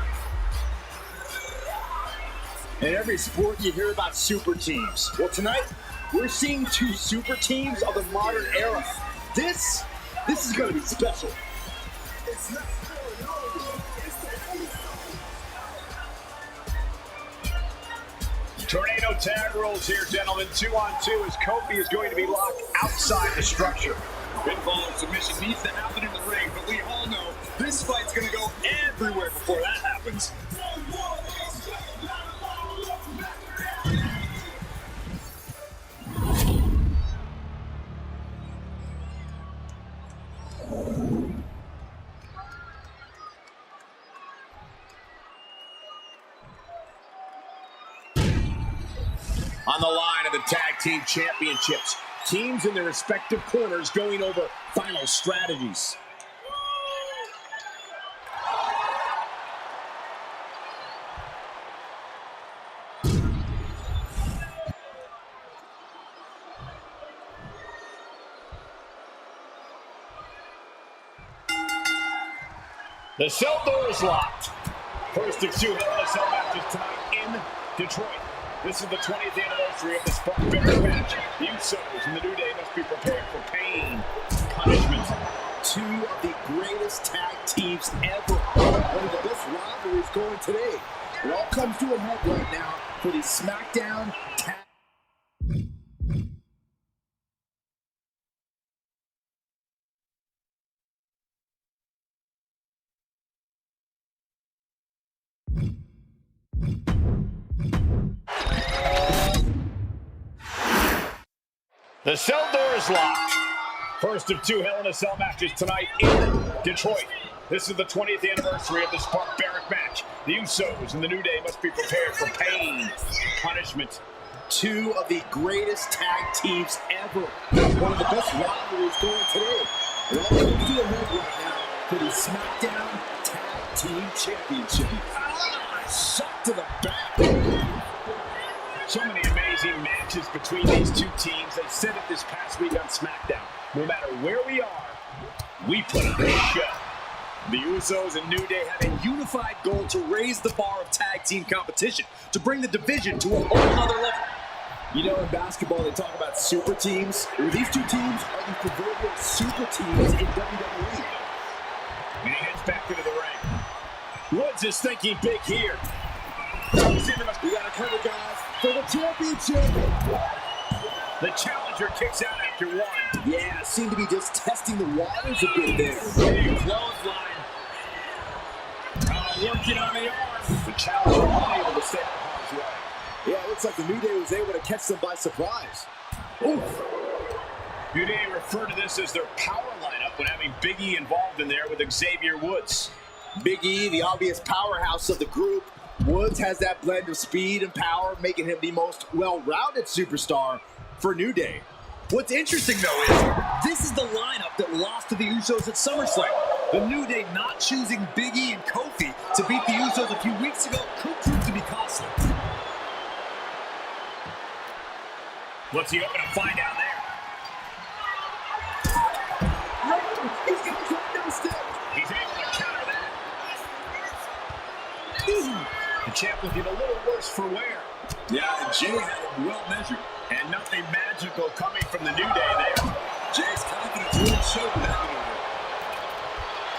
In every sport, you hear about super teams. Well, tonight, we're seeing two super teams of the modern era. This is going to be special. Tornado tag rules here, gentlemen. 2-on-2 as Kofi is going to be locked outside the structure. Pinfall and submission needs to happen in the ring, but we all know this fight's going to go everywhere before that happens. On the line of the Tag Team Championships, teams in their respective corners going over final strategies. The cell door is locked. First of two Hell in a Cell matches tonight in Detroit. This is the 20th anniversary of this barbaric match. The Usos and the New Day must be prepared for pain, punishment. Two of the greatest tag teams ever. One of the best rivalries going today. It all comes to a head right now for the SmackDown Tag. The cell door is locked. First of 2 Hell in a Cell matches tonight in Detroit. This is the 20th anniversary of this barbaric match. The Usos and the New Day must be prepared for pain, punishment. 2 of the greatest tag teams ever. One of the best rivalries going today. It all comes to a head right now for the SmackDown Tag Team Championship. Shot to the back. So many amazing matches between these 2 teams. They said it this past week on SmackDown. No matter where we are, we put on a show. The Usos and New Day have a unified goal to raise the bar of tag team competition, to bring the division to a whole other level. You know, in basketball, they talk about super teams. Well, these 2 teams are the proverbial super teams in WWE. And he heads back into the ring. Woods is thinking big here. We got to cover, guys, for the championship. The challenger kicks out after 1. Yeah, seemed to be just testing the waters a bit there. Big clothesline. Working on the arm. The challenger unable to stay out of harm's way. Yeah, it looks like the New Day was able to catch them by surprise. Oof. New Day refer to this as their power lineup when having Big E involved in there with Xavier Woods. Big E, the obvious powerhouse of the group. Woods has that blend of speed and power, making him the most well-rounded superstar for New Day. What's interesting, though, is this is the lineup that lost to the Usos at SummerSlam. The New Day not choosing Big E and Kofi to beat the Usos a few weeks ago could prove to be costly. What's he open to find down there? He's got his right down step. He's able to counter that. The champ looking a little worse for wear. Yeah, and Jay had him well measured. And nothing magical coming from the New Day there. Jay's confidence really showed in that maneuver.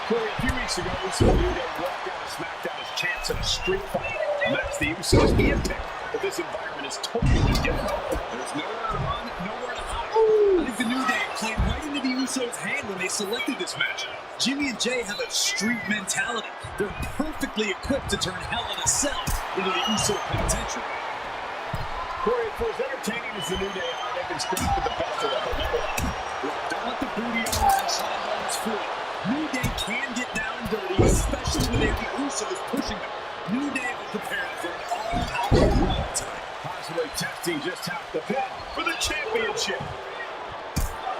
Corey, a few weeks ago, we saw the New Day walk out of SmackDown as champs in a street fight. That's the Usos handpicked. But this environment is totally different. There's nowhere to run, nowhere to hide. I think the New Day played right into the Usos' hand when they selected this match. Jimmy and Jay have a street mentality. They're perfectly equipped to turn Hell in a Cell into the Uso penitentiary. Corey, for as entertaining as the New Day are, they've been strapped with the best of them. Remember that. Don't let the booty arms and sidelines fool. New Day can get down and dirty, especially when they have the Usos pushing them. New Day will prepare for an all-out brawl time. Possibly testing just half the pin for the championship.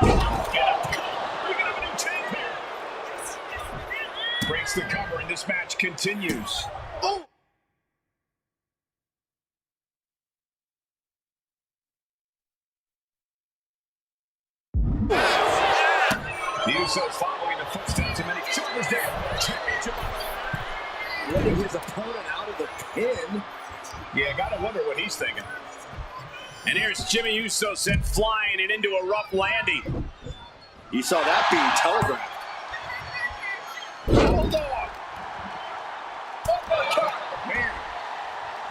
We can have a new champ here. Breaks the cover and this match continues. Oh! The Usos following the footsteps of many shoulders down. Championship. Letting his opponent out of the pin. Yeah, gotta wonder what he's thinking. And here's Jimmy Uso sent flying and into a rough landing. You saw that being telegraphed. Hold on. Uppercut. Man.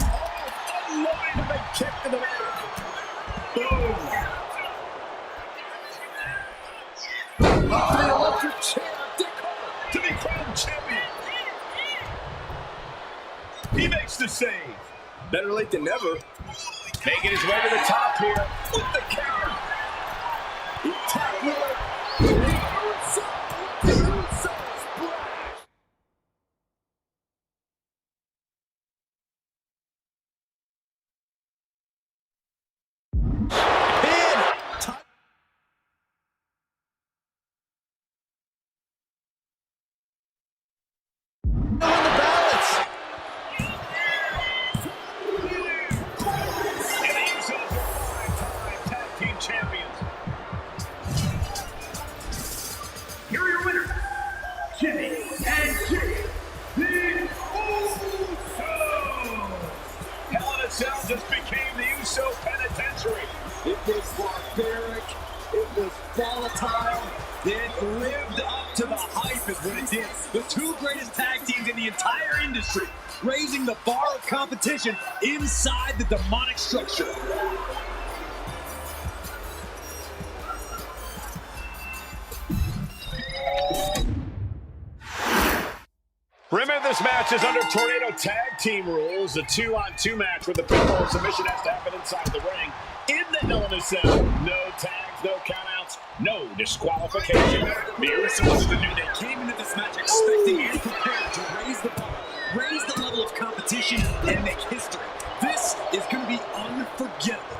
Almost unloading to make kick to the man. Boom. The electric chair, Dick Homer, To be crowned champion. He makes the save. better late than never. Making his way to the top here with the counter. He tackled Just became the Uso penitentiary. It was barbaric. It was volatile. It lived up to the hype is what it did. The 2 greatest tag teams in the entire industry, raising the bar of competition inside the demonic structure. Remember, this match is under Tornado Tag Team rules. A 2-on-2 match where the pinfall submission has to happen inside the ring. In the Hell in a Cell, no tags, no countouts, no disqualification. The Usos of the New Day came into this match expecting and prepared to raise the bar, raise the level of competition, and make history. This is going to be unforgettable.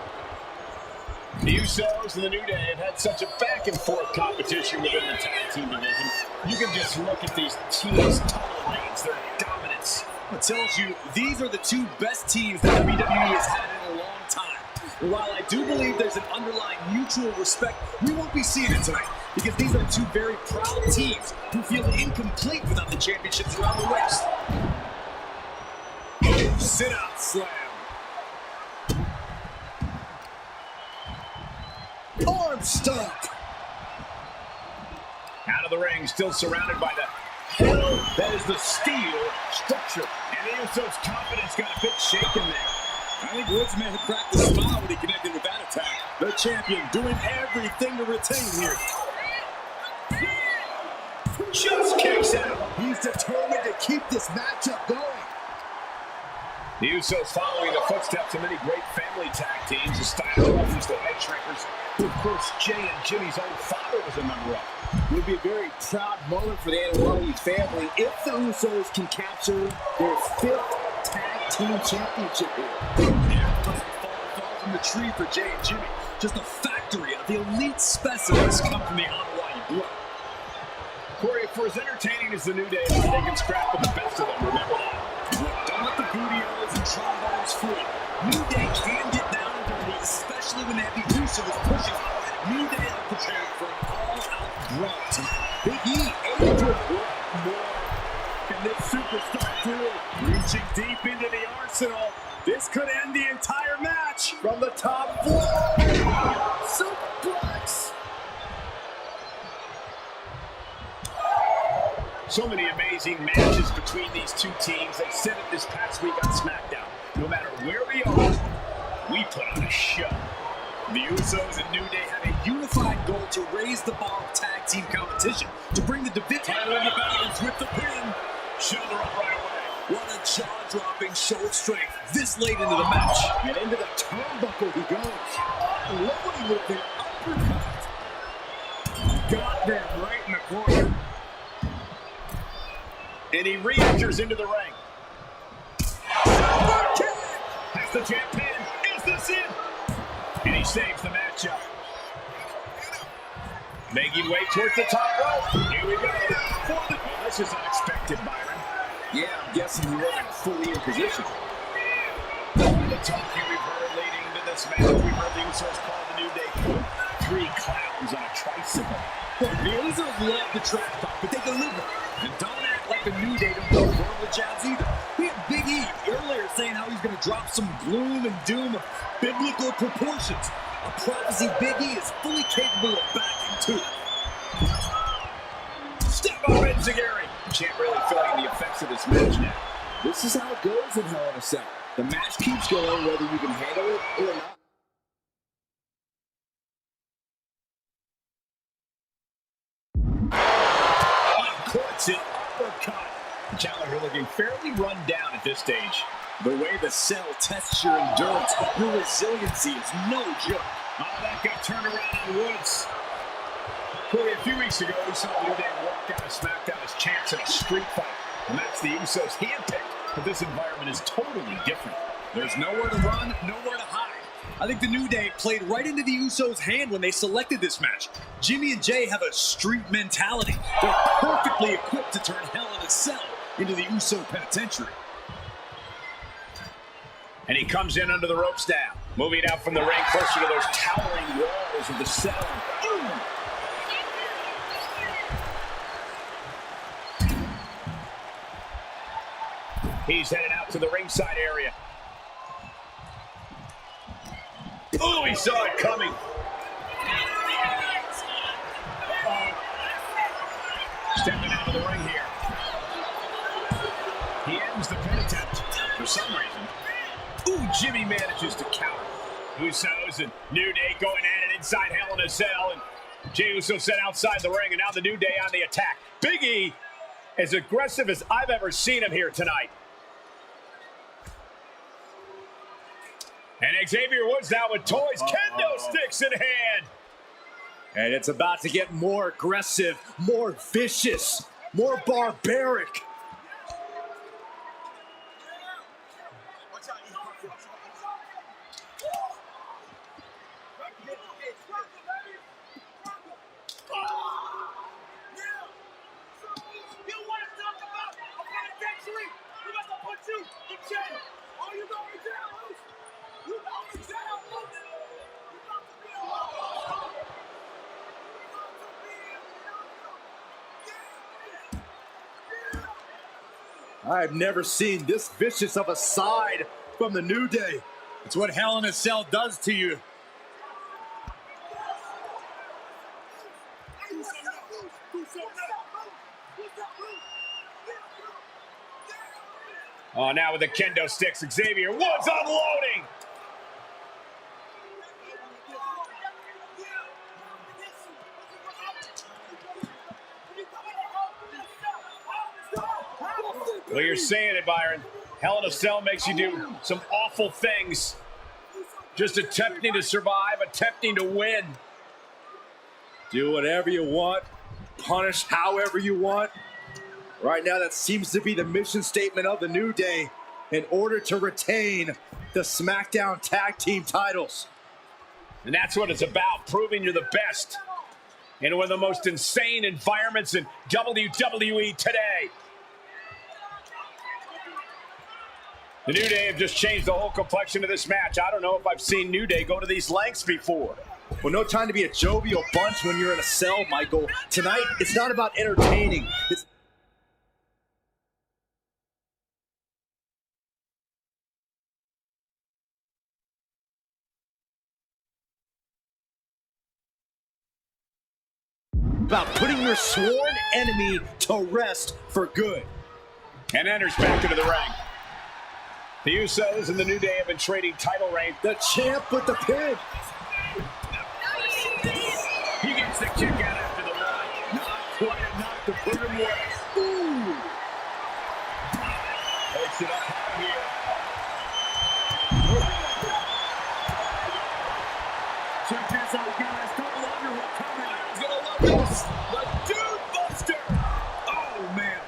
The Usos and the New Day have had such a back-and-forth competition within the tag team division. You can just look at these teams' title reigns, their dominance. It tells you these are the two best teams that WWE has had in a long time. And while I do believe there's an underlying mutual respect, we won't be seeing it tonight because these are two very proud teams who feel incomplete without the championships around the waist. Sit-out slam. Arm stomp. Out of the ring, still surrounded by the hell that is the steel structure. And the Usos' confidence got a bit shaken there. I think Woods may have cracked a smile when he connected with that attack. The champion doing everything to retain here. Just kicks out. He's determined to keep this matchup going. The Usos following the footsteps of many great family tag teams, the Steiner Brothers, the Head Shrinkers, who of course Jay and Jimmy's own father was a member of. It would be a very proud moment for the Anto family if the Usos can capture their 5th tag team championship here. Yeah, it doesn't fall from the tree for Jay and Jimmy. Just a factory of the elite specimens come from the Anoa'i blood. Corey, for as entertaining as the New Day are, they can scrap with the best of them. Remember that. Don't let the bootylers and trombones fool you. New Day can get down and dirty, especially when they have the Usos pushing. New Day are prepared for an all-out brawl tonight. Big E able to work more. And this superstar duo Reaching deep into the arsenal. This could end the entire match. From the top floor. Suplex. So many amazing matches between these two teams. They said it this past week on SmackDown. No matter where we are, we put on a show. The Usos and New Day have a unified goal to raise the bar of tag team competition, to bring the division title in the balance with the pin. Shoulder up right away. What a jaw-dropping show of strength this late into the match. and into the turnbuckle he goes. Loading with an uppercut. Got them right in the corner. And he re-enters into the ring. Has the champ pin. Is this it? And he saves the matchup. Making way towards the top rope. Here we go. This is unexpected, Byron. Yeah, I'm guessing he wasn't fully in position. The talking we've heard leading into this match, we've heard the Usos call the New Day 3 clowns on a tricycle. Look, the Usos love the trash talk, but they deliver. And don't act like the New Day don't know verbal jabs either. We had Big E earlier saying how he's going to drop some gloom and doom of biblical proportions. A prophecy Big E is fully capable of backing to. Step up, Enziguri. Champ really feeling the effects of this match now. This is how it goes in Hell in a Cell. The match keeps going whether you can handle it or not. Uncorks it, uppercut. The challenger looking fairly run down at this stage. The way the cell tests your endurance, your resiliency is no joke. Oh, that got turned around on Woods. Corey, a few weeks ago, we saw the New Day walk out of SmackDown as champs in a street fight. And that's the Usos handpicked. But this environment is totally different. There's nowhere to run, nowhere to hide. I think the New Day played right into the Usos' hand when they selected this match. Jimmy and Jay have a street mentality. They're perfectly equipped to turn Hell in a Cell into the Uso penitentiary. And he comes in under the ropes now. Moving out from the ring closer to those towering walls of the cell. Ooh. He's headed out to the ringside area. Oh, he saw it coming. Stepping out of the ring here. He ends the pin attempt for some reason. Ooh, Jimmy manages to counter. Usos and New Day going at it inside Hell in a Cell. And Jey Uso set outside the ring, and now the New Day on the attack. Big E, as aggressive as I've ever seen him here tonight. And Xavier Woods now with toys, kendo sticks in hand. And it's about to get more aggressive, more vicious, more barbaric. I've never seen this vicious of a side from the New Day. It's what Hell in a Cell does to you. Oh, now with the kendo sticks, Xavier Woods unloading. Well, you're saying it, Byron. Hell in a Cell makes you do some awful things. Just attempting to survive, attempting to win. Do whatever you want, punish however you want. Right now, that seems to be the mission statement of the New Day in order to retain the SmackDown Tag Team titles. And that's what it's about, proving you're the best in one of the most insane environments in WWE today. The New Day have just changed the whole complexion of this match. I don't know if I've seen New Day go to these lengths before. Well, no time to be a jovial bunch when you're in a cell, Michael. Tonight, it's not about entertaining. It's about putting your sworn enemy to rest for good. And enters back into the ring. The Usos and the New Day have been trading title reign. The champ with the pin. He gets the kick out after the one. Not quite enough to put him away. Ooh. Takes it up high here. Sometimes our guys don't wonder what's coming. He's gonna love this. The Dude Buster. Oh, man.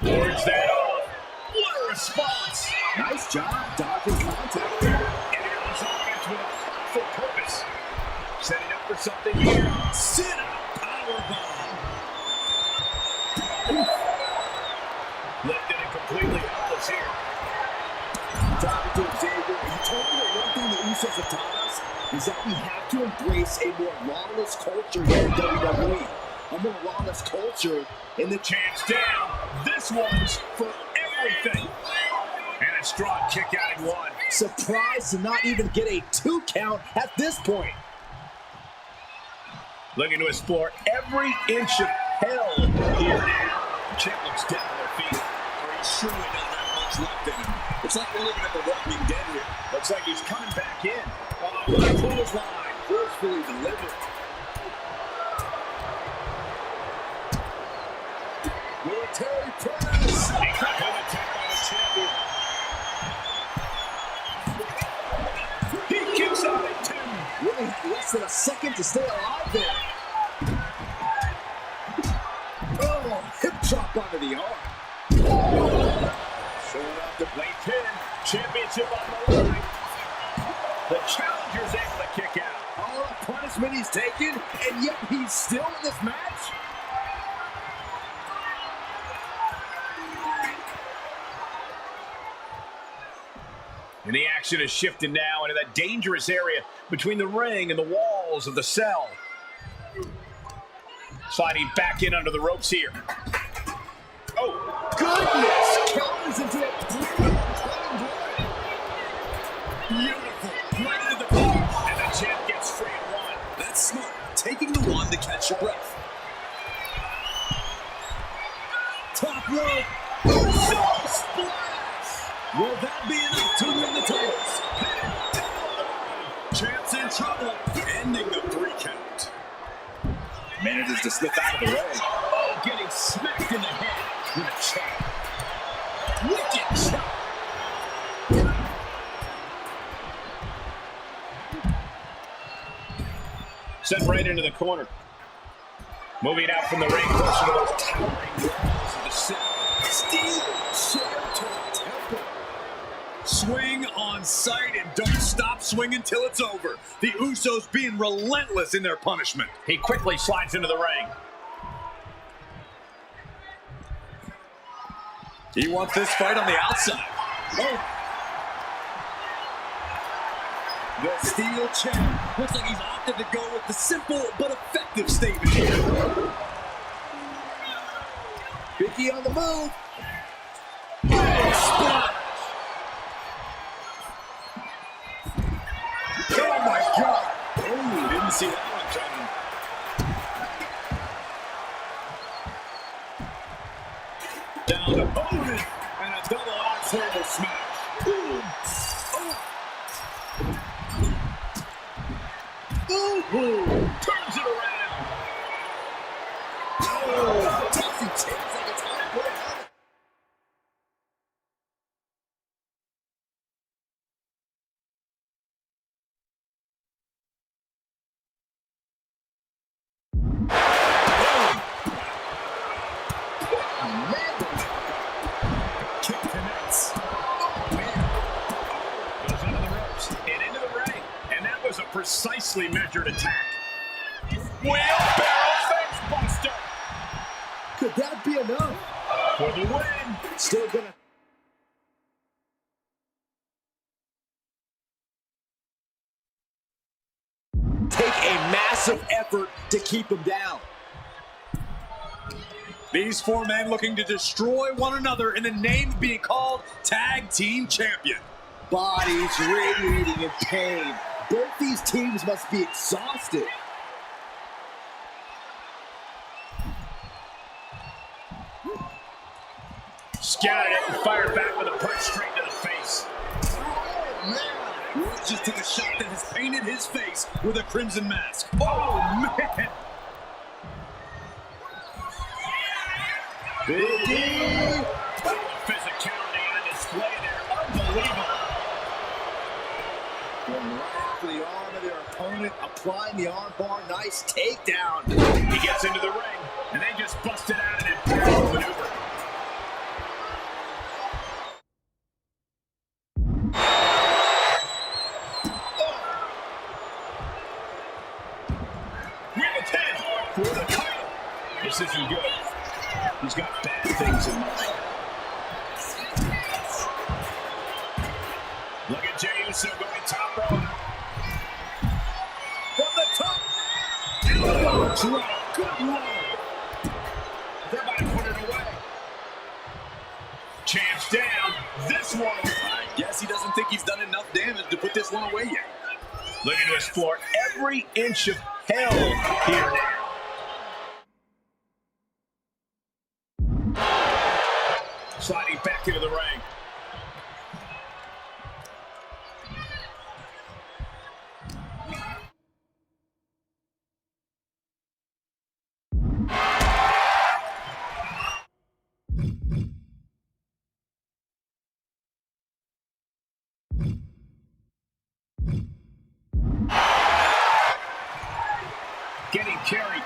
Words that off. What a response. Nice job dodging contact there. And here was offense with a powerful purpose. Setting up for something here. Cena powerbomb. Lifted and completely helpless here. Talking to Xavier, he told me that one thing the Usos have taught us is that we have to embrace a more lawless culture here in WWE. A more lawless culture in the Champ's down. This one's for everything. And a strong kick out in one. Surprised to not even get a 2 count at this point. Looking to explore every inch of hell here now. Champ looks down on their feet. He's surely not that much left in him. It's like we're looking at the Walking Dead here. Looks like he's coming back in. The clothesline. Forcefully delivered. Military press. Good attack by the champion. He kicks out at 2. Really had less than a second to stay alive there. Oh, hip chop onto the arm. Showing up to play pin. Championship on the line. The challenger's able to kick out. All the punishment he's taken, and yet he's still in this match. And the action is shifted now into that dangerous area between the ring and the walls of the cell. Sliding back in under the ropes here. Oh, Goodness! Counters into a Beautiful. Right into the cage. and the champ gets free at 1. That's smart. Taking the one to catch your breath. top rope. So splash. Will that be enough to win the titles? Champ's in trouble. Ending the 3 count. Manages to slip out of the way. Oh, getting smacked in the head with a chop. Wicked chop. Sent right into the corner. Moving out from the ring closer to those towering walls of the center. Steel chair to the temple. Swing on sight and don't stop swinging till it's over. The Usos being relentless in their punishment. He quickly slides into the ring. He wants this fight on the outside. Oh. The steel chair. Looks like he's opted to go with the simple but effective statement here. Vicky on the move. Oh my God! Oh, didn't see that one coming. Down to Bowden and a double axe handle smash. Ooh. Ooh. Turns it around. Oh, Dixie takes like it's hot. What a hell. Kick connects. Goes under the ropes and into the ring. And that was a precisely measured attack. Wheelbarrow face buster. Could that be enough? For the win. Still gonna. Take a massive effort to keep him down. These four men looking to destroy one another in the name of being called Tag Team Champion. Bodies radiating in pain. Both these teams must be exhausted. Scattered it and fired back with a punch straight to the face. Woods just took a shot that has painted his face with a crimson mask. Oh, man! Big D. Physicality on display there. Unbelievable. Going right after the arm of their opponent, applying the arm bar. Nice takedown. He gets into the ring, and they just busted out an imperial maneuver. For the title. This isn't good. He's got bad things in mind. Look at Jey Uso going top rope. From the top. Oh, drop. Good lord. They're about to put it away. Champ's down. This one. I guess he doesn't think he's done enough damage to put this one away yet. Looking to explore every inch of hell here now. Sliding back into the ring. Getting carried.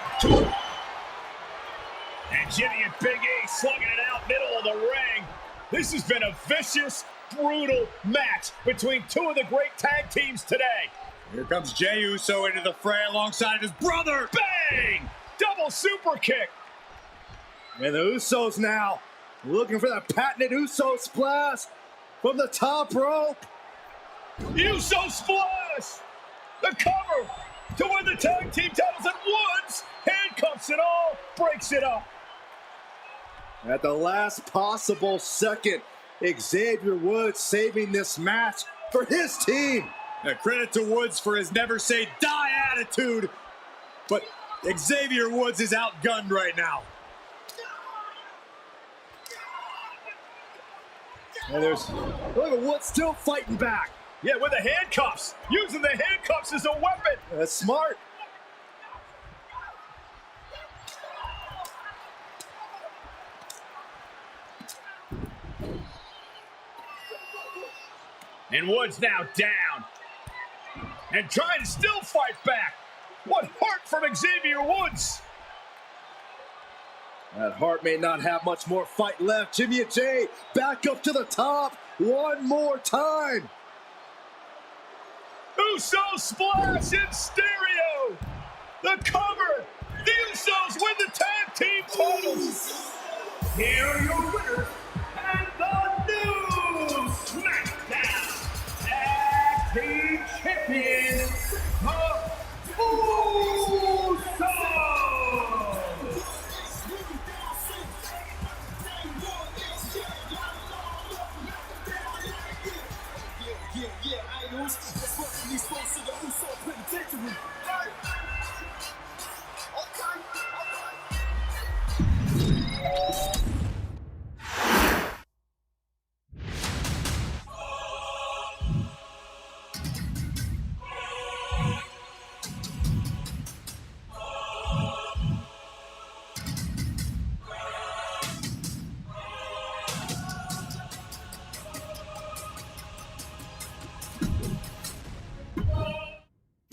And Jimmy and Big E slugging it out middle of the ring. This has been a vicious, brutal match between two of the great tag teams today. Here comes Jey Uso into the fray alongside of his brother. Bang! Double super kick. And the Usos now looking for the patented Uso splash from the top rope. Uso splash! The cover to win the tag team titles at Woods. Handcuffs it all, breaks it up. At the last possible second, Xavier Woods saving this match for his team. Credit to Woods for his never say die attitude. But Xavier Woods is outgunned right now. And there's, look at Woods still fighting back. Yeah, with the handcuffs. Using the handcuffs as a weapon. That's smart. And Woods now down. And trying to still fight back. What heart from Xavier Woods! That Hart may not have much more fight left. Jimmy and Jay back up to the top one more time. Uso splash in stereo! The cover! The Usos win the tag team titles! Here are your winners and the new SmackDown Tag Team Champions, the Usos!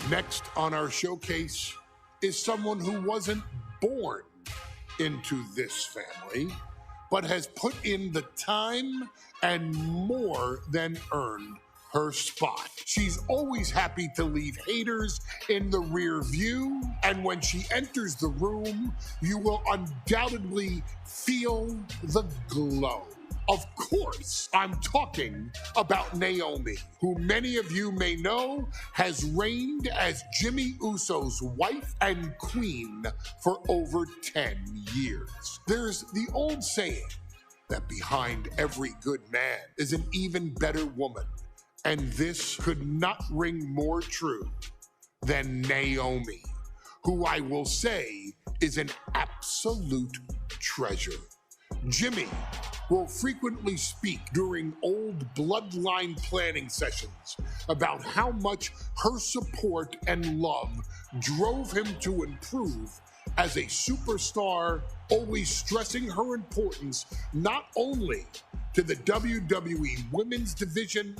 Next on our showcase is someone who wasn't born into this family, but has put in the time and more than earned her spot. She's always happy to leave haters in the rear view, and when she enters the room, you will undoubtedly feel the glow. Of course, I'm talking about Naomi, who many of you may know has reigned as Jimmy Uso's wife and queen for over 10 years. There's the old saying that behind every good man is an even better woman, and this could not ring more true than Naomi, who I will say is an absolute treasure. Jimmy will frequently speak during old bloodline planning sessions about how much her support and love drove him to improve as a superstar, always stressing her importance not only to the WWE Women's Division,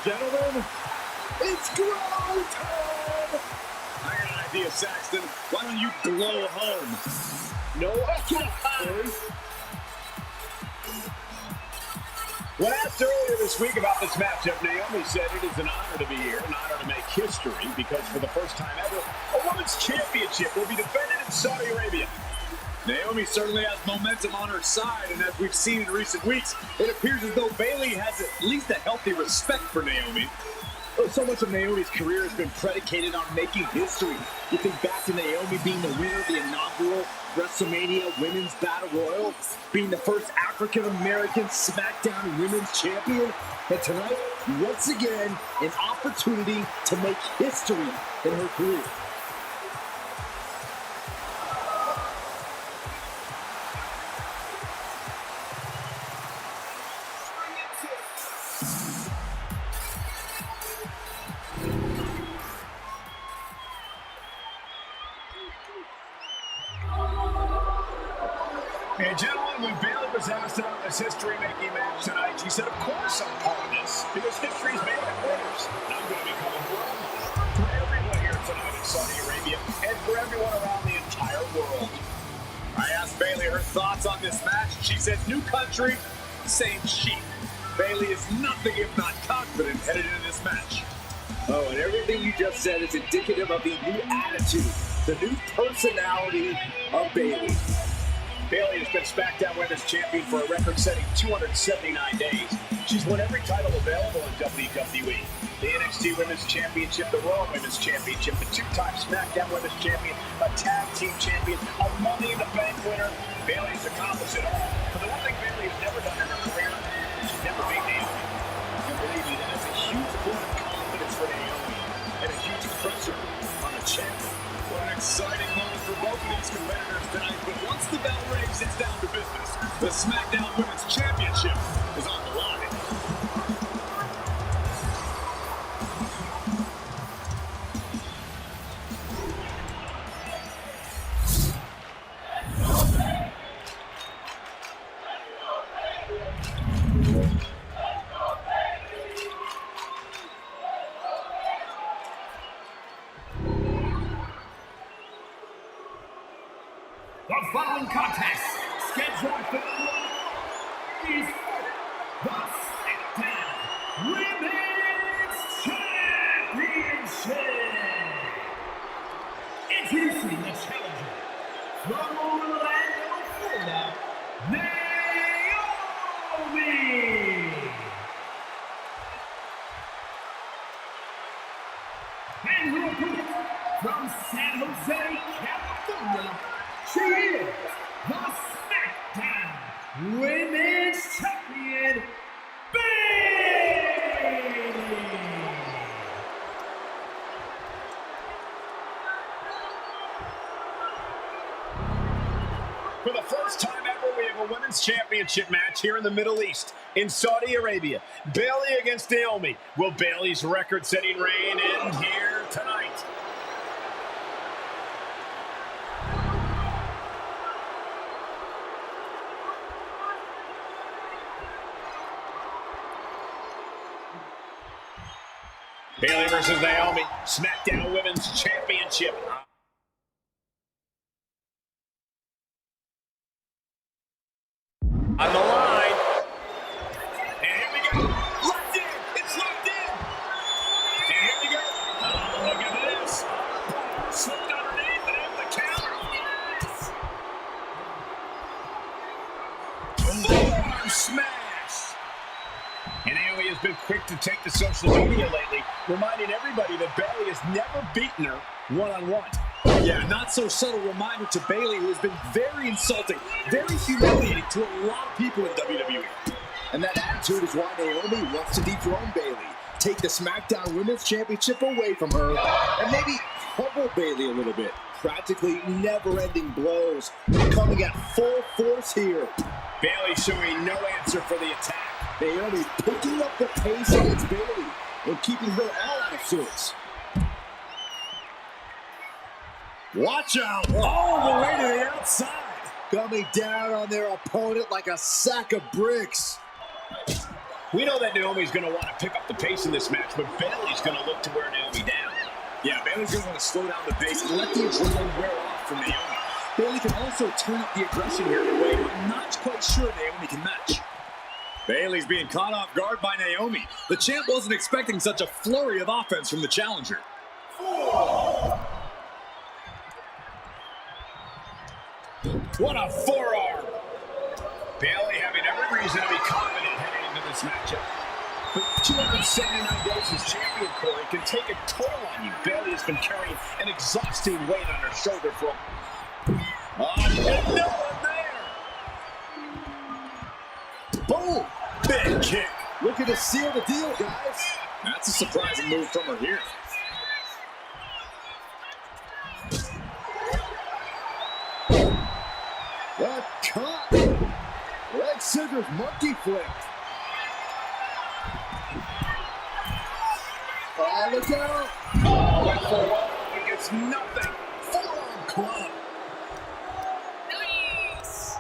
Gentlemen, it's glow time! I got an idea, Saxton. Why don't you glow home? No, I can't. When asked earlier this week about this matchup, Naomi said it is an honor to be here, an honor to make history, because for the first time ever, a women's championship will be defended in Saudi Arabia. Naomi certainly has momentum on her side, and as we've seen in recent weeks, it appears as though Bayley has at least a healthy respect for Naomi. So much of Naomi's career has been predicated on making history. You think back to Naomi being the winner of the inaugural WrestleMania Women's Battle Royal, being the first African-American SmackDown Women's Champion, and tonight, once again, an opportunity to make history in her career. And gentlemen, when Bayley was asked about this history-making match tonight, she said, of course I'm part of this, because history's made by winners. And I'm going to be coming for everyone here tonight in Saudi Arabia, and for everyone around the entire world. I asked Bayley her thoughts on this match. She said, new country, same sheep. Bayley is nothing if not confident headed into this match. Oh, and everything you just said is indicative of the new attitude, the new personality of Bayley. Bayley has been SmackDown Women's Champion for a record-setting 279 days. She's won every title available in WWE. The NXT Women's Championship, the Raw Women's Championship, the two-time SmackDown Women's Champion, a Tag Team Champion, a Money in the Bank winner. Bayley's accomplished it all. But the one thing Bayley has never done in her career, she's never made Naomi. And believe me, that is a huge point of confidence for Naomi, and a huge pressure on the champion. What an exciting moment for both of these competitors tonight, but once the bell rings, it's down to business. The SmackDown Women's Championship is on the line. The following contest, scheduled for is the SmackDown Women's Championship. Introducing the challenger from Orlando, Florida, Naomi. And her opponent from San Jose, California, she is the SmackDown Women's Champion, Bayley. For the first time ever, we have a women's championship match here in the Middle East, in Saudi Arabia. Bayley against Naomi. Will Bayley's record-setting reign end here tonight? Bayley versus Naomi, SmackDown Women's Championship. On the line. And here we go. Locked in. It's locked in. And here we go. Oh, look at this. Slipped underneath and in the counter. Forearm smash. And Naomi has been quick to take to social media lately, reminding everybody that Bayley has never beaten her one-on-one. Yeah, not so subtle reminder to Bayley, who has been very insulting, very humiliating to a lot of people in WWE. And that attitude is why Naomi wants to dethrone Bayley, take the SmackDown Women's Championship away from her, and maybe humble Bayley a little bit. Practically never-ending blows coming at full force here. Bayley showing no answer for the attack. Naomi picking up the pace against Bayley and keeping her all out of sorts. Watch out! All the way to the outside. Coming down on their opponent like a sack of bricks. We know that Naomi's going to want to pick up the pace in this match, but Bayley's going to look to wear Naomi down. Yeah, Bayley's going to want to slow down the pace and let the adrenaline wear off from Naomi. Bayley can also turn up the aggression here in a way I'm not quite sure Naomi can match. Bayley's being caught off guard by Naomi. The champ wasn't expecting such a flurry of offense from the challenger. What a forearm! Bayley having every reason to be confident heading into this matchup. But 279 days as champion, Corey, can take a toll on you. Bayley has been carrying an exhausting weight on her shoulder for and no one there! Boom! Big kick! Looking to seal the deal, guys. That's a surprising move from her here. The cut! Leg scissors monkey flip. Oh, look out! Oh, went for one. He gets nothing. Forearm club. Nice.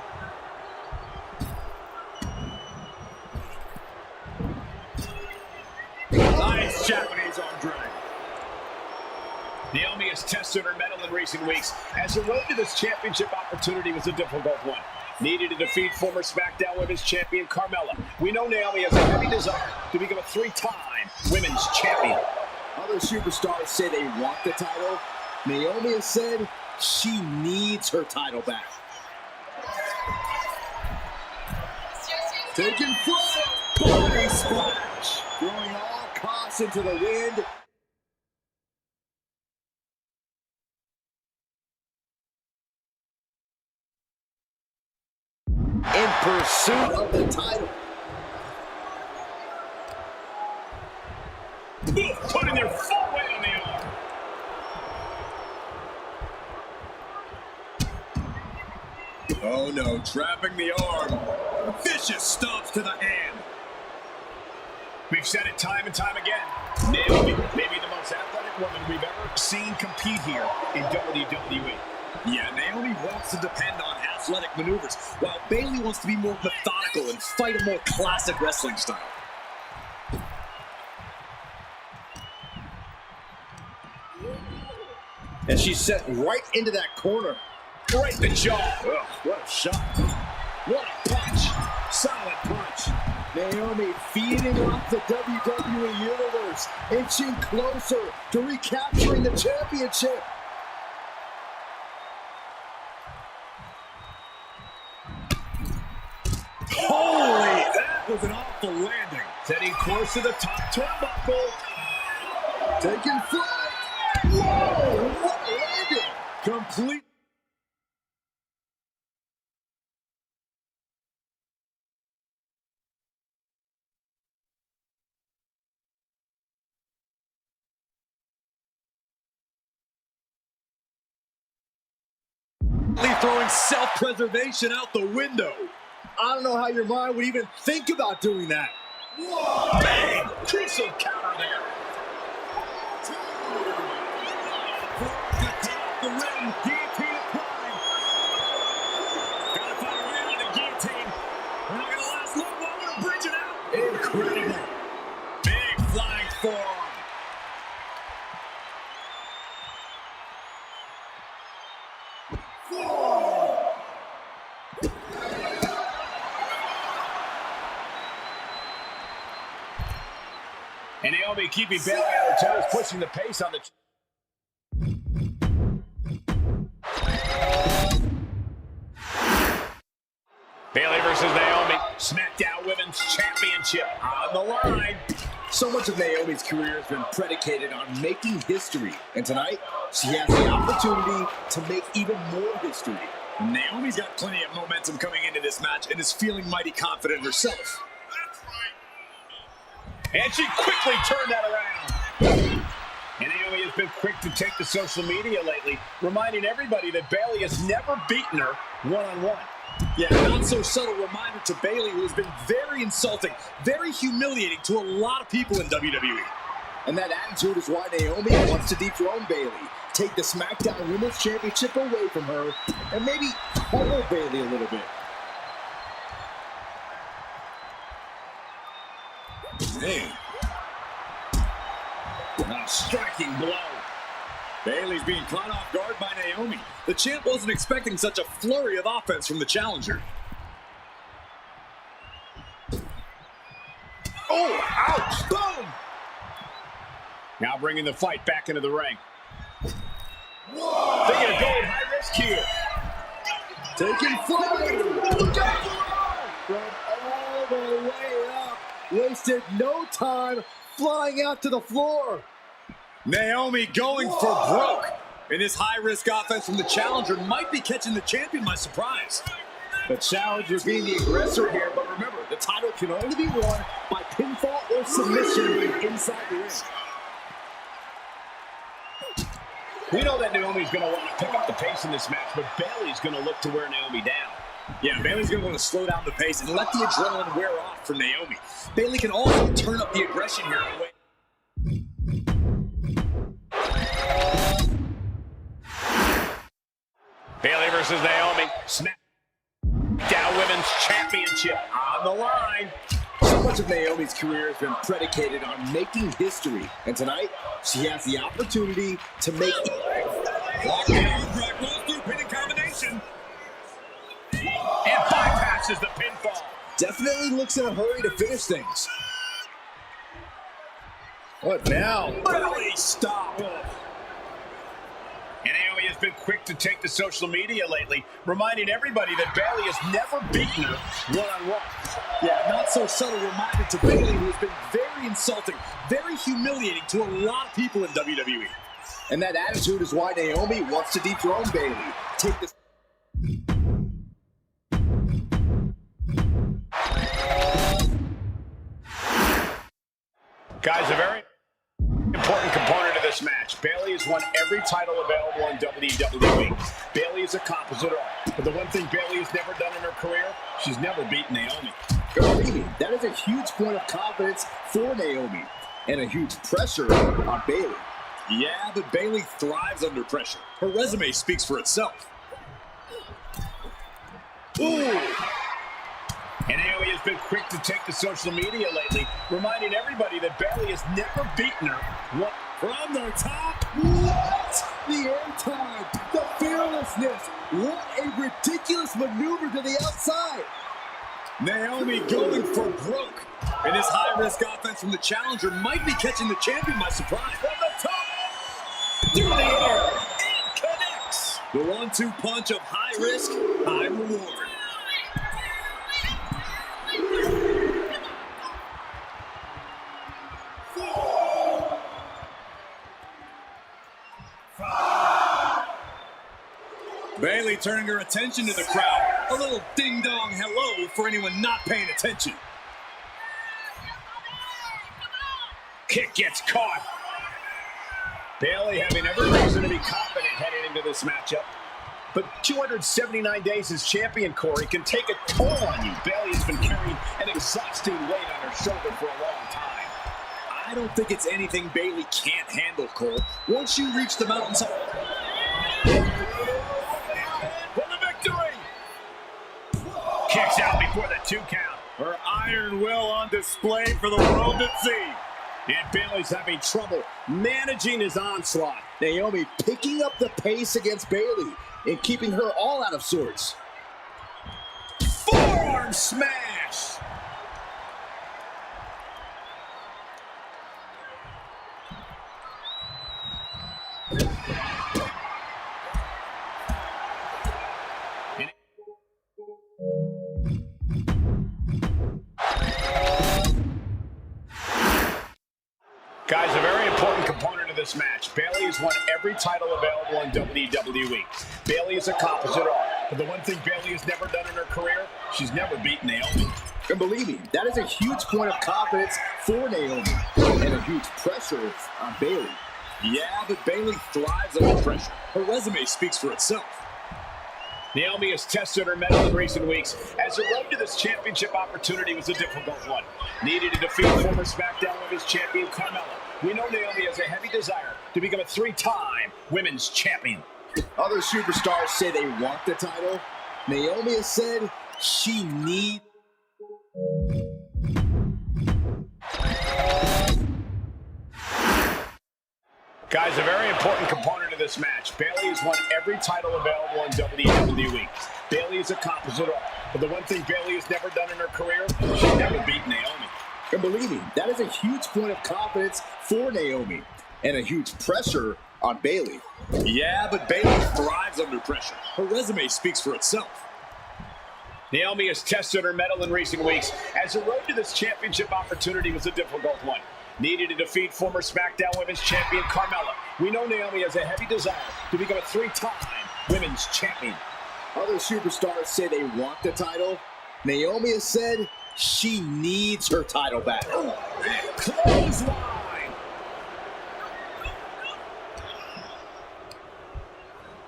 Nice Japanese arm drag. Naomi has tested her mettle in recent weeks, as the road to this championship opportunity was a difficult one. Needed to defeat former SmackDown Women's Champion Carmella. We know Naomi has a heavy desire to become a 3-time Women's Champion. Other superstars say they want the title. Naomi has said she needs her title back. Taking flight, body splash, throwing all costs into the wind. In pursuit of the title. Putting their full weight on the arm. Oh no, trapping the arm. Vicious stomps to the hand. We've said it time and time again. Naomi, maybe the most athletic woman we've ever seen compete here in WWE. Yeah, Naomi wants to depend on athletic maneuvers, while Bayley wants to be more methodical and fight a more classic wrestling style. And she's set right into that corner. Right the jaw. Oh, what a shot. What a punch. Solid punch. Naomi feeding off the WWE Universe, inching closer to recapturing the championship. Holy, that was an awful landing. Setting course to the top turnbuckle. Taking flight. Whoa, what a landing. Complete. Throwing self-preservation out the window. I don't know how your mind would even think about doing that. Whoa! Bang! Crucial counter there. The ring, guillotine applied. Gotta find a way out of the guillotine. We're not gonna last long. I'm gonna bridge it out. Incredible. Big flying forearm. And Naomi keeping Bayley on her toes, pushing the pace on the... Bayley versus Naomi. SmackDown Women's Championship on the line. So much of Naomi's career has been predicated on making history. And tonight, she has the opportunity to make even more history. Naomi's got plenty of momentum coming into this match and is feeling mighty confident herself. And she quickly turned that around. And Naomi has been quick to take to social media lately, reminding everybody that Bayley has never beaten her one-on-one. Yeah, not so subtle reminder to Bayley, who has been very insulting, very humiliating to a lot of people in WWE. And that attitude is why Naomi wants to dethrone Bayley, take the SmackDown Women's Championship away from her, and maybe humble Bayley a little bit. Man. A striking blow. Bayley's being caught off guard by Naomi. The champ wasn't expecting such a flurry of offense from the challenger. Oh, ouch! Boom! Now bringing the fight back into the ring. Whoa. Thinking of going high risk here. Taking flight! Look out! From all the way up. Wasted no time flying out to the floor. Naomi going for broke. And this high-risk offense from the challenger might be catching the champion by surprise. The challenger being the aggressor here, but remember, the title can only be won by pinfall or submission inside the ring. We know that Naomi's going to want to pick up the pace in this match, but Bayley's going to look to wear Naomi down. Yeah, Bayley's going to want to slow down the pace and let the adrenaline wear off for Naomi. Bayley can also turn up the aggression here. Bayley versus Naomi. SmackDown Women's Championship on the line. So much of Naomi's career has been predicated on making history. And tonight, she has the opportunity to make pinning combination. And bypasses the pinfall. Definitely looks in a hurry to finish things. What now? Bayley, stop. And Naomi has been quick to take to social media lately, reminding everybody that Bayley has never beaten her one-on-one. Yeah, not so subtle reminder to Bayley, who has been very insulting, very humiliating to a lot of people in WWE. And that attitude is why Naomi wants to dethrone Bayley. Take this. Guys, a very important component of this match. Bayley has won every title available in WWE. Bayley has accomplished it all. But the one thing Bayley has never done in her career, she's never beaten Naomi. Believe me, that is a huge point of confidence for Naomi. And a huge pressure on Bayley. Yeah, but Bayley thrives under pressure. Her resume speaks for itself. Ooh! And Naomi has been quick to take to social media lately, reminding everybody that Bayley has never beaten her. What? From the top? What? the airtime, the fearlessness. What a ridiculous maneuver to the outside. Naomi going for broke. And this high-risk offense from the challenger might be catching the champion by surprise. From the top, through the air, it connects. The 1-2 punch of high risk, high reward. Bayley turning her attention to the crowd. A little ding-dong hello for anyone not paying attention. Kick gets caught. Bayley having every reason to be confident heading into this matchup. But 279 days as champion, Corey, can take a toll on you. Bayley has been carrying an exhausting weight on her shoulder for a long time. I don't think it's anything Bayley can't handle, Cole. Once you reach the mountaintop. For the victory! Kicks out before the 2 count. Her iron will on display for the world to see. And Bayley's having trouble managing his onslaught. Naomi picking up the pace against Bayley and keeping her all out of sorts. Forearm smash! Guys, a very important component of this match. Bayley has won every title available in WWE. Bayley has accomplished it all. But the one thing Bayley has never done in her career, she's never beaten Naomi. And believe me, that is a huge point of confidence for Naomi. And a huge pressure on Bayley. Yeah, but Bayley thrives under pressure. Her resume speaks for itself. Naomi has tested her mettle in recent weeks, as her road to this championship opportunity was a difficult one. Needed to defeat former SmackDown Women's Champion Carmella. We know Naomi has a heavy desire to become a 3-time Women's Champion. Other superstars say they want the title. Naomi has said she needs. Guys, a very important component of this match. Bayley has won every title available in WWE. Bayley has accomplished it all. But the one thing Bayley has never done in her career, she's never beaten Naomi. And believe me, that is a huge point of confidence for Naomi. And a huge pressure on Bayley. Yeah, but Bayley thrives under pressure. Her resume speaks for itself. Naomi has tested her mettle in recent weeks, as her road to this championship opportunity was a difficult one. Needed to defeat former SmackDown Women's Champion Carmella. We know Naomi has a heavy desire to become a 3-time Women's Champion. Other superstars say they want the title. Naomi has said she needs her title back. Oh, clothesline!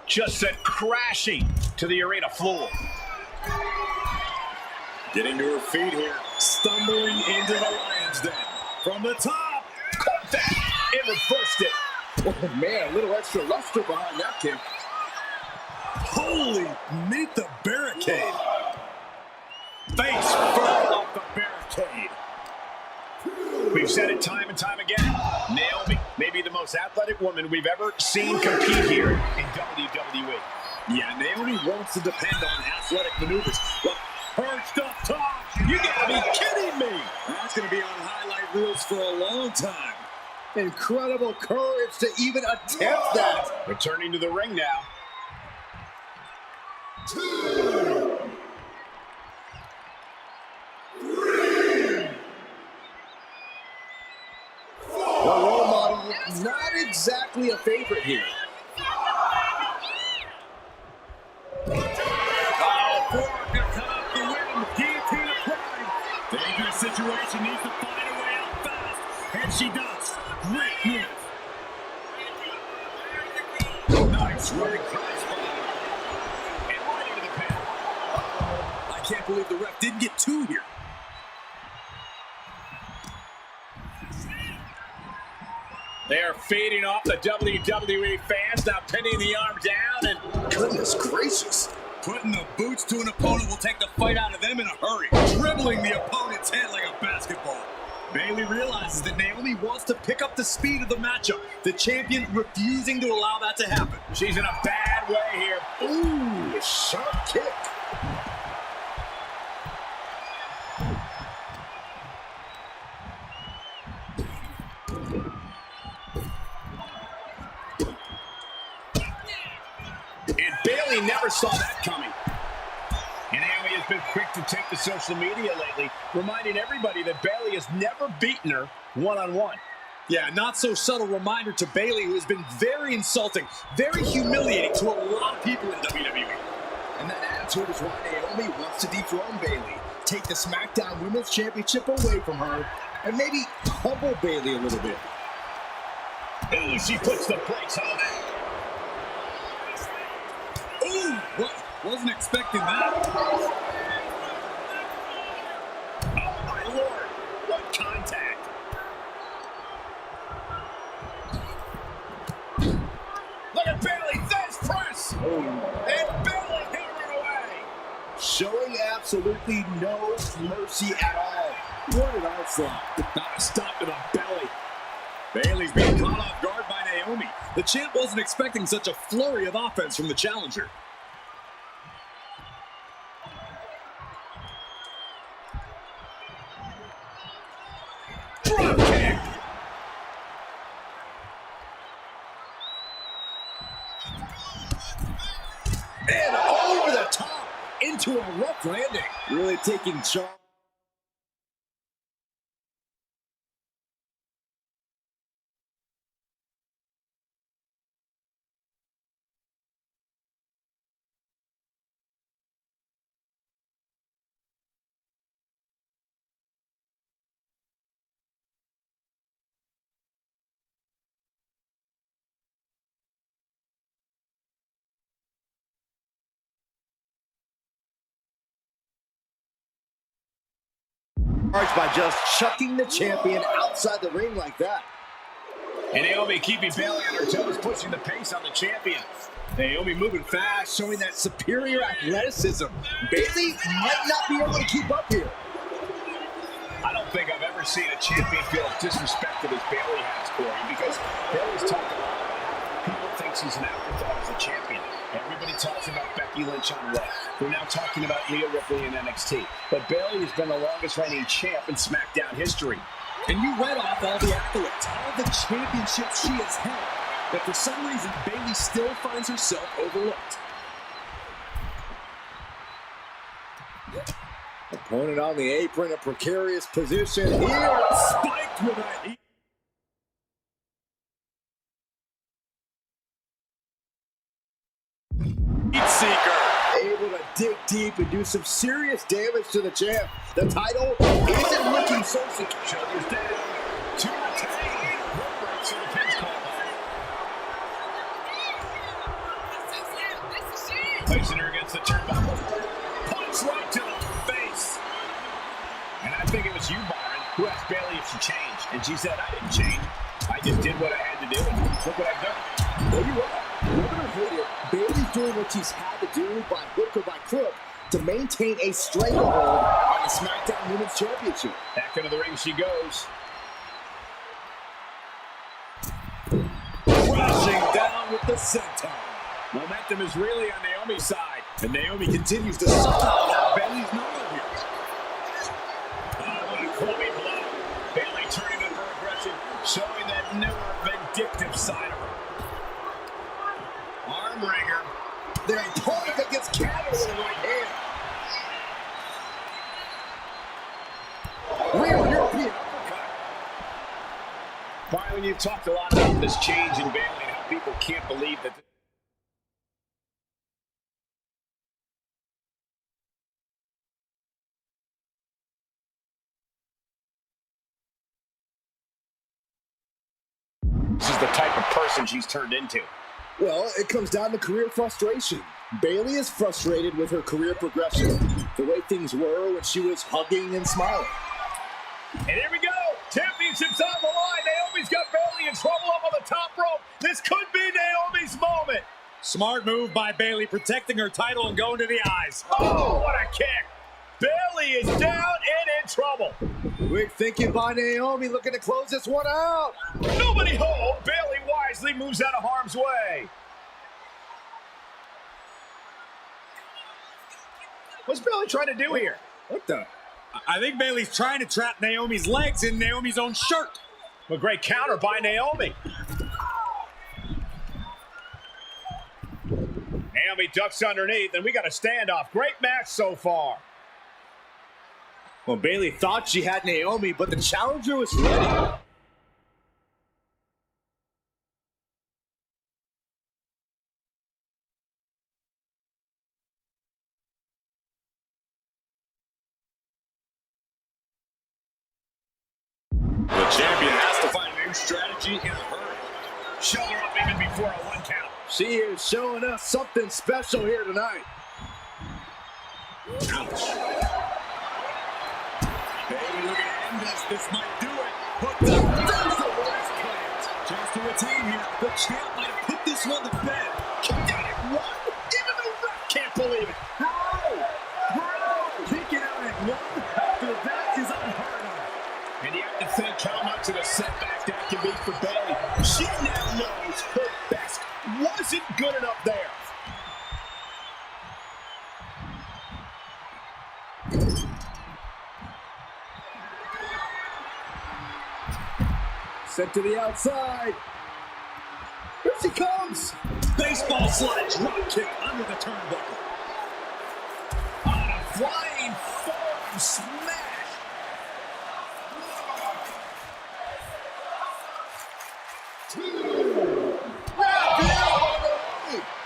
Just sent crashing to the arena floor. Getting to her feet here. Stumbling into the Lion's Den. From the top. Caught that. It reversed it. Oh, man, a little extra luster behind that kick. Holy, meet the barricade. Face first off the barricade. We've said it time and time again. Naomi may be the most athletic woman we've ever seen compete here in WWE. Yeah, Naomi wants to depend on athletic maneuvers. But perched up top. You gotta be kidding me. That's gonna be on highlight reels for a long time. Incredible courage to even attempt that. Returning to the ring now. 2, 3, 4. The role model, not exactly a favorite here. Dangerous situation, needs to find a way out fast, and she does. Great move. Nice running cross And right into the pin. I can't believe the ref didn't get 2 here. They're feeding off the WWE fans, now pinning the arm down, and Goodness gracious. Putting the boots to an opponent will take the fight out of them in a hurry. Dribbling the opponent's head like a basketball. Bayley realizes that Naomi wants to pick up the speed of the matchup. The champion refusing to allow that to happen. She's in a bad way here. Ooh, a sharp kick. And Bayley never saw that coming. And Naomi has been quick to take to social media lately, reminding everybody that Bayley has never beaten her one-on-one. Yeah, not so subtle reminder to Bayley, who has been very insulting, very humiliating to a lot of people in WWE. And that attitude is why Naomi wants to dethrone Bayley, take the SmackDown Women's Championship away from her, and maybe humble Bayley a little bit. Ooh, she puts the brakes on that. Ooh, what? Wasn't expecting that. Oh, my Lord. What contact. Look at Bayley. There's press. And Bayley hammering away. Showing absolutely no mercy at all. What an onslaught. Not a stop to the belly. Bayley's being caught off guard by Naomi. The champ wasn't expecting such a flurry of offense from the challenger. Drop kick. And over the top into a rough landing. Really taking charge. By just chucking the champion outside the ring like that. And Naomi keeping Bayley on her toes, pushing the pace on the champion. Naomi moving fast, showing that superior athleticism. Bayley might not be able to keep up here. I don't think I've ever seen a champion feel as disrespected as Bayley has, Corey, because Bayley's talked a lot about how people think she's an afterthought as a champion. Everybody talks about Becky Lynch on Raw. We're now talking about Rhea Ripley in NXT. But Bayley has been the longest reigning champ in SmackDown history. And you read off all the accolades, all the championships she has held. But for some reason, Bayley still finds herself overlooked. Opponent on the apron, a precarious position here. Spiked with a heat. Seeker. Able to dig deep and do some serious damage to the champ. The title isn't looking so secure. Shoulders down. To retain. Right to the pinch call. Placing her against the turnbuckle. Punch right to the face. And I think it was you, Byron, who asked Bayley if she changed. And she said, I didn't change. I just did what I had to do. And look what I've done. Well, you're right. Whoever hate it, Bayley's doing what she's had to do by hook or by crook to maintain a stranglehold on the SmackDown Women's Championship. Back into the ring she goes. Crashing down with the senton. Momentum is really on Naomi's side. And Naomi continues to somehow have Bayley's number here. Oh, what a clubby blow. Bayley turning up her aggression, showing that newer vindictive side of her. Arm wringer. Their opponent against Canada with a right hand. Real European uppercut. Byron, you've talked a lot about this change in Bayley and how people can't believe that. This is the type of person she's turned into. Well, it comes down to career frustration. Bayley is frustrated with her career progression, the way things were when she was hugging and smiling. And here we go. Championship's on the line. Naomi's got Bayley in trouble up on the top rope. This could be Naomi's moment. Smart move by Bayley, protecting her title and going to the eyes. Oh, what a kick. Bayley is down and in trouble. Quick thinking by Naomi, looking to close this one out. Nobody home. Bailey wisely moves out of harm's way. What's Bailey trying to do here? What the? I think Bailey's trying to trap Naomi's legs in Naomi's own shirt. A great counter by Naomi. Naomi ducks underneath, and we got a standoff. Great match so far. Well, Bailey thought she had Naomi, but the challenger was ready. The champion has to find a new strategy in a hurry. Shoulder up even before a 1 count. She is showing us something special here tonight. Ouch. Bailey looking to end this. This might do it. But there's the last plant. Chance to retain here. The champ might have put this one to bed. Kicked out at 1. Even the ref can't believe it. Kicking out at 1 after that is unheard of. And you have to think how much of a setback that can be for Bailey. She now knows her best wasn't good enough there. Sent to the outside. Here she comes. Baseball slide drop kick under the turnbuckle. On a flying forearm smash.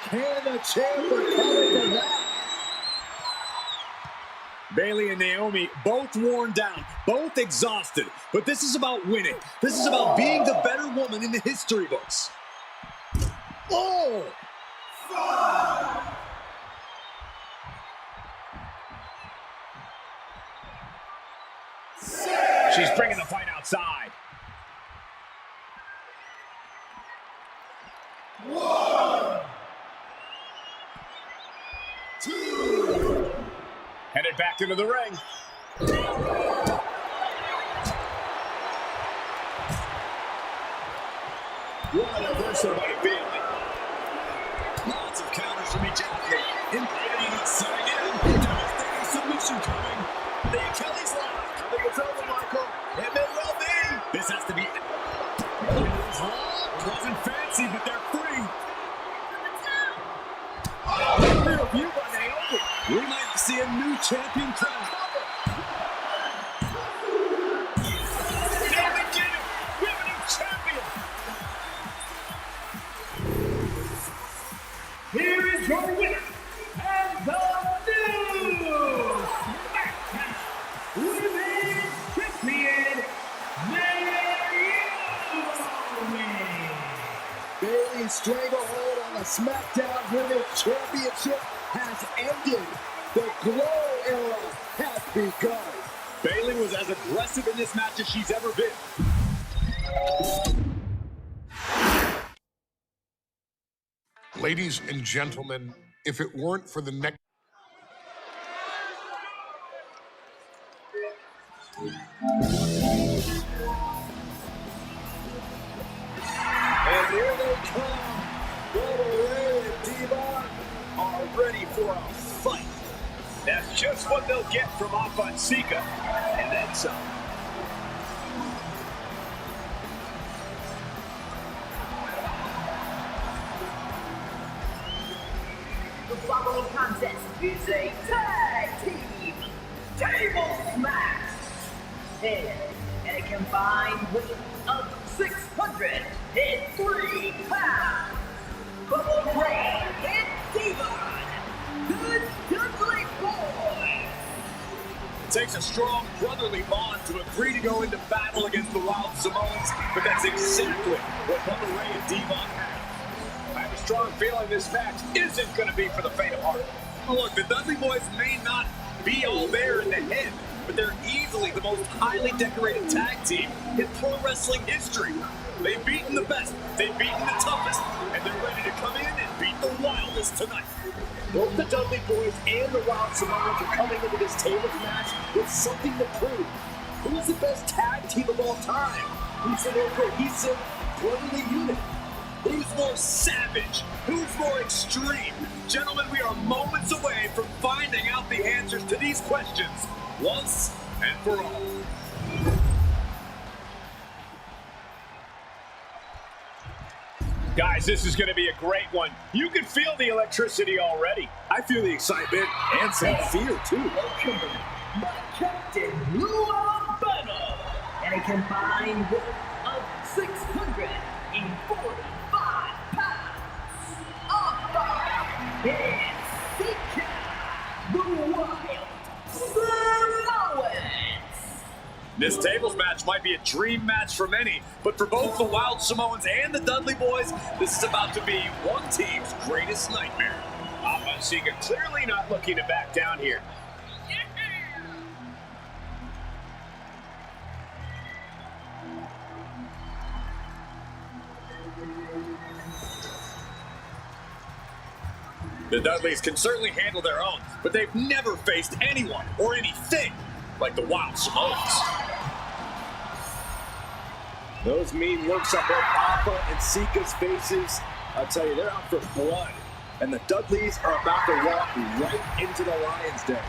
Can the champ recover from that? Bailey and Naomi both worn down, both exhausted. But this is about winning. This is about being the better woman in the history books. Oh! She's bringing the fight outside. 1, 2. Headed back into the ring. What a reversal by Bailey. Lots of counters from each athlete. Bailey setting in. Devastating submission coming. The Achilles lock. I think it's over, Michael. It may well be. This has to be. Wasn't fancy, but they're free. Real view by Naomi. We might see a new champion crown. There we get it. We have a new champion. Here is your winner, and the new SmackDown Women's Champion, Naomi. Bailey's stranglehold on the SmackDown Women's Championship has ended. The Glow era has begun. Bailey was as aggressive in this match as she's ever been. Ladies and gentlemen, if it weren't for the next... And here they come. Ray and Devon are ready for a fight. That's just what they'll get from Afonseca. And then some. The following contest is a tag team table smash. And a combined weight of 603 pounds. Bubba Ray and Devon, the Dudley Boys. It takes a strong brotherly bond to agree to go into battle against the Wild Samoans, but that's exactly what Bubba Ray and Devon have. I have a strong feeling this match isn't going to be for the faint of heart. Well, look, the Dudley Boys may not be all there in the head, but they're easily the most highly decorated tag team in pro wrestling history. They've beaten the best, they've beaten the toughest, and they're ready to come in and beat the wildest tonight. Both the Dudley Boys and the Wild Samoans are coming into this table match with something to prove. Who's the best tag team of all time? Who's the more cohesive, brotherly unit? Who's more savage? Who's more extreme? Gentlemen, we are moments away from finding out the answers to these questions once and for all. Guys, this is going to be a great one. You can feel the electricity already. I feel the excitement and some fear, too. My Captain Binu and a combined weight of 645 pounds. And Sika, the Wild Samoans. This tables match might be a dream match for many, but for both the Wild Samoans and the Dudley Boys, this is about to be one team's greatest nightmare. Alpha and Sika clearly not looking to back down here. The Dudleys can certainly handle their own, but they've never faced anyone or anything like the Wild Samoans. Those mean looks on both Alpha and Sika's faces. I'll tell you, they're out for blood. And the Dudleys are about to walk right into the Lions' den.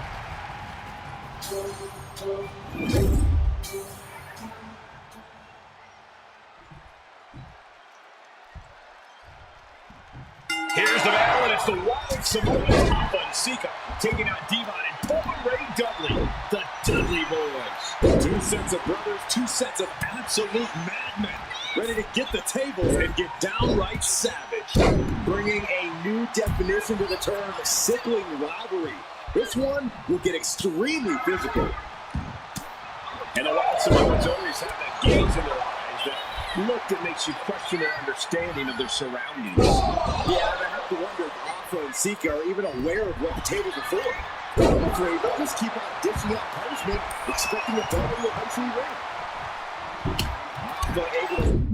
Here's the battle, and it's the Wild Samoans, Alpha and Sika, taking out Devon and former Ray Dudley, the Dudley Boys. Two sets of brothers, two sets of absolute madmen, ready to get the tables and get downright savage. Bringing a new definition to the term sibling rivalry. This one will get extremely physical. And the Wild Samoans always have that gaze in their eyes that look that makes you question their understanding of their surroundings. Yeah, I have to wonder if Alpha and Sika are even aware of what the tables are for. I'm afraid they'll just keep on dishing out punishment, expecting a double will eventually win. Alpha able to...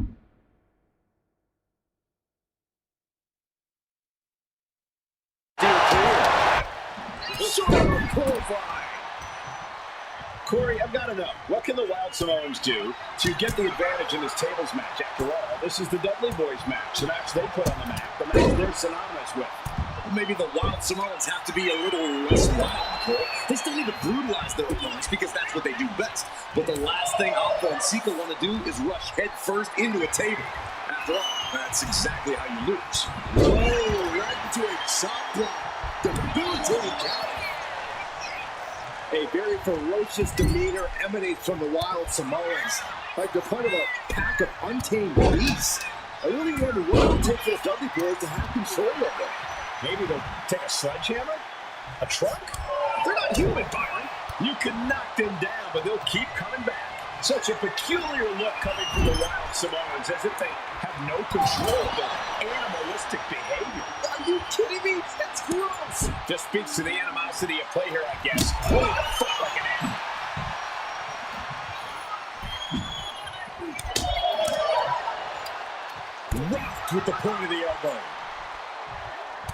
Corey, I've got to know, what can the Wild Samoans do to get the advantage in this tables match? After all, this is the Dudley Boys match, the match they put on the map, the match they're synonymous with. Maybe the Wild Samoans have to be a little less wild, Cole. They still need to brutalize their opponents because that's what they do best. But the last thing Alpha and Sika want to do is rush head first into a table. After all, that's exactly how you lose. Whoa, right into a chop block. Debilitating count. A very ferocious demeanor emanates from the Wild Samoans, like they're part of a pack of untamed beasts. I really wonder what it would take for the Dudley Boys to have control of them. Maybe they'll take a sledgehammer? A truck? They're not human, Byron. You can knock them down, but they'll keep coming back. Such a peculiar look coming from the Wild Samoans, as if they have no control of their animalistic behavior. Are you kidding me? That's gross. Just speaks to the animosity at play here, I guess. Pulling the foot like an animal. Rocked with the point of the elbow.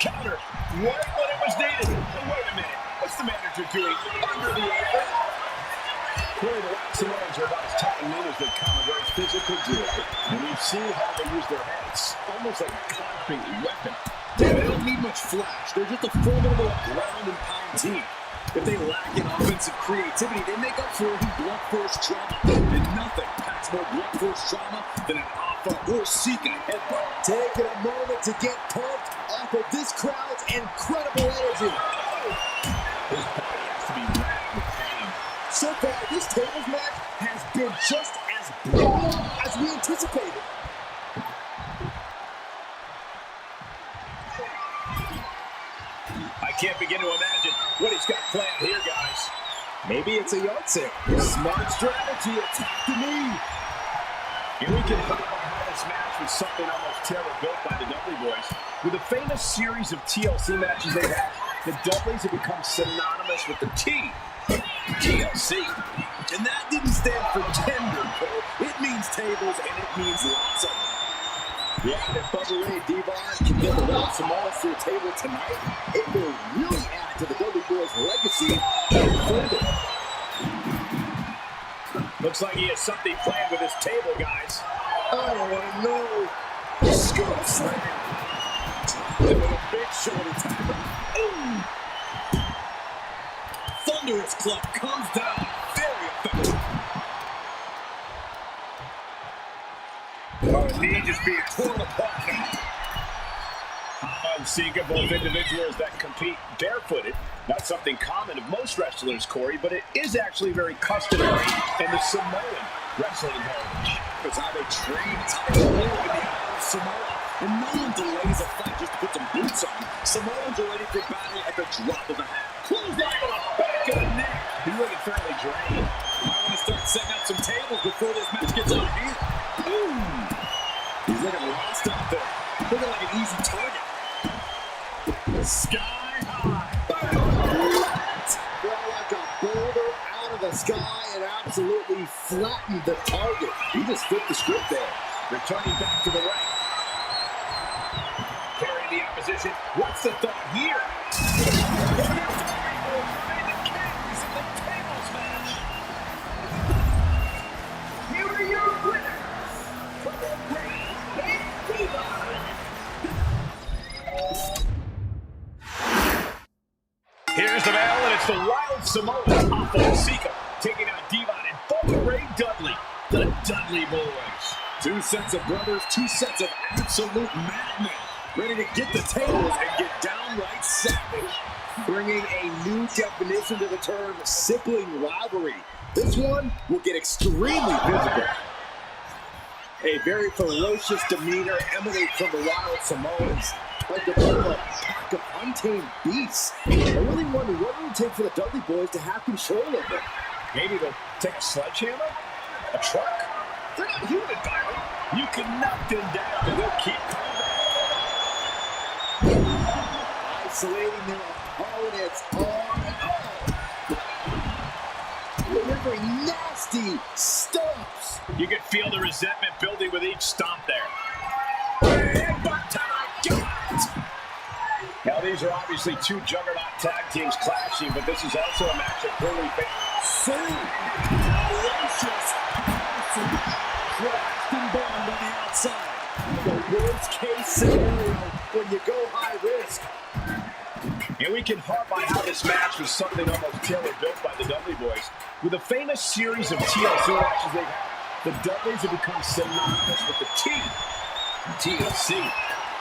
Counter, right when it was needed. Wait a minute, what's the manager doing under the apron? Corey, the Wild Samoans are about as tough and mean as they come, a very physical duo. And you see how they use their heads, almost like a clapping weapon. Yeah, they don't need much flash. They're just a formidable ground and pound team. If they lack in offensive creativity, they make up for it in blunt force trauma. And nothing packs more blunt force trauma than an Alpha or Sika headbutt. Taking a moment to get pumped off of this crowd's incredible energy. His body has to be wrapped with pain. So far, this tables match has been just as brutal as we anticipated. I can't begin to imagine what he's got planned here, guys. Maybe it's a yard sale. Smart strategy, attack the knee. And we can follow how this match was something almost terror-built by the Dudley Boys. With a famous series of TLC matches they've had, the Dudleys have become synonymous with the T, TLC. And that didn't stand for tender, Cole. It means tables, and it means lots of them. Yeah, if Bubba Ray Devon can get the Wild Samoans to the table tonight, it will really add to the Dudley Boys' legacy even further. Looks like he has something planned with his table, guys. I don't want to know. Scoop slam. And with a big shoulder tackle. Ooh. Thunderous club comes down. Very effective. Oh, knee just being torn apart now. And Sika, both individuals that compete barefooted. Not something common of most wrestlers, Corey, but it is actually very customary in the Samoan wrestling heritage. It's how they train, it's how they live in the island of Samoa. And no one delays a fight just to put some boots on. Samoans are ready for battle at the drop of a hat. Clothesline on the back of the neck. He's looking fairly drained. Might want to start setting up some tables before this match gets out of here. Boom! He's looking lost out there. Looking like an easy target. Sky high. Fell like a boulder out of the sky and absolutely flattened the target. He just flipped the script there. Returning back to the ring. Carrying the opposition. What's the thought here? Here are your winners. For the reign in bloodline. Here's the bell, and it's the Wild Samoans off of Sika, taking out Devon and Bubba Ray Dudley, the Dudley Boys. Two sets of brothers, two sets of absolute madmen, ready to get the tables and get downright savage. Bringing a new definition to the term sibling rivalry. This one will get extremely physical. A very ferocious demeanor emanates from the Wild Samoans, like the pack of untamed beasts. I really wonder what it would take for the Dudley Boys to have control of them. Maybe they'll take a sledgehammer? A truck? They're not human, Byron. You can knock them down and they'll keep coming back. Isolating their opponents on and on. Delivering nasty stomps. You can feel the resentment building with each stomp there. Now, these are obviously two juggernaut tag teams clashing, but this is also a match that clearly favors. Delicious. Crashed and burned on the outside. The worst case scenario when you go high risk. And we can harp on how this match was something almost tailor-built by the Dudley Boys. With a famous series of TLC matches they've had, the Dudleys have become synonymous with the T, TLC.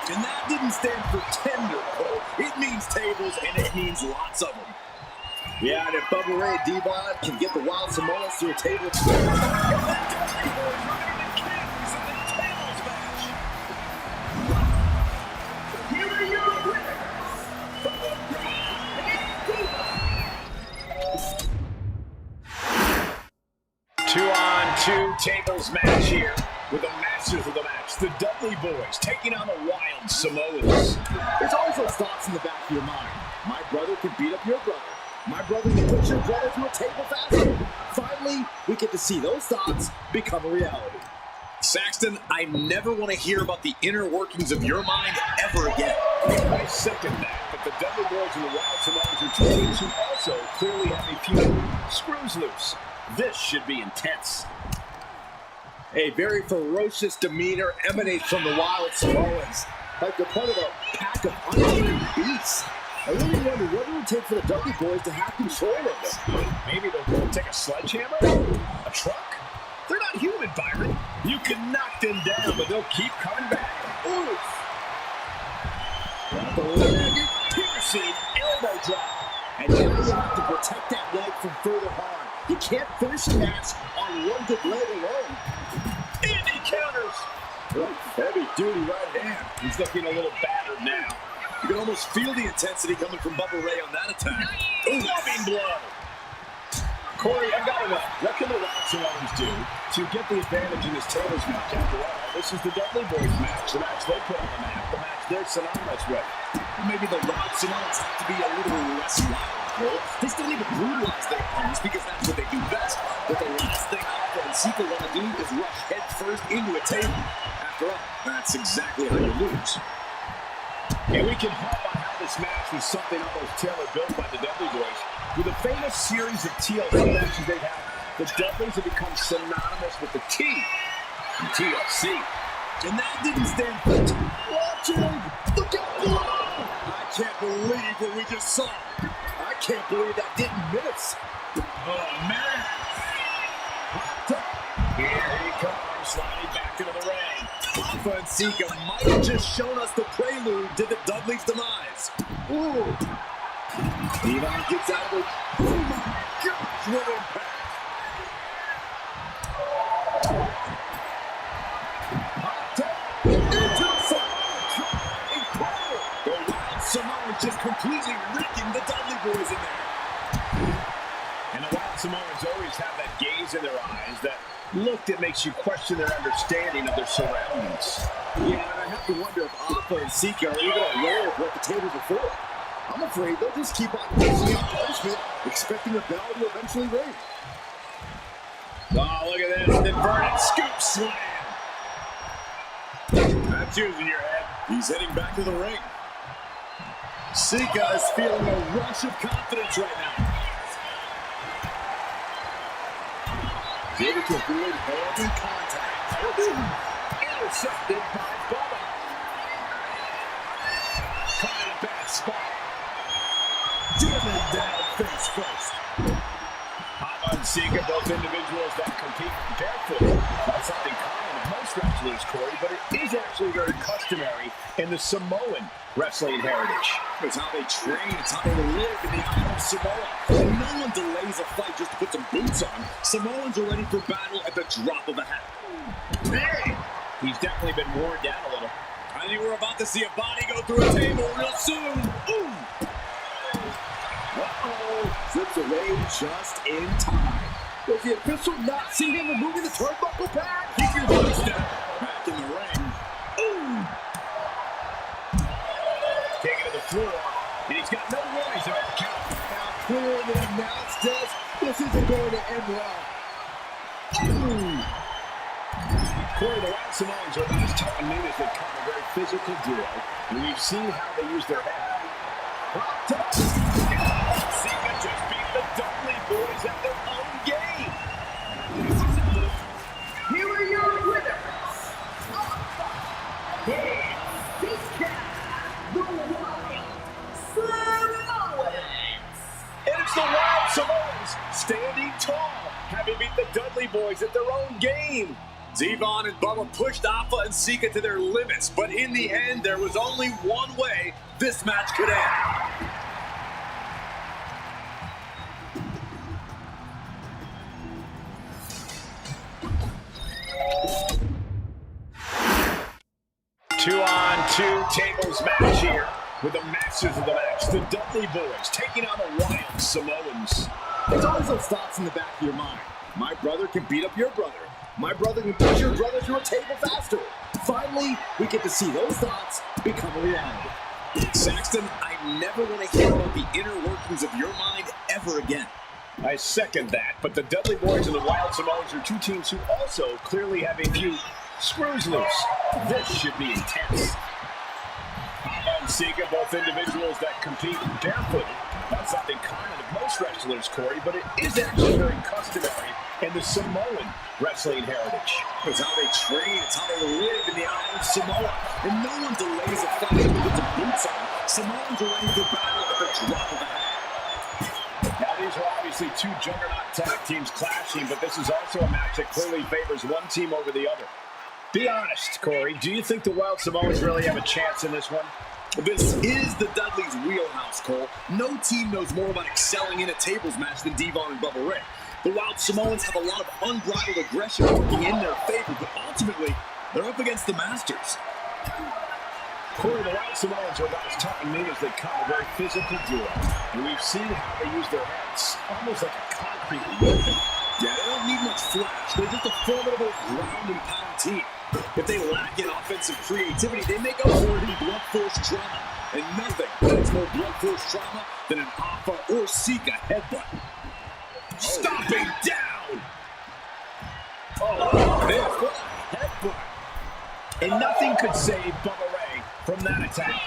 And that didn't stand for tender, though. It means tables, and it means lots of them. Yeah, and if Bubba Ray and Devon can get the Wild Samoans to a table, Here are your winners. For the reign in bloodline. 2-on-2 tables match here with the masters of the match, the Dudley Boys, taking on the Wild Samoans. there's always those thoughts in the back of your mind. My brother can beat up your brother. My brother can put your brother through a table faster. Finally, we get to see those thoughts become a reality. Saxton, I never want to hear about the inner workings of your mind ever again. I second that, but the Dudley Boys and the Wild Samoans are two teams who also clearly have a few screws loose. This should be intense. A very ferocious demeanor emanates from the Wild Samoans, like they're part of a pack of untamed beasts. I really wonder what it would take for the Dudley Boys to have control of them. Maybe they'll take a sledgehammer? A truck? They're not human, Byron. You can knock them down, but they'll keep coming back. Oof! The leg piercing elbow drop. And now you have to protect that leg from further harm. You can't finish a match on one good leg alone. Indy counters. Heavy-duty right hand. He's looking a little battered now. You can almost feel the intensity coming from Bubba Ray on that attack. Loving blow. Corey, I've got to know, what can the Wild Samoans do to get the advantage in this tables match? After all, this is the Dudley Boys match, the match they put on the map, the match they're synonymous with. Maybe the Wild Samoans have to be a little less wild. They still need to brutalize their opponents because that's what they do best. But the last thing Anto and Sika want to do is rush head first into a table. After all, that's exactly how you lose. And we can harp on how this match was something almost tailor-built by the Dudley Boys. With a famous series of TLC matches they've had, The Dudleys have become synonymous with the T in TLC. And that didn't stand for it. Watch him! Look out below! I can't believe what we just saw. I can't believe that didn't miss. Oh, man. Here he comes, sliding back into the ring. Alpha and Sika might have just shown us the prelude to the Dudley's demise. Ooh. Devon gets out of it. Oh, my gosh, what impact. Samoans just completely wrecking the Dudley boys in there. And the Wild Samoans always have that gaze in their eyes, that look that makes you question their understanding of their surroundings. Yeah, and I have to wonder if Alpha and Sika are even aware of what the tables are for. I'm afraid they'll just keep on pushing out punishment, expecting a bell to eventually ring. Oh, look at this. The inverted scoop slam. That's using your head. He's heading back to the ring. Sika is feeling a rush of confidence right now. Able to avoid heavy contact. Intercepted by Bubba. Caught in a bad spot. Driven down face first. Alpha and Sika, both individuals that compete barefoot. That's something common with most wrestlers, Corey, but it is actually very customary in the Samoan wrestling heritage. It's how they train, it's how they live in the island of Samoa. And no one delays a fight just to put some boots on. Samoans are ready for battle at the drop of a hat. Hey! He's definitely been worn down a little. I think we're about to see a body go through a table real soon. Ooh! Uh-oh, slips away just in time. Does the official not see him removing the turnbuckle pad? Keep your voice down. Back in the ring. Ooh! Taking to the floor, and he's got no worries about the count. Now clearly announced us, this isn't going to end well. Ooh! Corey, the Wild Samoans are about as tough and mean as they come, a very physical duo, and we've seen how they use their head. Sika just beat the Dudley boys at their own game. Here are your winners. Sika, the Wild Samoans. And it's the Wild Samoans standing tall, having beat the Dudley boys at their own game. Devon and Bubba pushed Alpha and Sika to their limits, but in the end, there was only one way this match could end. 2-on-2 tables match here with the masters of the match, the Dudley boys taking on the Wild Samoans. There's always those thoughts in the back of your mind. My brother can beat up your brother. My brother can push your brother through a table faster. Finally, we get to see those thoughts become a reality. Saxton, I never want to hear about the inner workings of your mind ever again. I second that, but the Dudley boys and the Wild Samoans are two teams who also clearly have a few screws loose. This should be intense. Alpha and Sika, both individuals that compete barefooted. That's something common with most wrestlers, Corey, but it is actually very customary in the Samoan wrestling heritage. It's how they train, it's how they live in the island of Samoa. And no one delays a fight to put the boots on. Samoans are ready for battle at the drop of a hat. Now, these are obviously two juggernaut tag teams clashing, but this is also a match that clearly favors one team over the other. Be honest, Corey, do you think the Wild Samoans really have a chance in this one? This is the Dudley's wheelhouse, Cole. No team knows more about excelling in a tables match than Devon and Bubba Ray. The Wild Samoans have a lot of unbridled aggression working in their favor, but ultimately, they're up against the Masters. Corey, the Wild Samoans are about as tough and mean as they come, a very physical duo. And we've seen how they use their heads, almost like a concrete weapon. Yeah, they don't need much flash. They're just a formidable ground and pound team. If they lack in offensive creativity, they make up for it in blunt force trauma. And nothing gets more blunt force trauma than an Alpha or Sika headbutt. Stomping down! Oh, this headbutt. And nothing could save Bubba Ray from that attack.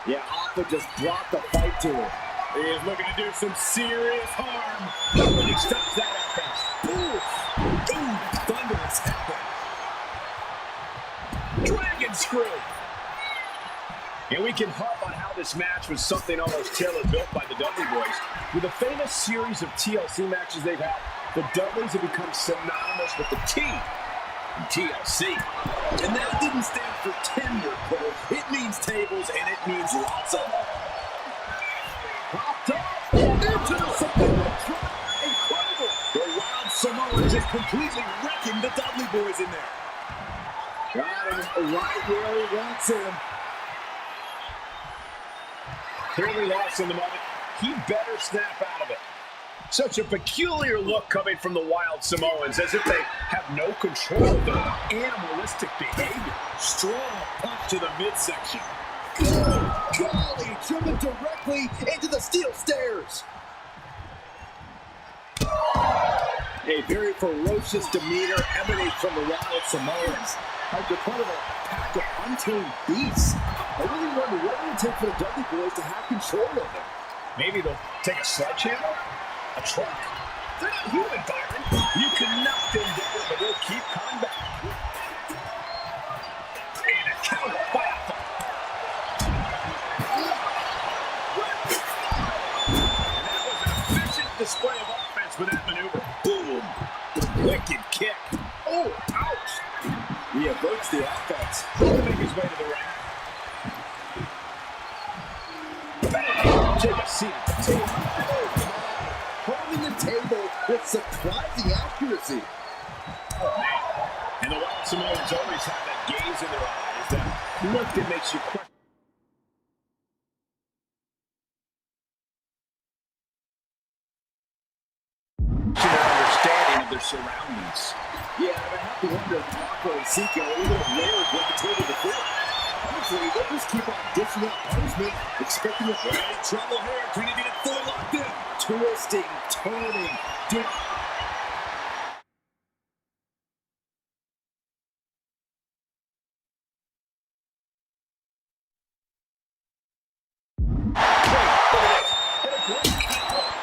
Yeah, Alpha just brought the fight to him. He is looking to do some serious harm. Nobody stops that offense. Ooh, can harp on how this match was something almost tailor-built by the Dudley Boys. With a famous series of TLC matches they've had, the Dudleys have become synonymous with the T in TLC. And that didn't stand for tender, Cole. It means tables, and it means lots of them. Popped up into the Samoan drop. Incredible. The Wild Samoans just completely wrecking the Dudley Boys in there. Got him right where he wants him. Clearly lost in the moment. He better snap out of it. Such a peculiar look coming from the Wild Samoans, as if they have no control of their animalistic behavior. Strong punch to the midsection. Golly, driven directly into the steel stairs. A very ferocious demeanor emanates from the Wild Samoans. Like they're part of a pack of untamed beasts. I really wonder what it would take for the Dudley Boys to have control of them. Maybe they'll take a sledgehammer? A truck? They're not human, Byron. You can knock them down, but they'll keep coming back. And a counter by Alpha. And that was an efficient display of offense with that maneuver. Boom. Wicked kick. Oh, ouch. He averts the offense. He'll make his way to the ring. Bang! Take a seat at the table. Holding the table with surprising accuracy. Oh, man. And the Wild Samoans always have that gaze in their eyes, that look that makes you question. Understanding of their surroundings. Yeah, I have to wonder if Anto and Sika are even aware of what the table before. Honestly, they'll just keep on dishing out punishment, expecting a Any trouble here? Trying to get it full locked in. twisting, turning, To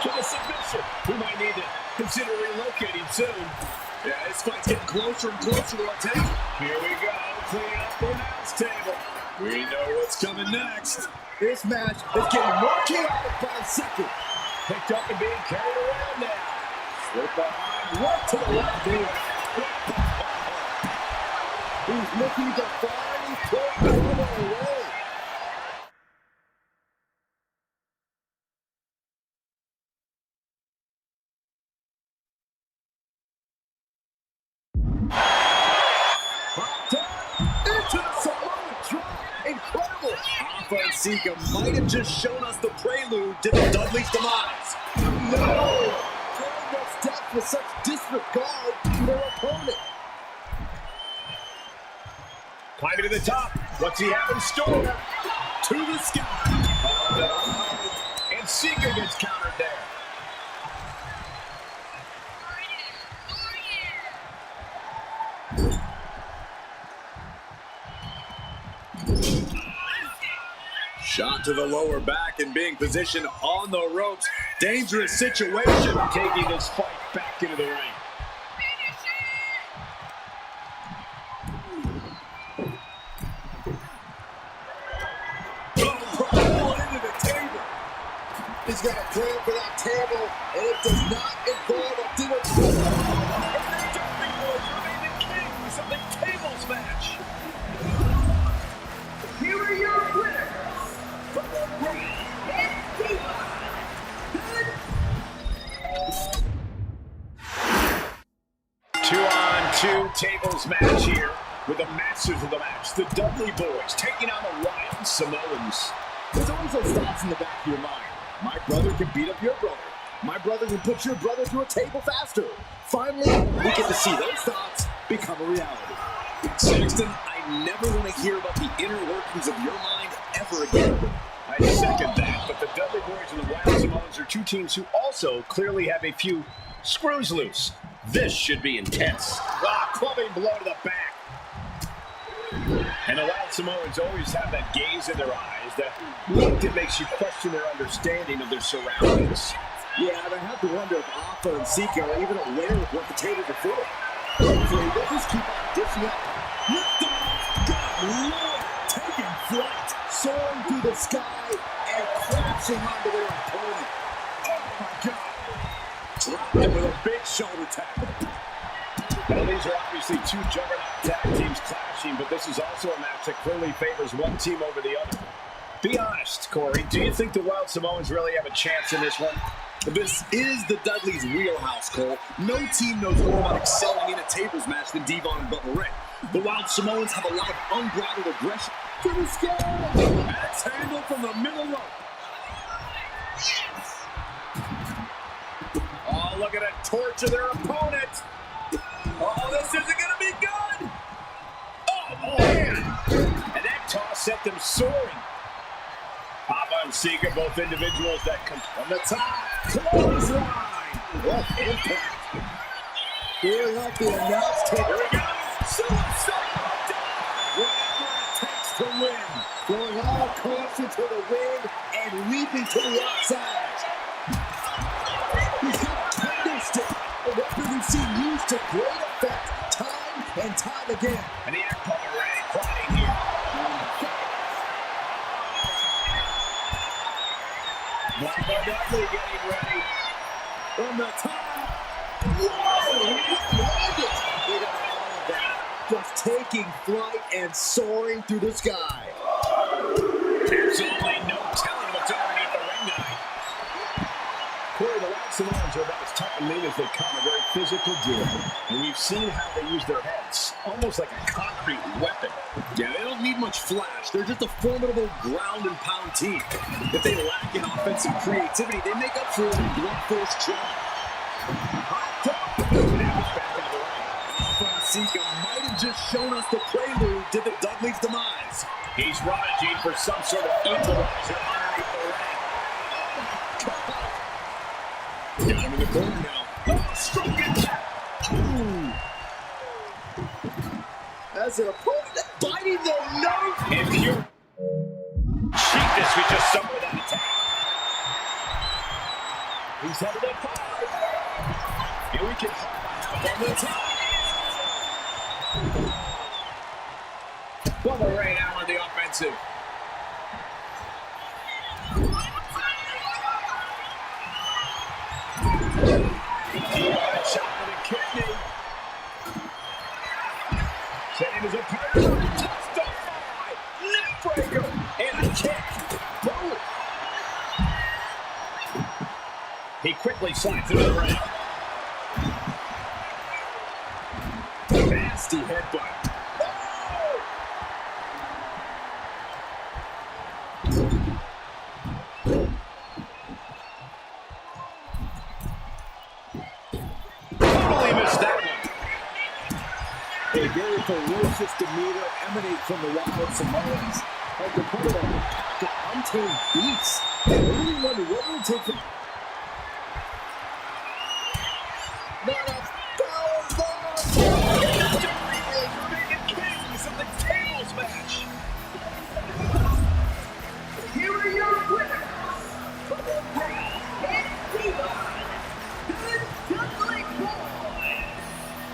the submission. We might need to consider relocating soon. Yeah, this fight's getting closer and closer to our table. Here we go. Clean up the announce table. We know what's coming next. This match is getting more chaotic by the second. Picked up and being carried around now. Slip behind, right to the left here. He's looking to finally put the one away. Into the Samoan drop. Incredible. Alpha and Sika might have just shown us the prelude to the Dudley's demise. No! Throwing those steps with such disregard to their opponent. Climbing to the top. What's he have in store? To the sky. And Sika gets countered there. Shot to the lower back and being positioned on the ropes. Dangerous situation. Taking this fight back into the ring. Into the table. He's got a plan for that table, and it does not involve a dinner. And the Dudley Boys remain the kings of the tables match. Here are your winners. From the ring and Diva. 2-on-2 tables match here with the masters of the match, the Dudley Boys, taking on the Wild Samoans. There's always those thoughts in the back of your mind. My brother can beat up your brother. My brother can put your brother through a table faster. Finally, we get to see those thoughts become a reality. Saxton, I never want to hear about the inner workings of your mind ever again. I second that, but the Dudley Boys and the Wild Samoans are two teams who also clearly have a few screws loose. This should be intense. Clubbing blow to the back. And the Wild Samoans always have that gaze in their eyes, that look that makes you question their understanding of their surroundings. Yeah, and I have to wonder if Anto and Sika are even aware of what the table before. Hopefully, they'll just keep on dishing out. Good Lord, taking flight, soaring through the sky and crashing onto their opponent. Oh my God. Dropped him with a big shoulder tackle. Well, these are obviously two juggernaut tag teams clashing, but this is also a match that clearly favors one team over the other. Be honest, Corey, do you think the Wild Samoans really have a chance in this one? This is the Dudley's wheelhouse, Cole. No team knows more about excelling in a tables match than Devon and Bubba Ray. The Wild Samoans have a lot of unbridled aggression. To the sky! Axe handle from the middle rope. Oh, look at it, torture their opponent. Oh, this isn't going to be good. Oh, man. And that toss sent them soaring. Papa and Sika, both individuals that come from the top. Clothesline. What impact. Here up the announce table. Here we go. Suicide. Whatever it takes to win. Going all caution to the wind and leaping to the outside. He's got a candlestick. A weapon we've seen used to great effect time and time again. And the Empire Ray plotting here. Bubba Dudley getting ready. From the top. Whoa! He landed. They got all of that. Just taking flight and soaring through the sky. Absolutely no telling what's underneath the ring tonight. Corey, the Wild Samoans are about as tough and mean as they come, a very physical duo. And we've seen how they use their heads, almost like a concrete weapon. Yeah, they don't need much flash. They're just a formidable ground and pound team. If they lack in offensive creativity, they make up for it in blunt force trauma. Sika might have just shown us the prelude to the Dudley's demise. He's rummaging for some sort of equalizer underneath the ring. Got him in the corner now. Oh, stroke it. As an opponent, biting their nose. If you cheat this, we just saw with that attack. He's headed up high. Here we can from the top. Bubba Ray now on the offensive. Shot for the kidney. Setting his opponent. Testify. Neck breaker. And a kick. Boom. He quickly slides into the ring. Nasty headbutt. Totally missed that one. A very ferocious demeanor emanate from the Wild Samoans. Like the part of a pack of untamed beasts. I really wonder what it would take for... Not a power bomb! Kings of the tables match. Here are your winners. Bubba Ray and Devon, the Dudley Boys.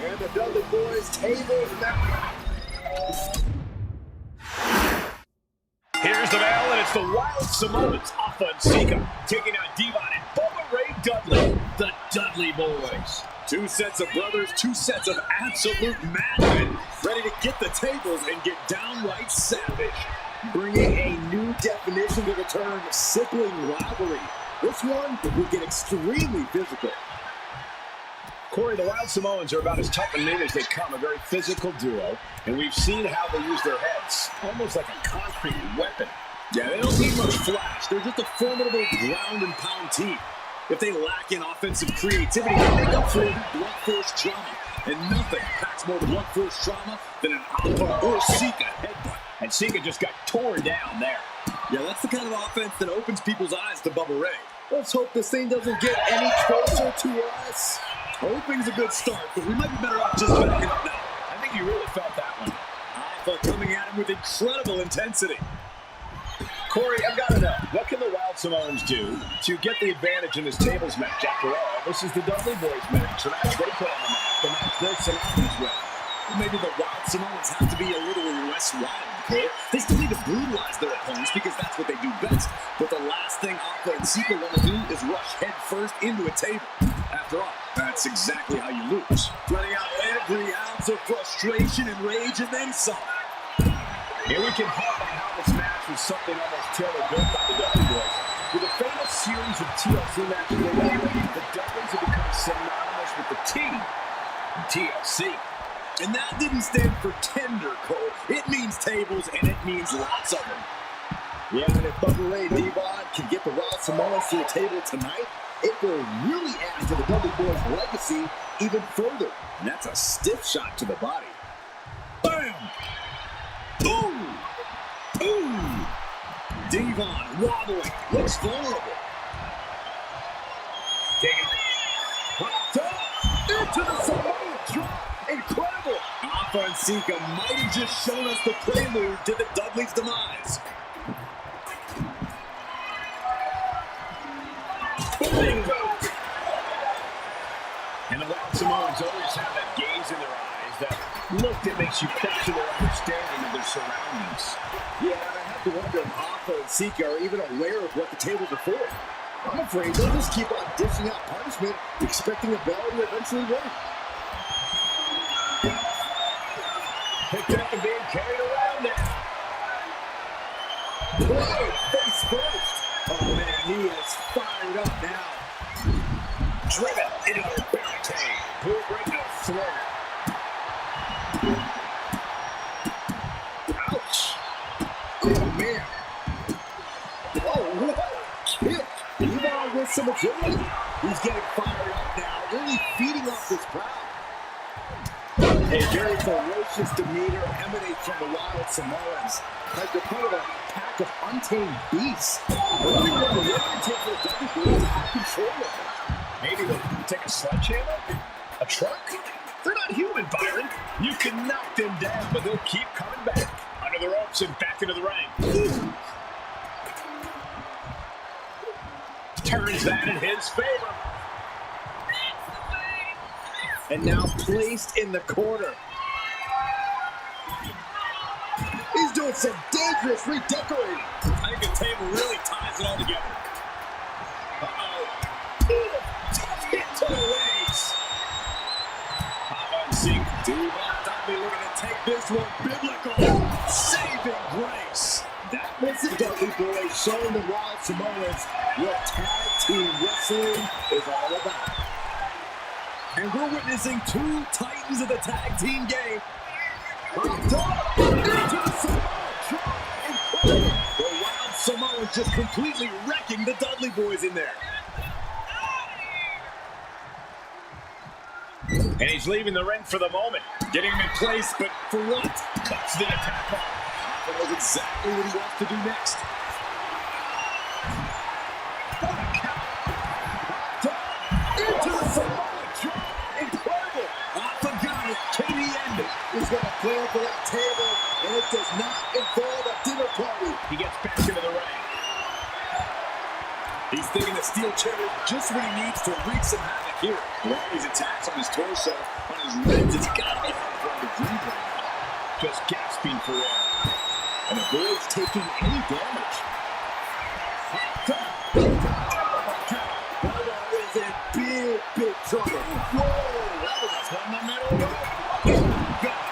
And the Dudley Boys tables now. Here's the bell, and it's the Wild Samoans, Alpha and Sika, taking on Devon and Bubba Ray Dudley, the Dudley Boys. Two sets of brothers, two sets of absolute madmen, ready to get the tables and get downright savage. Bringing a new definition to the term sibling rivalry. This one will get extremely physical. Corey, the Wild Samoans are about as tough and mean as they come, a very physical duo, and we've seen how they use their heads, almost like a concrete weapon. Yeah, they don't need much flash. They're just a formidable ground and pound team. If they lack in offensive creativity, they make up for it in blunt force trauma. And nothing packs more blunt force trauma than an Alpha or Sika headbutt. And Sika just got torn down there. Yeah, that's the kind of offense that opens people's eyes to Bubba Ray. Let's hope this thing doesn't get any closer to us. Hoping's a good start, but we might be better off just backing up now. I think you really felt that one. Alpha coming at him with incredible intensity. Corey, I've got to know, what can the Wild Samoans do to get the advantage in this tables match? After all, this is the Dudley Boys match, the match they put on the map, the match they're synonymous with. Maybe the wild Samoans have to be a little less wild, Cole. They still need to brutalize their opponents because that's what they do best. But the last thing Anto and Sika want to do is rush head first into a table. After all, that's exactly how you lose. Letting out every ounce of frustration and rage and then some. And we can talk about how this match was something almost tailor-built by the Dudley Boys. With a famous series of TLC matches already, the Dudleys have become synonymous with the team, TLC. And that didn't stand for tender, Cole. It means tables, and it means lots of them. Yeah, and if Bubba Ray Devon can get the Wild Samoans to the table tonight, it will really add to the Dudley Boys' legacy even further. And that's a stiff shot to the body. Bam! Boom! Boom! Devon wobbling, looks vulnerable. Taking it. Popped up into the Samoan drop. Incredible! Anto and Sika might have just shown us the prelude to the Dudley's demise. And the Wild Samoans always have that gaze in their eyes, that look that makes you question their understanding of their surroundings. Yeah, and I have to wonder if Anto and Sika are even aware of what the tables are for. I'm afraid they'll just keep on dishing out punishment, expecting a bell to eventually ring. Picked up and being carried around there. Whoa, face first. Oh, man, he is fired up now. Driven into the barricade. Pulled right to the throat. Ouch. Oh, man. Oh, what a kick. Devon with some agility. He's getting fired up now, really feeding off this crowd. A very ferocious demeanor emanates from the Wild Samoans, like they're part of a pack of untamed beasts. What do they take for the Dudley Boys to have control of them? Maybe they'll take a sledgehammer? A truck? They're not human, Byron. You can knock them down, but they'll keep coming back. Under the ropes and back into the ring. Turns that in his favor. And now placed in the corner. He's doing some dangerous redecorating. I think the table really ties it all together. Uh-oh. Tough hit to the legs. Devon Dudley looking to take this one biblical. Saving grace. That was the Dudley Boys showing the Wild Samoans what tag team wrestling is all about. And we're witnessing two titans of the tag team game. Popped up into the Samoan drop. Incredible. The Wild Samoans just completely wrecking the Dudley Boys in there. And he's leaving the ring for the moment. Getting him in place, but For what? cuts the attack off. That knows exactly what he wants to do next. Into the Samoan drop. Incredible. Anto got it. KDN is going to clear for that table, and it does not involve a dinner party. He gets back into the ring. He's thinking the steel chair is just what he needs to wreak some havoc here. With all these attacks on his torso, on his ribs, it's got to be hard for him to breathe right now. Just gasping for air. And avoids taking any damage. Bubba is in big, big trouble. Whoa, that was a fundamental move. Oh, God.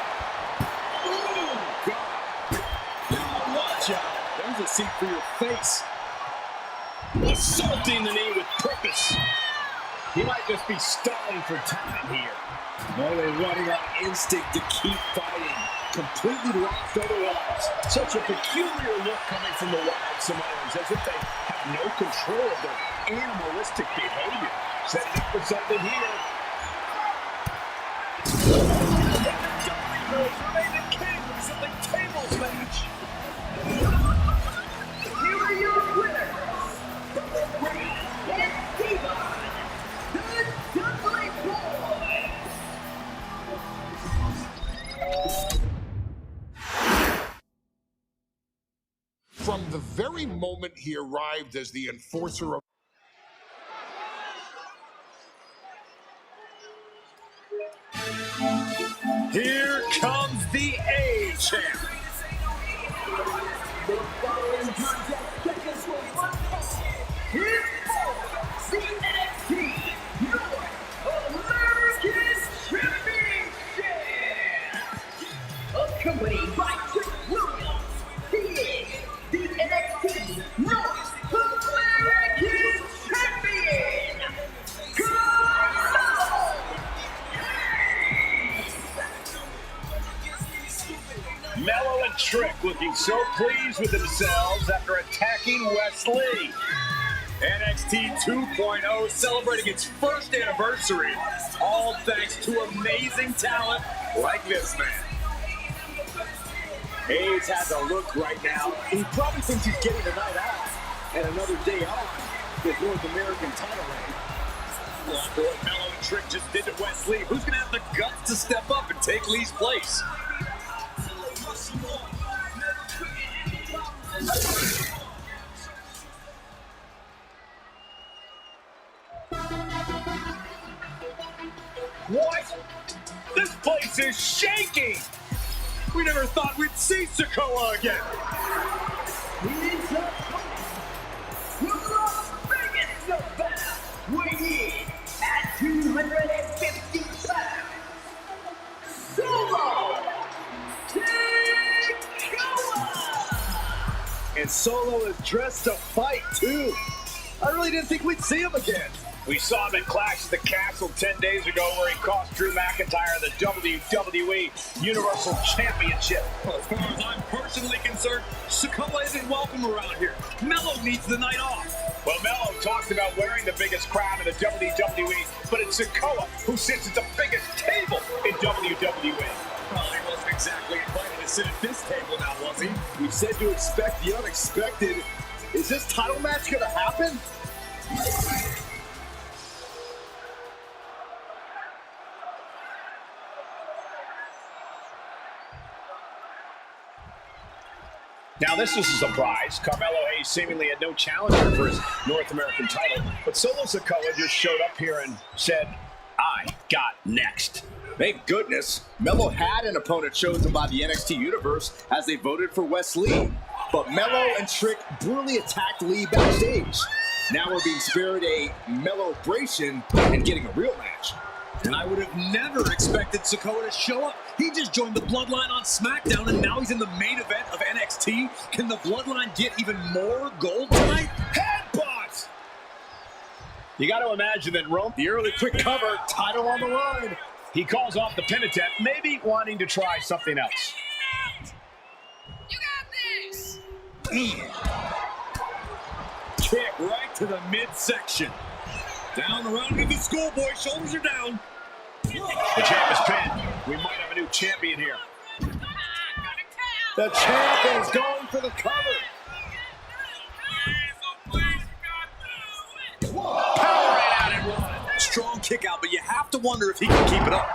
Oh, God. Now watch out. There's a seat for your face. Assaulting the knee with purpose. He might just be stalling for time here. No, they're running on instinct to keep fighting. Completely lost otherwise. Such a peculiar look coming from the Wild Samoans, as if they have no control of their animalistic behavior. Setting up for something here. Remain the kings of the tables match. Here are your winners. Ray and Devon, the Dudley Boys. From the very moment he arrived as the enforcer of Here the A-Champ. The following contest scheduled for one fall. Here for the NXT North American Championship. Accompanied by Trick Williams, he is the NXT North American Champion, Carmelo. Mello and Trick looking so pleased with themselves after attacking Wesley. NXT 2.0 celebrating its first anniversary, all thanks to amazing talent like this man. Hayes has a look right now. He probably thinks he's getting a night off and another day off with North American title reign. Well, boy, Mello and Trick just did to Wesley. Who's going to have the guts to step up and take Lee's place? What? This place is shaking! We never thought we'd see Sikoa again. He's up from Las Vegas, Nevada, weighing in at 250 pounds. Solo Sikoa! And Solo is dressed to fight, too. I really didn't think we'd see him again. We saw him at Clash at the Castle 10 days ago where he cost Drew McIntyre the WWE Universal Championship. Well, as far as I'm personally concerned, Sikoa isn't welcome around here. Mello needs the night off. Well, Mello talks about wearing the biggest crown in the WWE, but it's Sikoa who sits at the biggest table in WWE. Well, he wasn't exactly invited to sit at this table now, was he? We said to expect the unexpected. Is this title match going to happen? Now, this is a surprise. Carmelo Hayes seemingly had no challenger for his North American title, but Solo Sikoa just showed up here and said, I got next. Thank goodness. Mello had an opponent chosen by the NXT Universe as they voted for Wes Lee. But Mello and Trick brutally attacked Lee backstage. Now we're being spared a Mello-bration and getting a real match. And I would have never expected Sikoa to show up. He just joined the Bloodline on SmackDown, and now he's in the main event of NXT. Can the Bloodline get even more gold tonight? Headbutt! You got to imagine that Rome, the early quick cover, title on the line. He calls off the pin attempt, maybe wanting to try something else. You got this! Kick right to the midsection. Down around to the schoolboy, shoulders are down. The champ is pinned. We might have a new champion here. The champ is going for the cover. Power right out and one. Strong kick out, but you have to wonder if he can keep it up.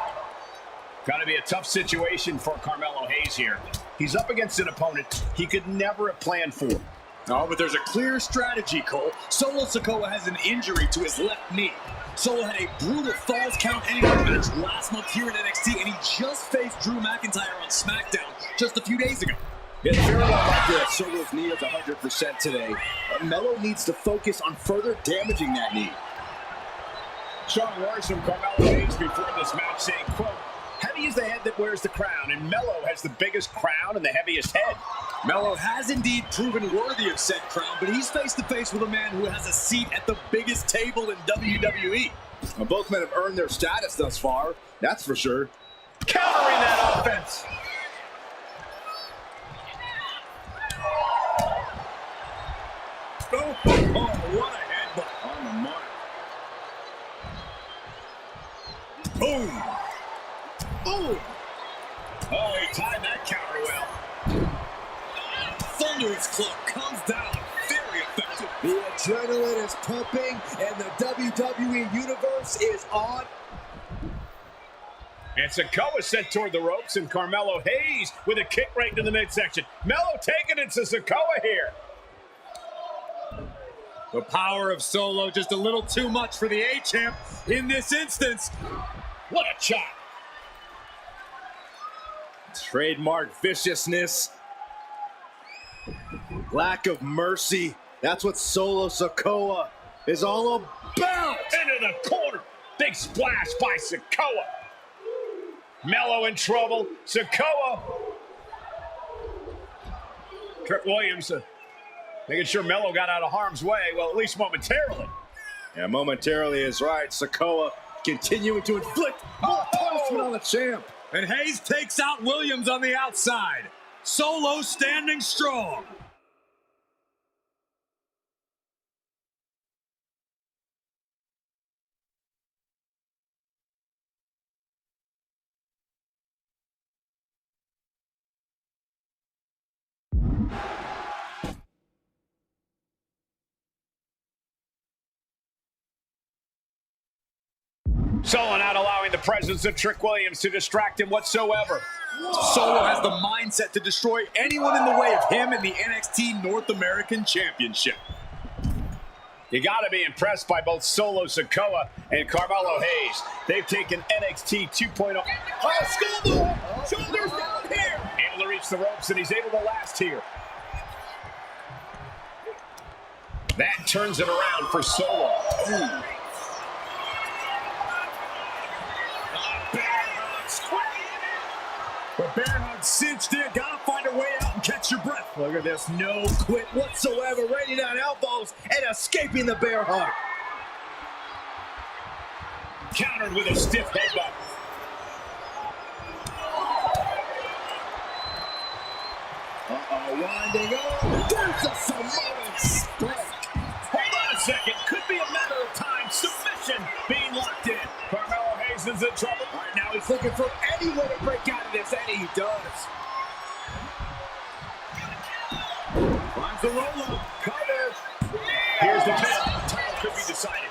Got to be a tough situation for Carmelo Hayes here. He's up against an opponent he could never have planned for. Oh, but there's a clear strategy, Cole. Solo Sikoa has an injury to his left knee. Solo had a brutal Falls Count Anywhere match last month here in NXT, and he just faced Drew McIntyre on SmackDown just a few days ago. It's very unlikely that Solo's knee is 100% today. Mello needs to focus on further damaging that knee. Strong words from Carmelo Hayes before this match saying, quote, heavy is the head that wears the crown, and Mello has the biggest crown and the heaviest head. Mello has indeed proven worthy of said crown, but he's face to face with a man who has a seat at the biggest table in WWE. Well, both men have earned their status thus far, that's for sure. Countering that offense. Oh, what a headbutt on the mark. Boom. Boom. Oh, he timed that counter well. Thunderous Club comes down. Very effective. The adrenaline is pumping, and the WWE Universe is on. And Sikoa sent toward the ropes, and Carmelo Hayes with a kick right into the midsection. Mello taking it to Sikoa here. The power of Solo just a little too much for the A-Champ in this instance. What a chop. Trademark viciousness. Lack of mercy. That's what Solo Sikoa is all about. Into the corner. Big splash by Sikoa. Melo in trouble. Sikoa. Trick Williams making sure Melo got out of harm's way. Well, at least momentarily. Yeah, momentarily is right. Sikoa continuing to inflict more punishment on the champ. And Hayes takes out Williams on the outside. Solo standing strong. Solo not allowing the presence of Trick Williams to distract him whatsoever. Solo has the mindset to destroy anyone in the way of him in the NXT North American Championship. You got to be impressed by both Solo Sikoa and Carmelo Hayes. They've taken NXT 2.0. Oh, shoulders down here. Able to reach the ropes, and he's able to last here. That turns it around for Solo. But Bear Hug cinched in. Gotta find a way out and catch your breath. Look at this. No quit whatsoever. Raining down elbows and escaping the bear hug. Countered with a stiff headbutt. Winding up. There's a Samoan spike. Hold on a second. Could be a matter of time. Submission being locked in. Carmelo Hayes is in trouble. All right, now he's looking for any way to break out of this, and he does. Finds the roll-up. Cover. Here's the pin. Title could be decided.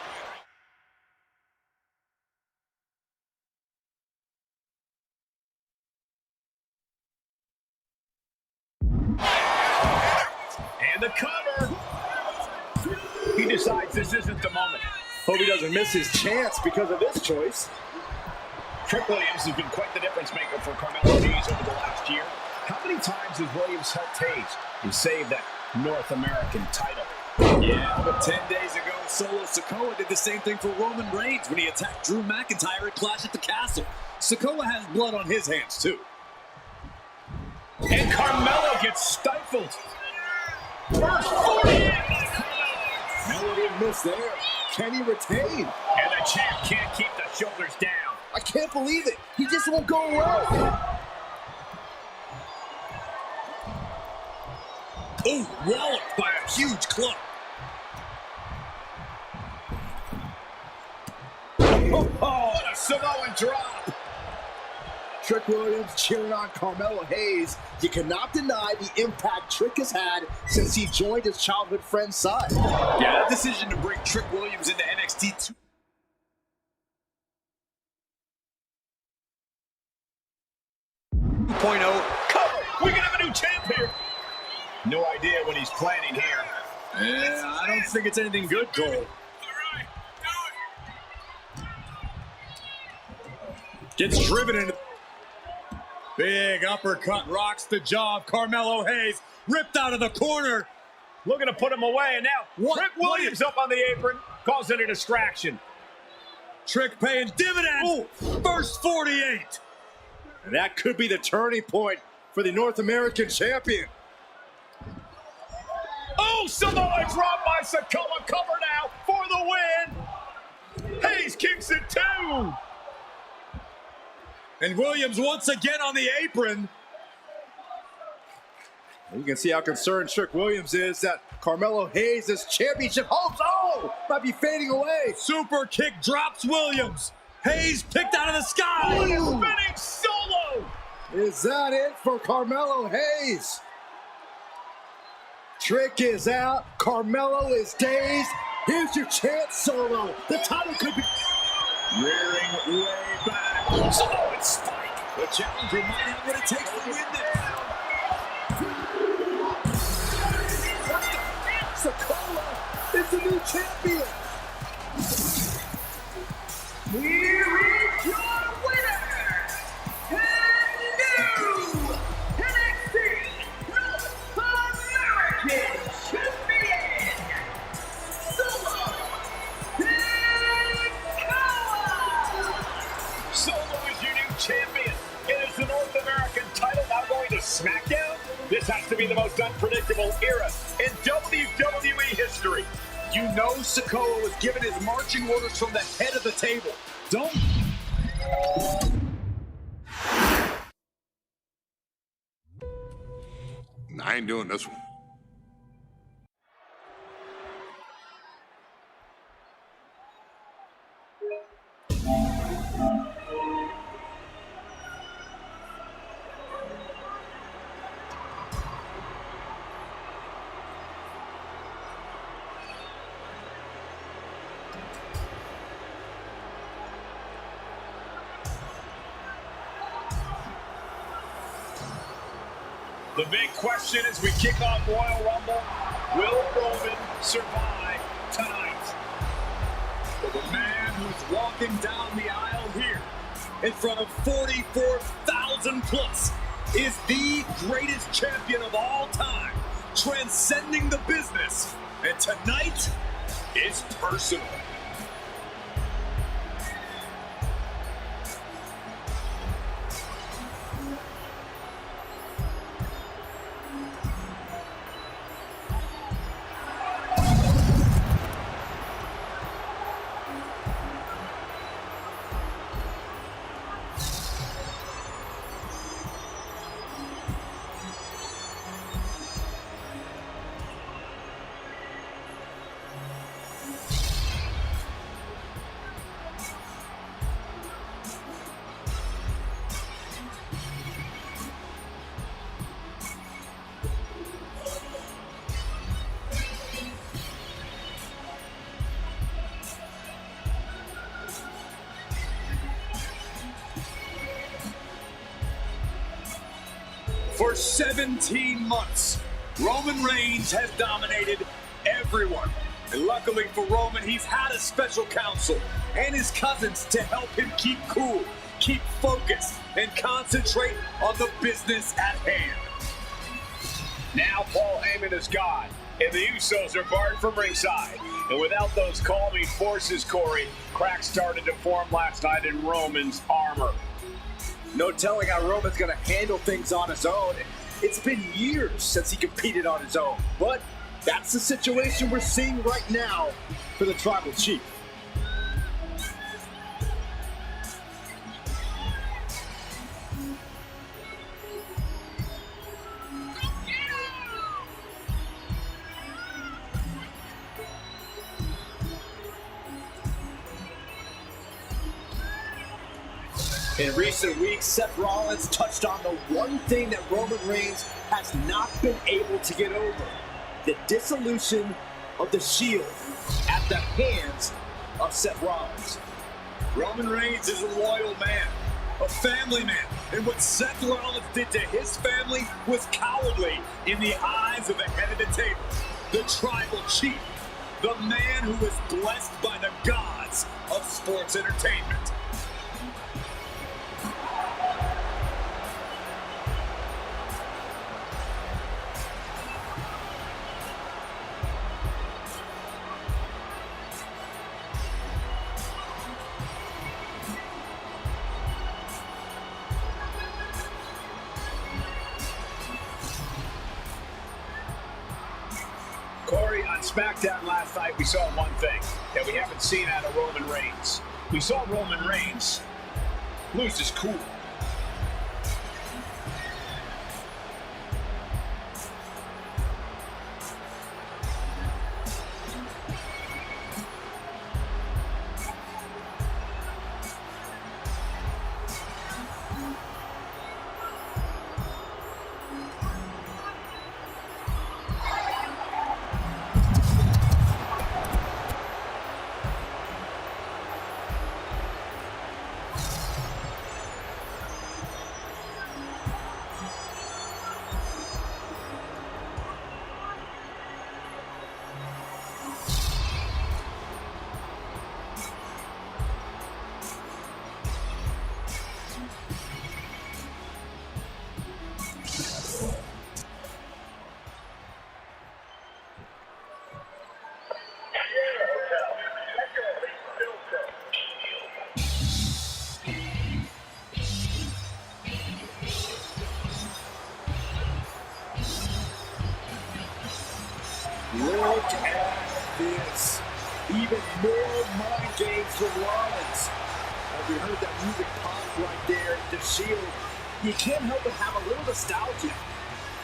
And the cover. He decides this isn't the moment. Hope he doesn't miss his chance because of this choice. Trick Williams has been quite the difference maker for Carmelo Hayes over the last year. How many times has Williams helped Hayes and saved that North American title? Yeah, but 10 days ago, Solo Sikoa did the same thing for Roman Reigns when he attacked Drew McIntyre at Clash at the Castle. Sikoa has blood on his hands, too. And Carmelo gets stifled. First 48. Melo didn't miss there. Can he retain? And the champ can't keep the shoulders down. I can't believe it. He just won't go away. Ooh, walloped by a huge club. What a Samoan drop. Trick Williams cheering on Carmelo Hayes. You cannot deny the impact Trick has had since he joined his childhood friend's side. Yeah, that decision to bring Trick Williams into NXT 2.0. Cover. We can have a new champ here. No idea what he's planning here. Yeah, I don't think it's anything good, Cole. Gets driven into... Big uppercut rocks the jaw of Carmelo Hayes. Ripped out of the corner. Looking to put him away, and now Trick Williams up on the apron, causing a distraction. Trick paying dividends. Ooh. First 48. And that could be the turning point for the North American champion. Oh, Samoa drop by Sikoa. Cover now for the win. Hayes kicks it too. And Williams once again on the apron. You can see how concerned Trick Williams is that Carmelo Hayes' championship hopes, might be fading away. Super kick drops Williams. Hayes picked out of the sky. Spinning Solo. Is that it for Carmelo Hayes? Trick is out. Carmelo is dazed. Here's your chance, Solo. The title could be... Rearing way back. Samoan spike. The challenger might have what it takes to win this. Sikoa is the new champion. Here is your winner, and new Solo is your new champion. It is the North American title now going to SmackDown. This has to be the most unpredictable era in WWE history. You know Sikoa was given his marching orders from the head of the table. Don't... I ain't doing this one. The big question as we kick off Royal Rumble, will Roman survive tonight? For the man who's walking down the aisle here in front of 44,000 plus is the greatest champion of all time, transcending the business. And tonight is personal. For 17 months, Roman Reigns has dominated everyone. And luckily for Roman, he's had a special counsel and his cousins to help him keep cool, keep focused, and concentrate on the business at hand. Now Paul Heyman is gone, and the Usos are barred from ringside. And without those calming forces, Corey, cracks started to form last night in Roman's armor. No telling how Roman's going to handle things on his own. It's been years since he competed on his own. But that's the situation we're seeing right now for the Tribal Chief. In recent weeks, Seth Rollins touched on the one thing that Roman Reigns has not been able to get over: the dissolution of the Shield at the hands of Seth Rollins. Roman Reigns is a loyal man, a family man, and what Seth Rollins did to his family was cowardly in the eyes of the head of the table, the Tribal Chief, the man who was blessed by the gods of sports entertainment. Corey, on SmackDown last night, we saw one thing that we haven't seen out of Roman Reigns. We saw Roman Reigns lose his cool. Look at this. Even more mind games for Rollins. As we heard that music pop right there, the Shield, you can't help but have a little nostalgia.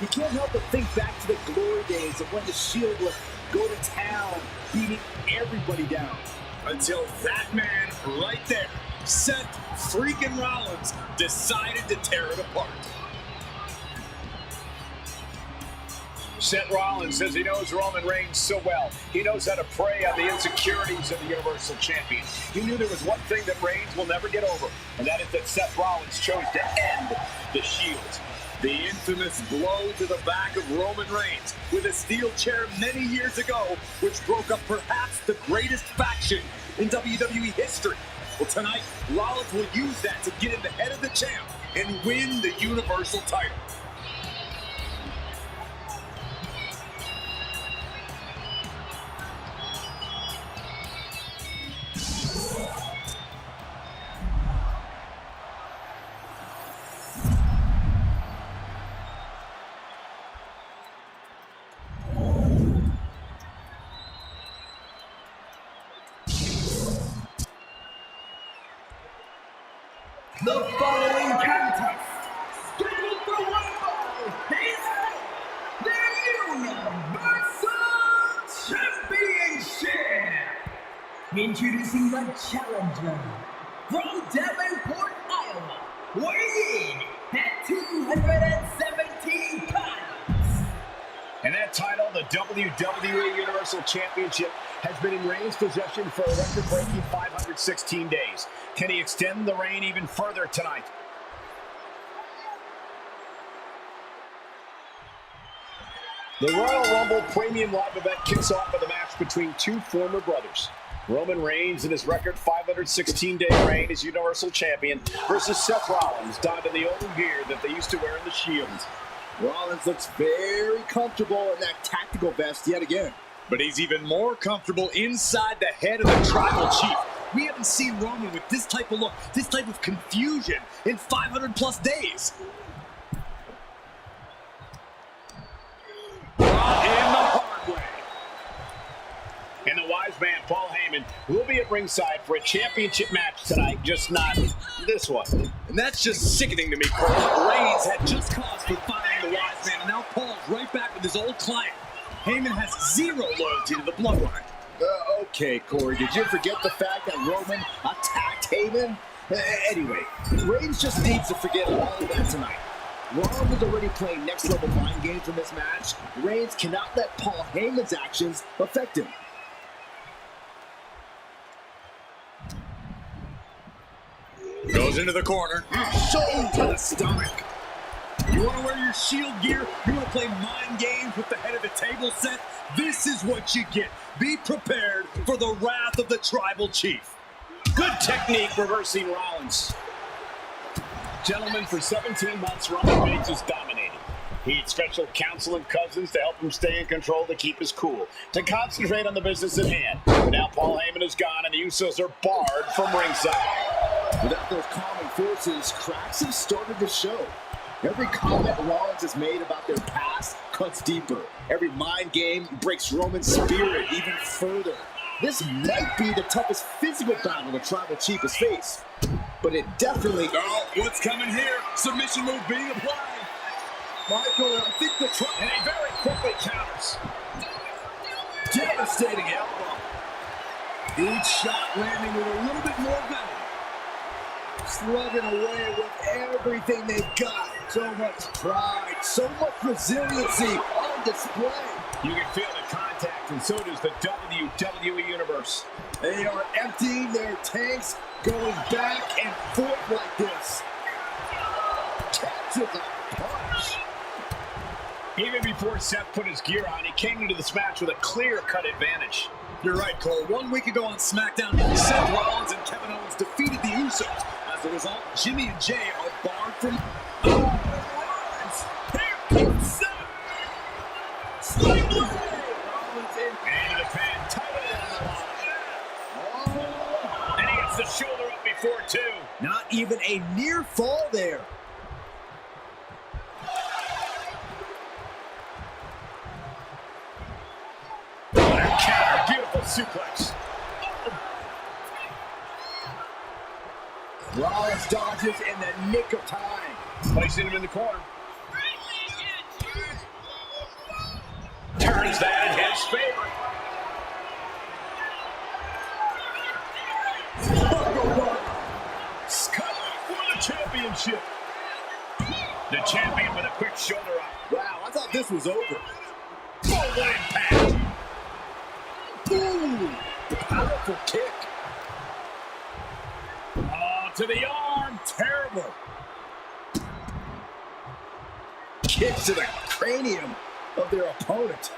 You can't help but think back to the glory days of when the Shield would go to town, beating everybody down. Until that man right there, Seth freaking Rollins, decided to tear it apart. Seth Rollins says he knows Roman Reigns so well. He knows how to prey on the insecurities of the Universal Champion. He knew there was one thing that Reigns will never get over, and that is that Seth Rollins chose to end the Shield. The infamous blow to the back of Roman Reigns with a steel chair many years ago, which broke up perhaps the greatest faction in WWE history. Well, tonight, Rollins will use that to get in the head of the champ and win the Universal title. The following contest, scheduled for one fall, is the Universal Championship. Introducing the challenger from Davenport, Iowa, weighing in at 217 pounds. And that title, the WWE Universal Championship, has been in Reigns' possession for a record-breaking 516 days. Can he extend the reign even further tonight? The Royal Rumble Premium Live event kicks off with a match between two former brothers. Roman Reigns in his record 516-day reign as Universal Champion versus Seth Rollins, donned in the old gear that they used to wear in the Shield. Rollins looks very comfortable in that tactical vest yet again. But he's even more comfortable inside the head of the Tribal Chief. We haven't seen Roman with this type of look, this type of confusion in 500 plus days. Brought in the hard way. And the wise man, Paul Heyman, will be at ringside for a championship match tonight, just not this one. And that's just sickening to me, Cole. Reigns had just cause for firing the wise man, and now Paul's right back with his old client. Heyman has zero loyalty to the bloodline. Okay, Corey, did you forget the fact that Roman attacked Heyman? Anyway, Reigns just needs to forget all of that tonight. Rollins is already playing next-level mind games in this match. Reigns cannot let Paul Heyman's actions affect him. Goes into the corner. Shoulder to the stomach. You want to wear your Shield gear? You want to play mind games with the head of the table set? This is what you get. Be prepared for the wrath of the Tribal Chief. Good technique reversing Rollins. Gentlemen, for 17 months, Roman Reigns has dominated. He had special counsel and cousins to help him stay in control, to keep his cool, to concentrate on the business at hand. But now Paul Heyman is gone, and the Usos are barred from ringside. Without those calming forces, cracks have started to show. Every comment Rollins has made about their past cuts deeper. Every mind game breaks Roman's spirit even further. This might be the toughest physical battle the Tribal Chief has faced. But it definitely... Oh, what's coming here? Submission move being applied. Michael, I think the Tribal... And he very quickly counters. Devastating elbow. Each shot landing with a little bit more venom. Slugging away with everything they've got. So much pride, so much resiliency on display. You can feel the contact, and so does the WWE Universe. They are emptying their tanks, going back and forth like this. Catches a punch. Even before Seth put his gear on, he came into this match with a clear-cut advantage. You're right, Cole. 1 week ago on SmackDown, Seth Rollins and Kevin Owens defeated the Usos. As a result, Jimmy and Jay are barred from... Rollins! Here comes Seth! Sling blade! Rollins in and the pin, title on the line. And he gets the shoulder up before two. Not even a near fall there. suplex. Rollins dodges in the nick of time. Placing him in the corner. Turns that in his favor. Scott for the championship. The champion with a quick shoulder up. Wow, I thought this was over. Full impact. Ooh, powerful kick. Oh, to the arm. Terrible. Kick to the cranium of their opponent.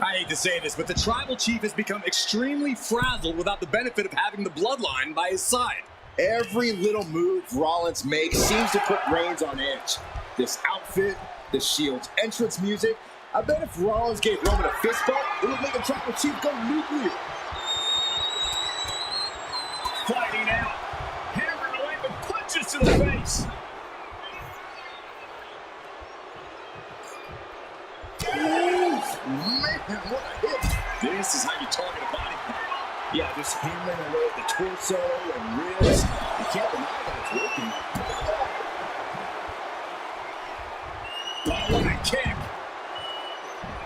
I hate to say this, but the Tribal Chief has become extremely frazzled without the benefit of having the Bloodline by his side. Every little move Rollins makes seems to put Reigns on edge. This outfit, the Shield's entrance music. I bet if Rollins gave Roman a fist bump, it would make the Tribal Chief go nuclear. Fighting out. Hammering away with punches to the face. Man, what a hit. This is how you target a body part. Yeah, just hammering away at the torso and ribs. You can't deny that it's working. Oh, what a kick.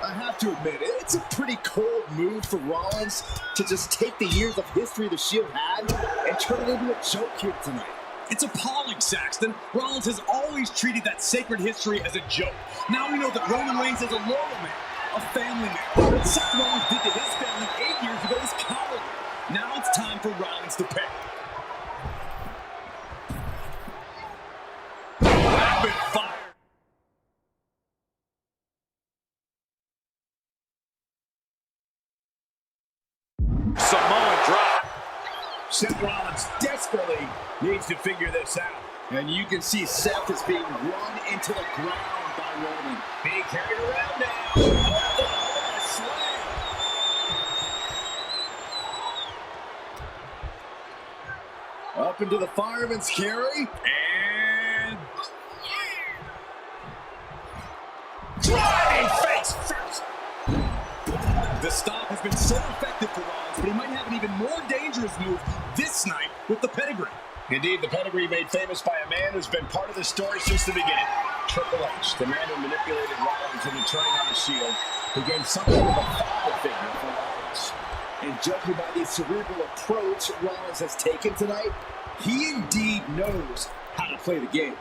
I have to admit, it's a pretty cold move for Rollins to just take the years of history the Shield had and turn it into a joke here tonight. It's appalling, Saxton. Rollins has always treated that sacred history as a joke. Now we know that Roman Reigns is a loyal man, a family man. What Seth Rollins did to his family 8 years ago is cowardly. Now it's time for Rollins to pay. Rapid fire. Samoan drop. Seth Rollins desperately needs to figure this out. And you can see Seth is being run into the ground by Roman. Being carried around now. Oh, slam. Up into the fireman's carry. And driving face first. The stop has been so effective for Rollins, but he might have an even more dangerous move this night with the pedigree. Indeed, the pedigree made famous by a man who's been part of the story since the beginning. Triple H, the man who manipulated Rollins into turning on the Shield, became something of a father figure for Rollins. And judging by the cerebral approach Rollins has taken tonight, he indeed knows how to play the game.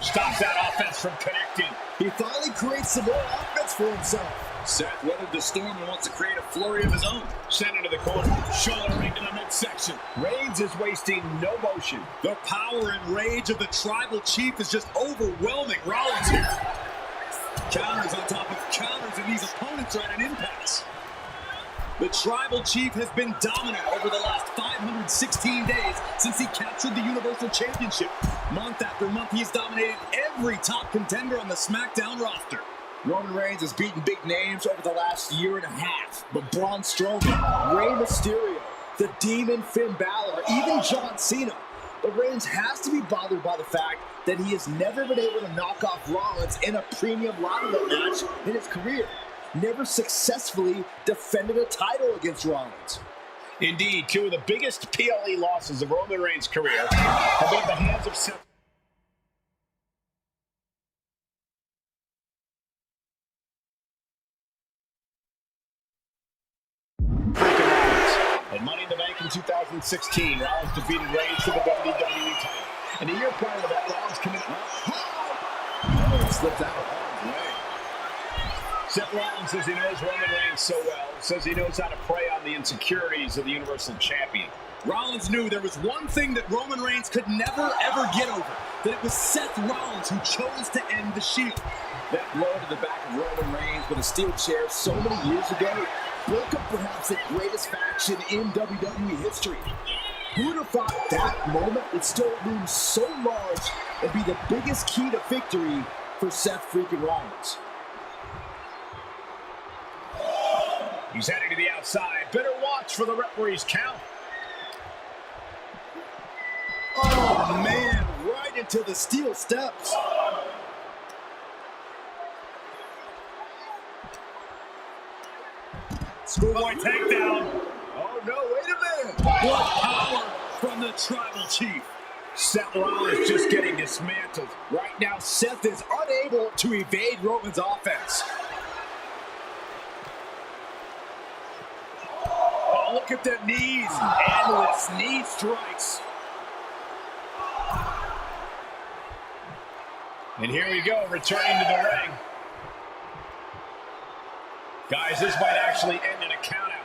Stops that offense from connecting. He finally creates some more offense for himself. Seth weathered the storm and wants to create a flurry of his own. Sent into the corner. Shoulder right in the midsection. Reigns is wasting no motion. The power and rage of the Tribal Chief is just overwhelming Rollins here. Counters on top of counters, and these opponents are at an impasse. The Tribal Chief has been dominant over the last 516 days since he captured the Universal Championship. Month after month, he's dominated every top contender on the SmackDown roster. Roman Reigns has beaten big names over the last year and a half. But Braun Strowman, Rey Mysterio, the Demon Finn Balor, even John Cena. But Reigns has to be bothered by the fact that he has never been able to knock off Rollins in a premium ladder match in his career. Never successfully defended a title against Rollins. Indeed, two of the biggest PLE losses of Roman Reigns' career have been at the hands of Seth. At Money in the Bank in 2016, Rollins defeated Reigns for the WWE title. And a year prior to that, Rollins committed. Slipped out of harm's way. Seth Rollins says he knows Roman Reigns so well, says he knows how to prey on the insecurities of the Universal Champion. Rollins knew there was one thing that Roman Reigns could never, ever get over, that it was Seth Rollins who chose to end the Shield. That blow to the back of Roman Reigns with a steel chair so many years ago broke up perhaps the greatest faction in WWE history. Who'd have thought that moment would still loom so large and be the biggest key to victory for Seth freaking Rollins? He's heading to the outside. Better watch for the referee's count. Oh, man, right into the steel steps. Schoolboy takedown. Oh, no, wait a minute. What power from the Tribal Chief. Seth Rollins just getting dismantled. Right now, Seth is unable to evade Roman's offense. Oh, look at the knees. Endless knee strikes. And here we go, returning to the ring. Guys, this might actually end in a countout.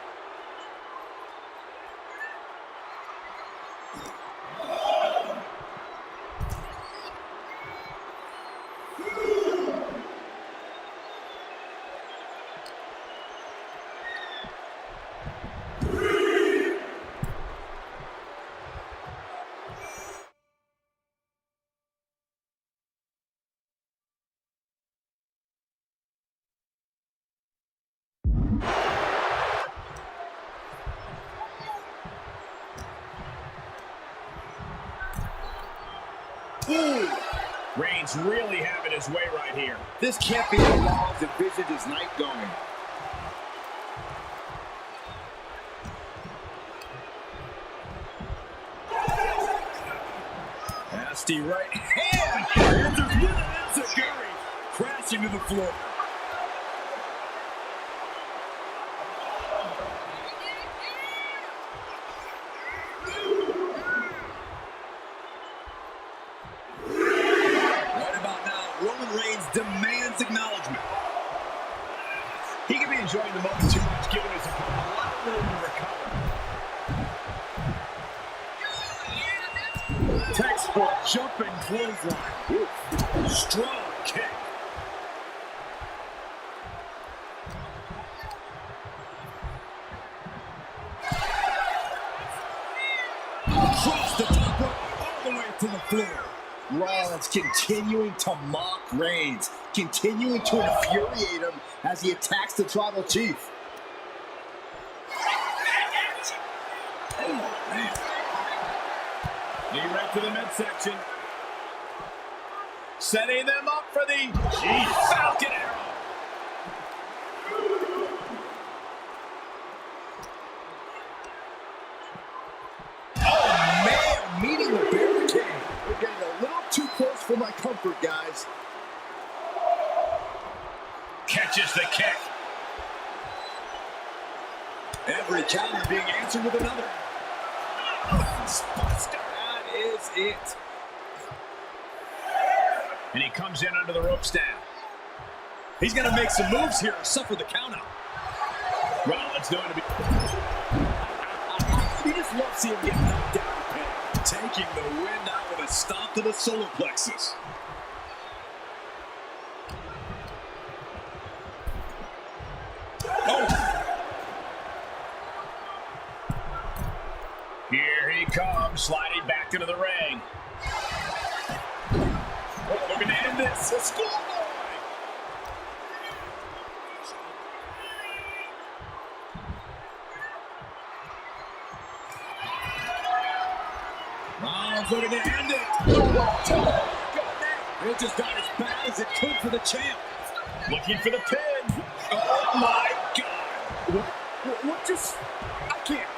Ooh. Reigns really having his way right here. This can't be how Rollins envisioned his night going. Nasty right hand. Answers with an enziguri. Crashing to the floor. Demands acknowledgement. He could be enjoying the moment too much, giving his opponent a lot of room to recover. Textbook jumping clothesline. Ooh. Strong kick. Across the top rope, all the way to the floor. Rollins continuing to mock Reigns, continuing to infuriate him as he attacks the Tribal Chief. Oh, man. Knee right to the midsection. Setting them up for the Falcon Arrow. Oh, man, meeting the barricade. We're getting a little too close for my comfort, guys. Catches the kick. Every counter being answered with another. That is it. And he comes in under the ropes now. He's going to make some moves here, suffer the countout. Rollins doing to be. You just love seeing him get knocked down the pin. Taking the wind out with a stomp to the solar plexus. Oh! Here he comes, sliding back into the ring. Oh, we're going to end this. A schoolboy! Rollins looking to end it. It just got as bad as it could for the champ. Looking for the pin. Oh my God! What just? I can't.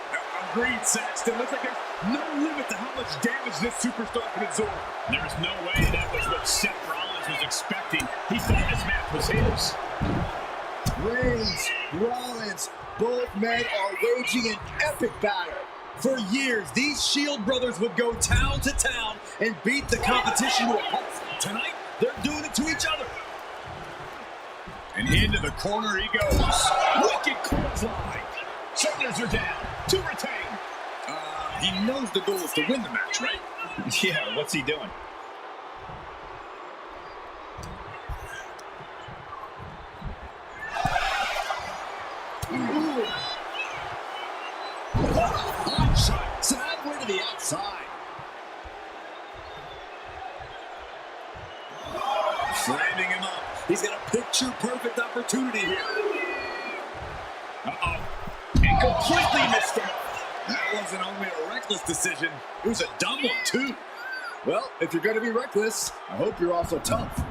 Agreed, Saxton. Looks like there's no limit to how much damage this superstar can absorb. There's no way that was what Seth Rollins was expecting. He thought this match was his. Reigns, Rollins, both men are waging an epic battle. For years, these Shield brothers would go town to town and beat the competition to a pulp. Tonight, they're doing it to each other. And into the corner he goes. Wicked clothesline. Shoulders are down. To retain. He knows the goal is to win the match, right? Yeah, what's he doing? Ooh. Hot shot. So all the way to the outside. Slamming him up. He's got a picture-perfect opportunity here. Uh-oh. And completely missed him. That wasn't only a reckless decision, it was a dumb one, too. Well, if you're going to be reckless, I hope you're also tough.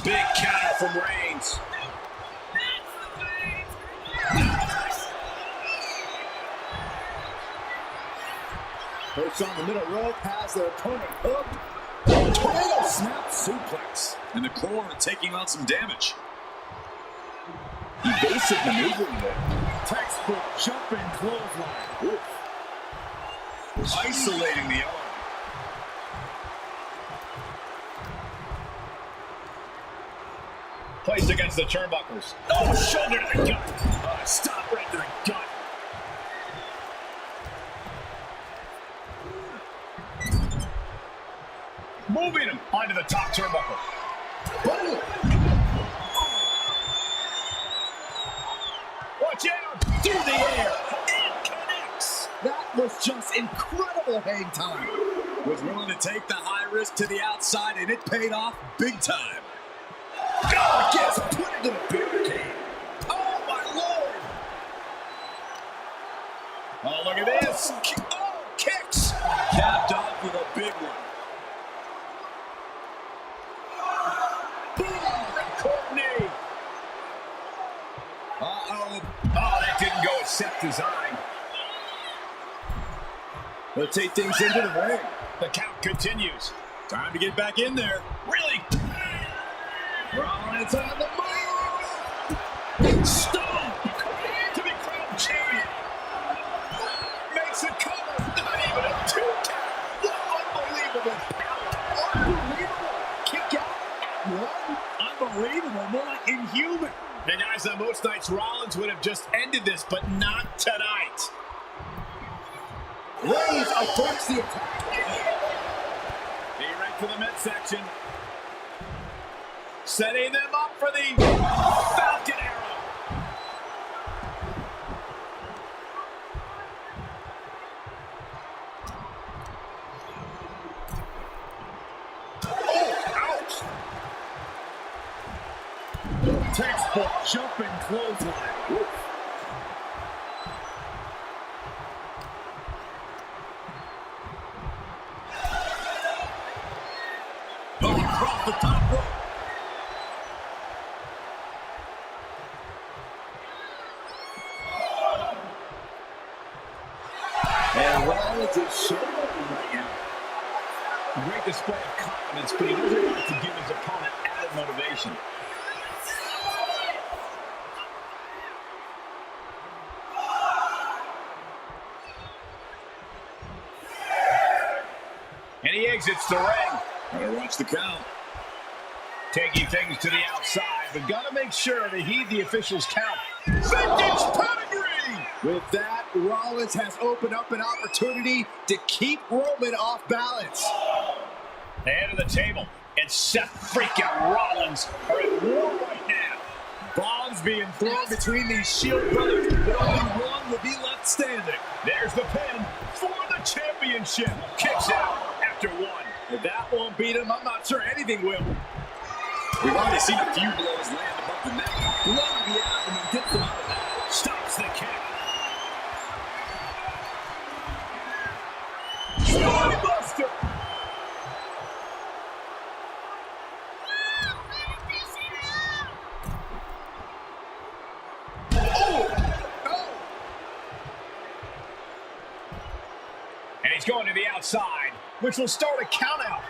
Big count. from Reigns. Perched on the middle rope, has their opponent hooked. Tornado snap suplex. And the corner taking on some damage. Evasive maneuvering there. Textbook jumping clothesline. Oof. Isolating the arm. Placed against the turnbuckles. Oh, shoulder to the gut. Stop right to the gut. Moving him onto the top turnbuckle. Boom. Watch out! Through the air. And connects. That was just incredible hang time. Was willing to take the high risk to the outside, and it paid off big time. God, gets put into the barricade. Oh, my Lord. Oh, look at this. Oh, kicks. Capped off with a big one. Courtney. Uh-oh. Oh, that didn't go as set designed. Let's take things into the ring. The count continues. Time to get back in there. Really? Rollins on the move. Big stomp. To be crowned champion. Makes a cover. Not even a 2 count. Unbelievable power. Unbelievable. Kick out at one. Unbelievable. More like inhuman. And guys, on most nights, Rollins would have just ended this, but not tonight. Reigns averts the attack. He right to the midsection. Setting them up for the Falcon Arrow. Oh, ouch. Textbook jumping clothesline. Oof. Oh, across the top rope. And Rollins is showing right now. Great display of confidence, but he doesn't want to give his opponent added motivation. And he exits the ring. Gotta watch the count. Taking things to the outside, but gotta make sure to heed the officials' count. Vintage pedigree! With that, Rollins has opened up an opportunity to keep Roman off balance. The head of the table and Seth freaking Rollins are at war right now. Bombs being thrown between these Shield brothers, but only one will be left standing. There's the pin for the championship. Kicks out after one. If that won't beat him, I'm not sure anything will. We've already seen a few blows land above the neck. Blow to the abdomen gets them out of that. Stops the kick. Spinebuster! And he's going to the outside, which will start a count out.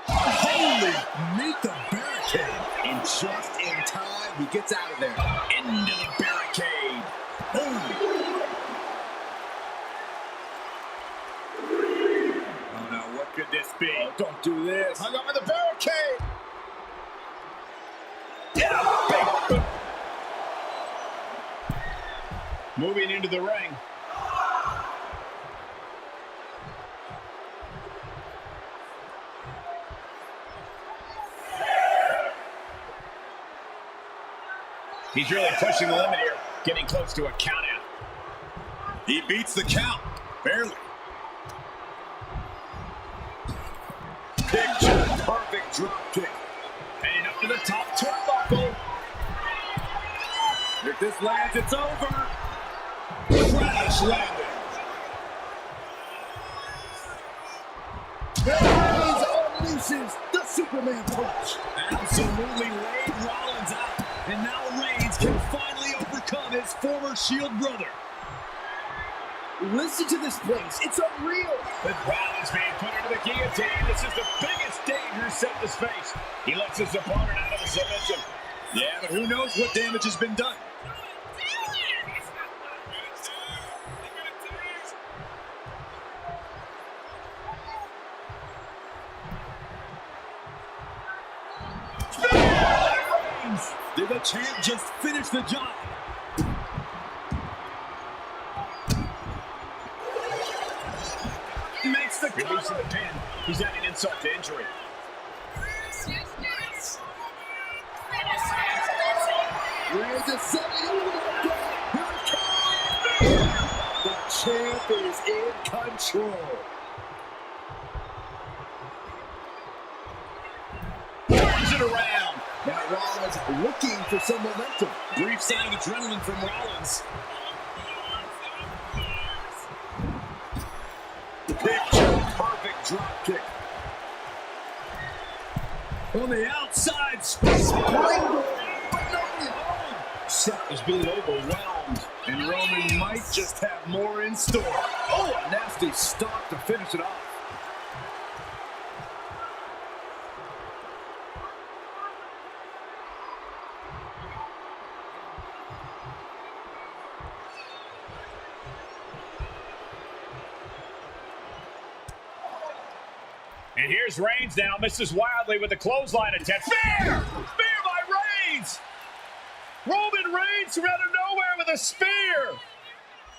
Holy, meet the barricade. And just in time, he gets out of there. Into the barricade. Boom. Oh no, what could this be? Oh, don't do this. Hung up in the barricade. Yeah, big. Moving into the ring. He's really pushing the limit here, getting close to a count out. He beats the count, barely. Picture perfect drop kick. Heading up to the top turnbuckle. If this lands, it's over. Crash landing. Reigns versus the Superman punch. Absolutely laid Rollins out. And now Reigns can finally overcome his former Shield brother. Listen to this place. It's unreal. With Rollins being put into the guillotine, this is the biggest danger set to face. He lets his opponent out of the submission. Yeah, but who knows what damage has been done. Did the champ just finish the job? Makes the release of the pin. He's adding insult to injury. Reigns is setting over the top. Here it comes. The champ is in control. Turns it around. Now Rollins looking for some momentum. Brief sign of adrenaline from Rollins. Picture perfect drop kick. On the outside, springboard. Seth is being overwhelmed, and Roman might just have more in store. Oh, a nasty stop to finish it off. And here's Reigns now, misses wildly with the clothesline attempt. Spear! Spear by Reigns! Roman Reigns from out of nowhere with a spear!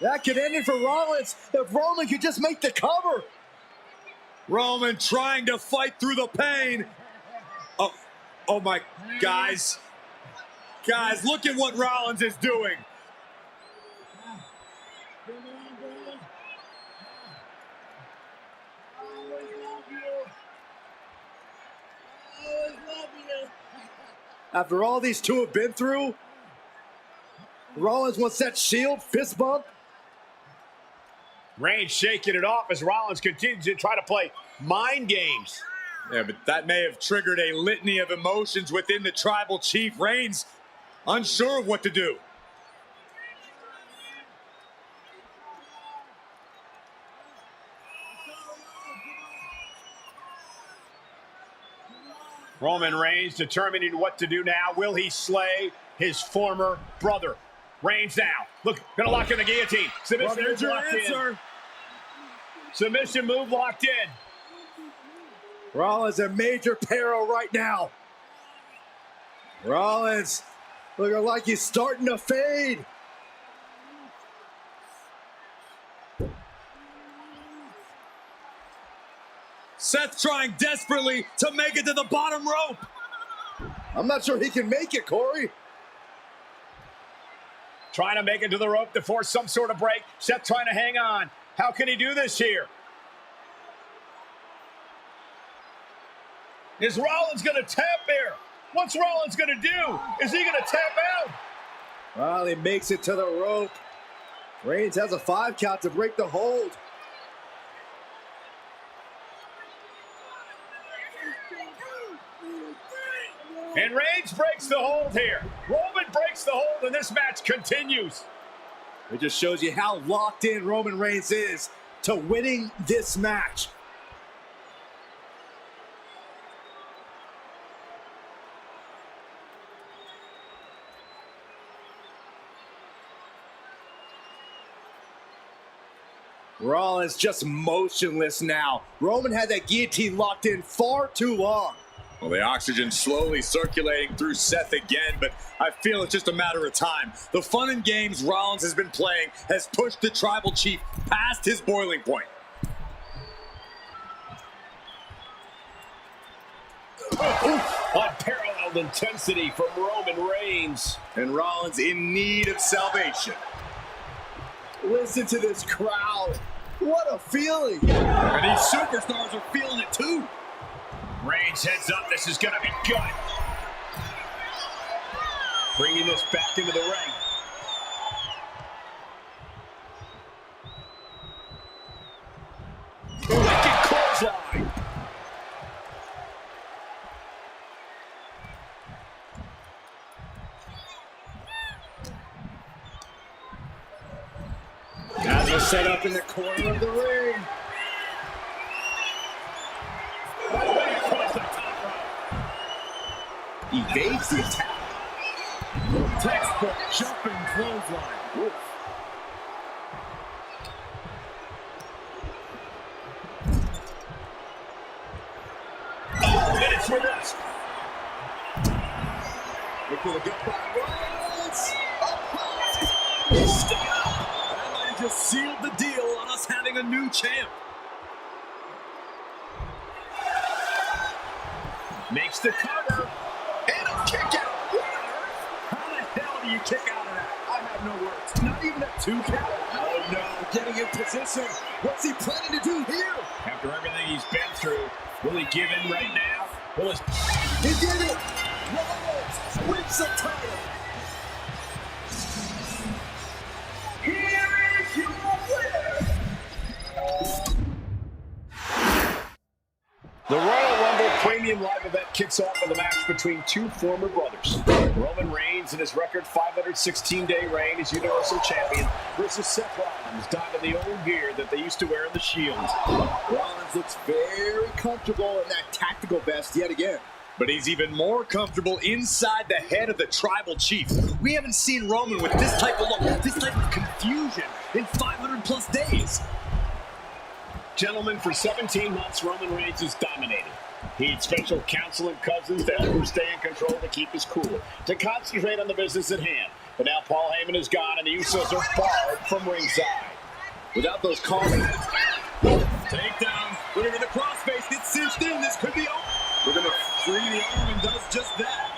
That could end it for Rollins if Roman could just make the cover. Roman trying to fight through the pain. Oh my, guys. Guys, look at what Rollins is doing. After all these two have been through, Rollins wants that Shield fist bump. Reigns shaking it off as Rollins continues to try to play mind games. Yeah, but that may have triggered a litany of emotions within the tribal chief. Reigns unsure of what to do. Roman Reigns determining what to do now. Will he slay his former brother? Reigns now. Look, gonna lock in the guillotine. Submission move locked in. Submission move locked in. Rollins in major peril right now. Rollins looking like he's starting to fade. Seth trying desperately to make it to the bottom rope. I'm not sure he can make it, Corey. Trying to make it to the rope to force some sort of break. Seth trying to hang on. How can he do this here? Is Rollins going to tap here? What's Rollins going to do? Is he going to tap out? Well, he makes it to the rope. Reigns has a 5 count to break the hold. And Reigns breaks the hold here. Roman breaks the hold, and this match continues. It just shows you how locked in Roman Reigns is to winning this match. Rollins just motionless now. Roman had that guillotine locked in far too long. Well, the oxygen's slowly circulating through Seth again, but I feel it's just a matter of time. The fun and games Rollins has been playing has pushed the tribal chief past his boiling point. Unparalleled intensity from Roman Reigns. And Rollins in need of salvation. Listen to this crowd. What a feeling. And these superstars are feeling it too. Reigns heads up. This is going to be good. Bringing this back into the ring. Wicked clothesline. Table set up in the corner of the ring. Evades the attack. Textbook jumping clothesline. Oof. Minutes with us. Look for the gut by Rollins. Up high. Stop. That might have just sealed the deal on us having a new champ. Makes the cover. And a kick out. How the hell do you kick out of that? I have no words. Not even a 2 count. Oh no, getting in position. What's he planning to do here? After everything he's been through, will he give in right now? Will his... He did it. Rollins wins the title. Here is your winner. The Royal Rumble Premium Live event kicks off with a match between two former brothers. Roman Reigns in his record 516-day reign as Universal Champion versus Seth Rollins donning the old gear that they used to wear in the Shield. Rollins looks very comfortable in that tactical vest yet again. But he's even more comfortable inside the head of the Tribal Chief. We haven't seen Roman with this type of look, this type of confusion in 500+ days. Gentlemen, for 17 months, Roman Reigns has dominated. He had special counsel and cousins to help him stay in control, to keep his cool, to concentrate on the business at hand. But now Paul Heyman is gone, and the Usos are barred from ringside. Without those calls, takedown. Looking at the crossface, gets cinched in. This could be over. We're going to free the arm and does just that.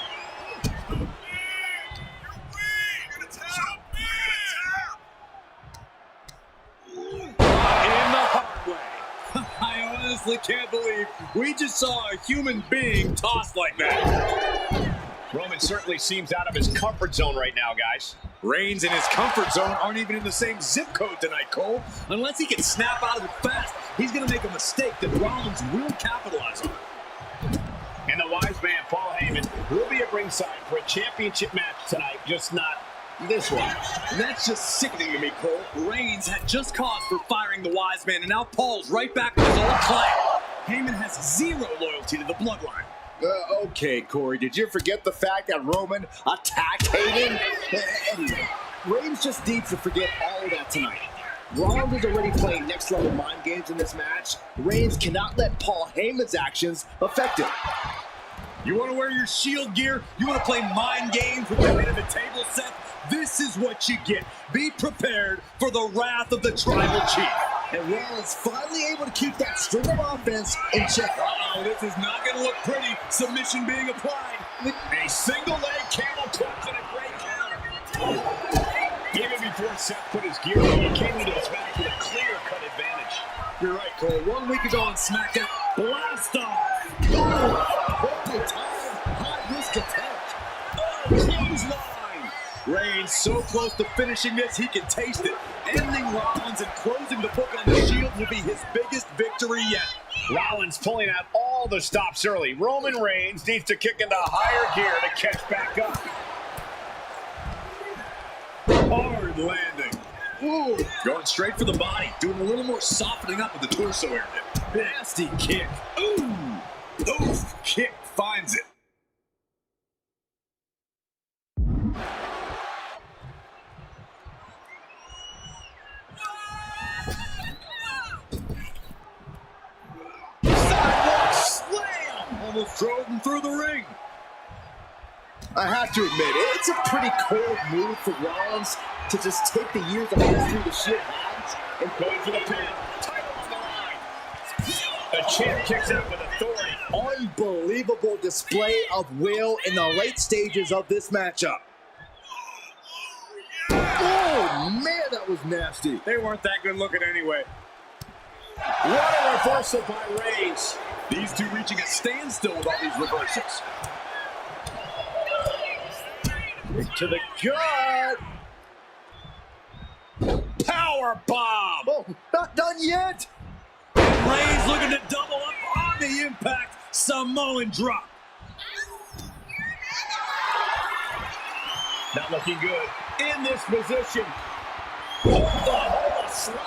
I honestly can't believe we just saw a human being tossed like that. Roman certainly seems out of his comfort zone right now, guys. Reigns and his comfort zone aren't even in the same zip code tonight, Cole. Unless he can snap out of it fast, he's going to make a mistake that Rollins will capitalize on. And the wise man, Paul Heyman, will be at ringside for a championship match tonight, just not this one. And that's just sickening to me, Cole. Reigns had just cause for firing the wise man, and now Paul's right back with his old clan. Heyman has zero loyalty to the bloodline. Okay, Corey, did you forget the fact that Roman attacked Heyman? Anyway, Reigns just needs to forget all of that tonight. Rollins is already playing next-level mind games in this match. Reigns cannot let Paul Heyman's actions affect him. You want to wear your Shield gear? You want to play mind games with the head of the table set? This is what you get. Be prepared for the wrath of the Tribal Chief. And Rollins finally able to keep that string of offense in check. Uh-oh, this is not going to look pretty. Submission being applied. A single leg camel clutch and a great counter. Even before Seth put his gear on, he came into this match with a clear-cut advantage. You're right, Cole. 1 week ago on SmackDown, blast off. Holy time, high-risk attack. Oh, clothesline. Reigns so close to finishing this, he can taste it. Ending Rollins and closing the book on the Shield will be his biggest victory yet. Rollins pulling out all the stops early. Roman Reigns needs to kick into higher gear to catch back up. Hard landing. Ooh, going straight for the body. Doing a little more softening up of the torso area. Nasty kick. Ooh. Oof. Kick finds it. Sidewalk slam. Almost drove him through the ring. I have to admit, it's a pretty cold move for Rollins to just take the years of history the Shield has and Going for the pin. Title on the line. The champ kicks out with authority. unbelievable display of will in the late stages of this matchup. Oh, man, that was nasty. They weren't that good looking anyway. What a reversal by Reigns. These two reaching a standstill with all these reversals. To the gut. Power bomb. Oh, not done yet. And Reigns looking to double up on the impact. Samoan drop. Not looking good in this position. Hold the slam.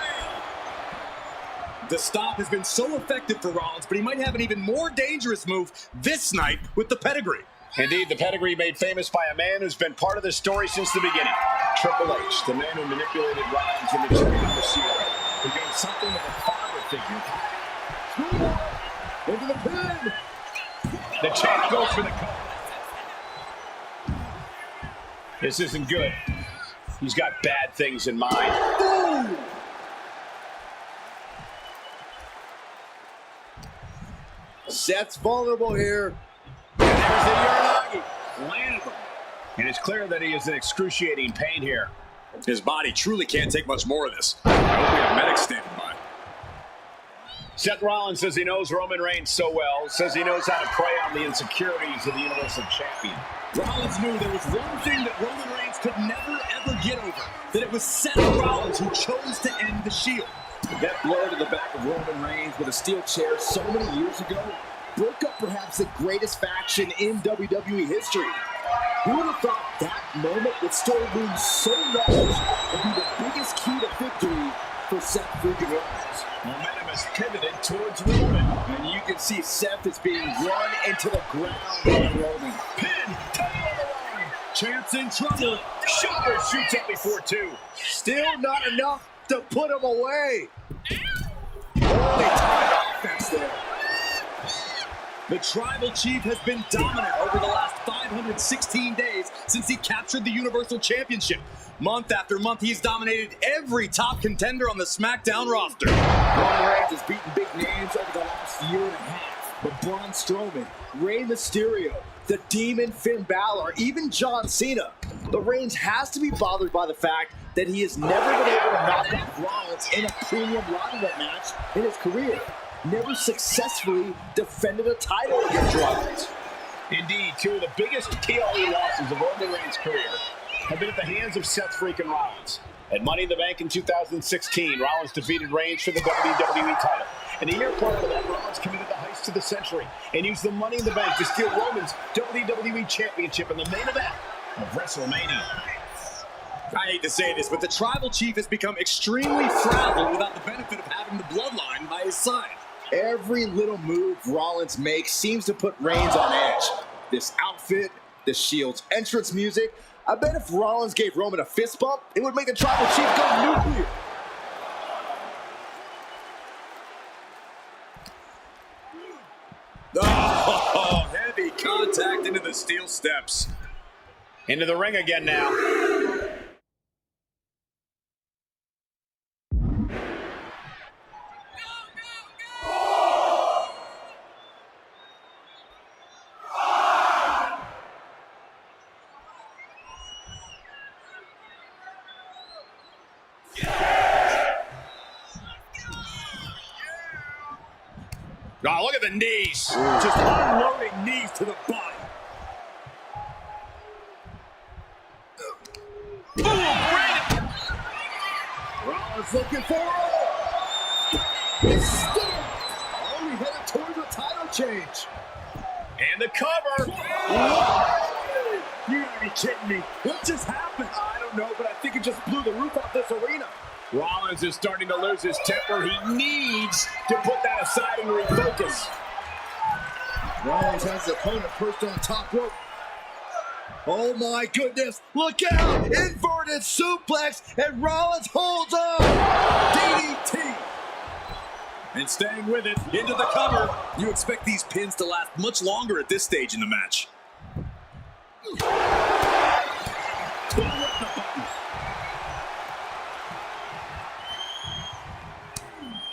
The stop has been so effective for Rollins, but he might have an even more dangerous move this night with the pedigree. Indeed, the pedigree made famous by a man who's been part of the story since the beginning. Triple H, the man who manipulated Rollins into turning on the Shield, became something of a father figure. Into the pin. The champ goes for the cover. This isn't good. He's got bad things in mind. Boom. Seth's vulnerable here. And there's the Uranagi. Landed him. And it's clear that he is in excruciating pain here. His body truly can't take much more of this. I hope we have medics standing by. Seth Rollins says he knows Roman Reigns so well, says he knows how to prey on the insecurities of the Universal Champion. Rollins knew there was one thing that Roman Reigns could never, ever get over. That it was Seth Rollins who chose to end the Shield. That blow to the back of Roman Reigns with a steel chair so many years ago broke up perhaps the greatest faction in WWE history. Who would have thought that moment would still loom so large and be the biggest key to victory for Seth freaking Rollins? Momentum has pivoted towards Roman. And you can see Seth is being run into the ground by Roman. Pin, title on the line. Champ's in trouble. Shoulder shoots up before two. Still not enough to put him away. Holy time offense there. The Tribal Chief has been dominant over the last 516 days since he captured the Universal Championship. Month after month, he's dominated every top contender on the SmackDown roster. Roman Reigns has beaten big names over the last year and a half. But Braun Strowman, Rey Mysterio, the Demon Finn Balor, even John Cena. The Reigns has to be bothered by the fact that he has never been able to knock off Rollins in a premium lightweight match in his career. Never successfully defended a title against Rollins. Indeed, two of the biggest PLE losses of Roman Reigns' career have been at the hands of Seth freaking Rollins. At Money in the Bank in 2016, Rollins defeated Reigns for the WWE title. And a year prior to that, Rollins committed the heist of the century and used the Money in the Bank to steal Roman's WWE Championship in the main event of WrestleMania. I hate to say this, but the Tribal Chief has become extremely frazzled without the benefit of having the bloodline by his side. Every little move Rollins makes seems to put Reigns on edge. This outfit, the Shield's entrance music. I bet if Rollins gave Roman a fist bump, it would make the Tribal Chief go nuclear. Oh, heavy contact into the steel steps. Into the ring again now. Oh, look at the knees. Just unloading knees to the body. Rollins looking for it. It's still only headed towards a title change. And the cover. You gotta be kidding me. What just happened? I don't know, but I think it just blew the roof off this arena. Rollins is starting to lose his temper. He needs to put that aside and refocus. Rollins has his opponent perched on the top rope. Oh my goodness, look out! Inverted suplex, and Rollins holds on! DDT! And staying with it, into the cover. You expect these pins to last much longer at this stage in the match.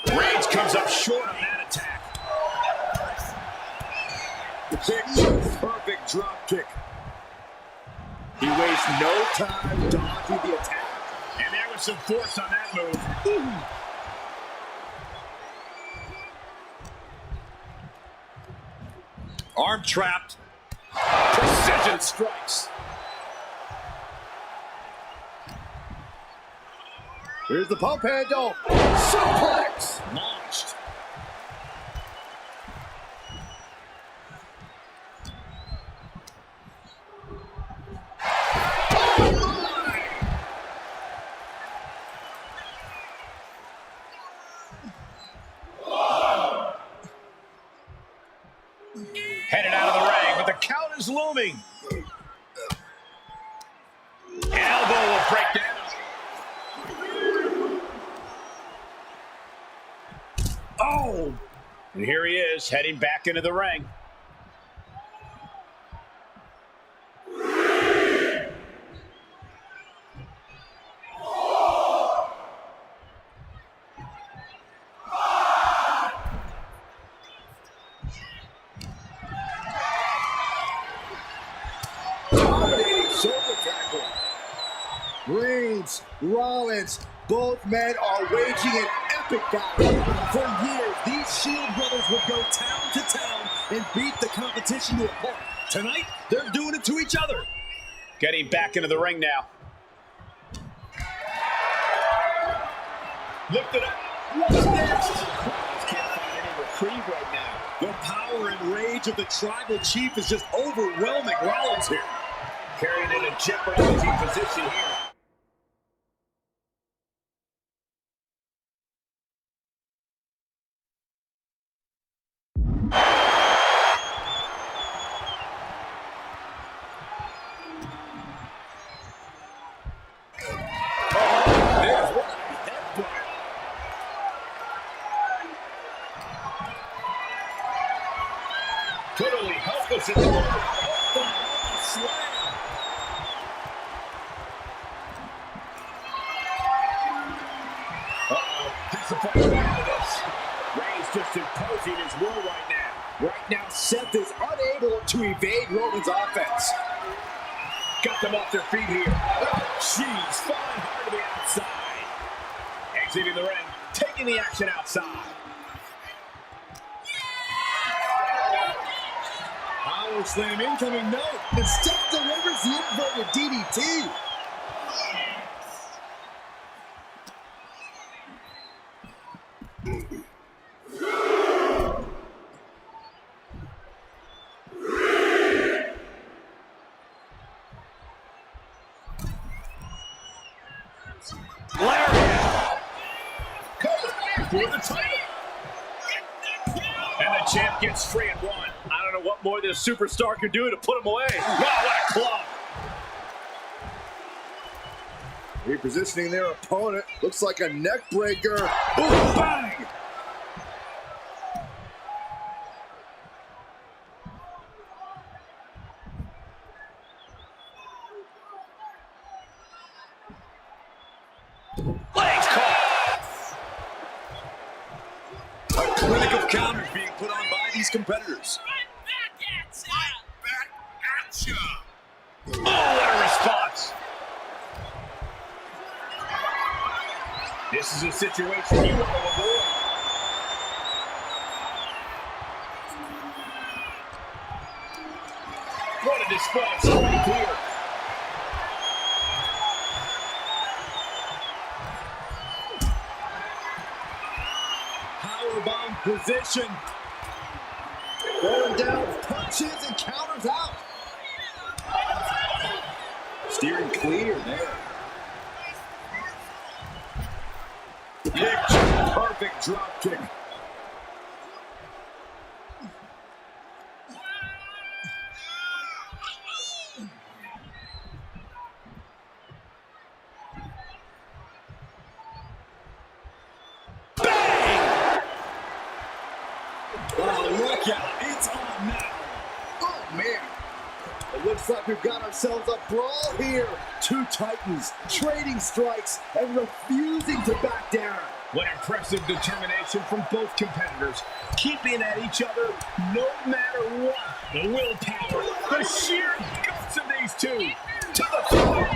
Reigns comes up short on that attack. The perfect drop kick. He wastes no time dodging the attack. And there was some force on that move. Arm trapped. Precision strikes. Here's the pump handle. Suplex. Launched. is looming. Elbow will break down. Oh! And here he is, heading back into the ring. Dominating shoulder tackle. Reigns, Rollins, both men are waging an epic battle. For years, these Shield brothers would go town to town and beat the competition to a pulp. Tonight, they're doing it to each other. Getting back into the ring now. Lift it up. What's next? Can't find any reprieve right now. The power and rage of the tribal chief is just overwhelming Rollins here. Carried in a jeopardizing position here. Totally helpless in the world. Disappointed out of this. Reigns just imposing his will right now. Right now, Seth is unable to evade Roman's offense. Got them off their feet here. Oh, jeez, falling hard to the outside. Exiting the ring, taking the action outside. Power slam incoming, no. And Steph delivers the inverted DDT. For the title. And the champ gets free and one. I don't know what more this superstar could do to put him away. Wow, what a club. Repositioning their opponent. Looks like a neck breaker. Boom, bang! Legs caught. Clinic of counters being put on by these competitors. Oh, what a response. This is a situation you want to avoid. What a display of strength here. Powerbomb position. Going down, punches and counters out. Steering clear there. Perfect drop kick. Oh, look out. It's on now. Oh, man. It looks like we've got ourselves a brawl here. Two titans trading strikes and refusing to back down. What impressive determination from both competitors, keeping at each other no matter what. The willpower, the sheer guts of these two. To the floor.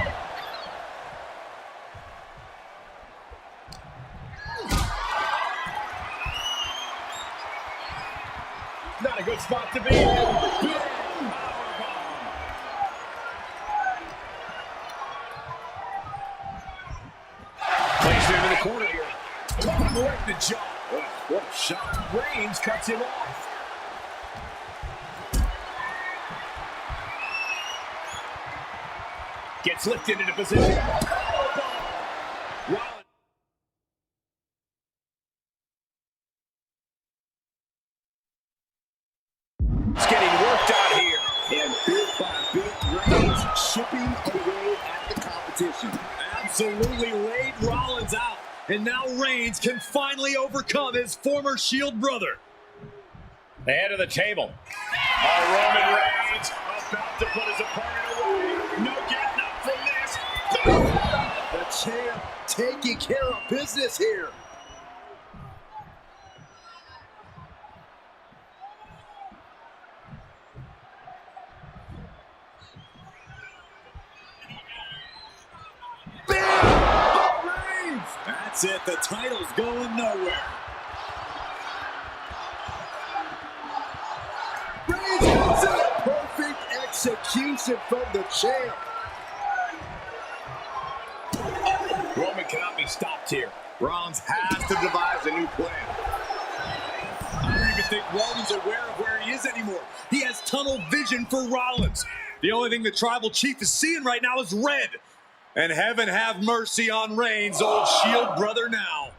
Not a good spot to be in. Placed him in the corner here. Right the jaw. What a shot. Reigns cuts him off. Gets lifted into position. Rollins. It's getting worked out here. And big effectively laid Rollins out. And now Reigns can finally overcome his former Shield brother. The head of the table. Roman Reigns about to put his opponent away. No getting up from this. The champ taking care of business here. That's it. The title's going nowhere. Reigns gets it. Perfect execution from the champ. Roman cannot be stopped here. Rollins has to devise a new plan. I don't even think Roman's aware of where he is anymore. He has tunnel vision for Rollins. The only thing the Tribal Chief is seeing right now is red. And heaven have mercy on Reigns, old Shield brother now.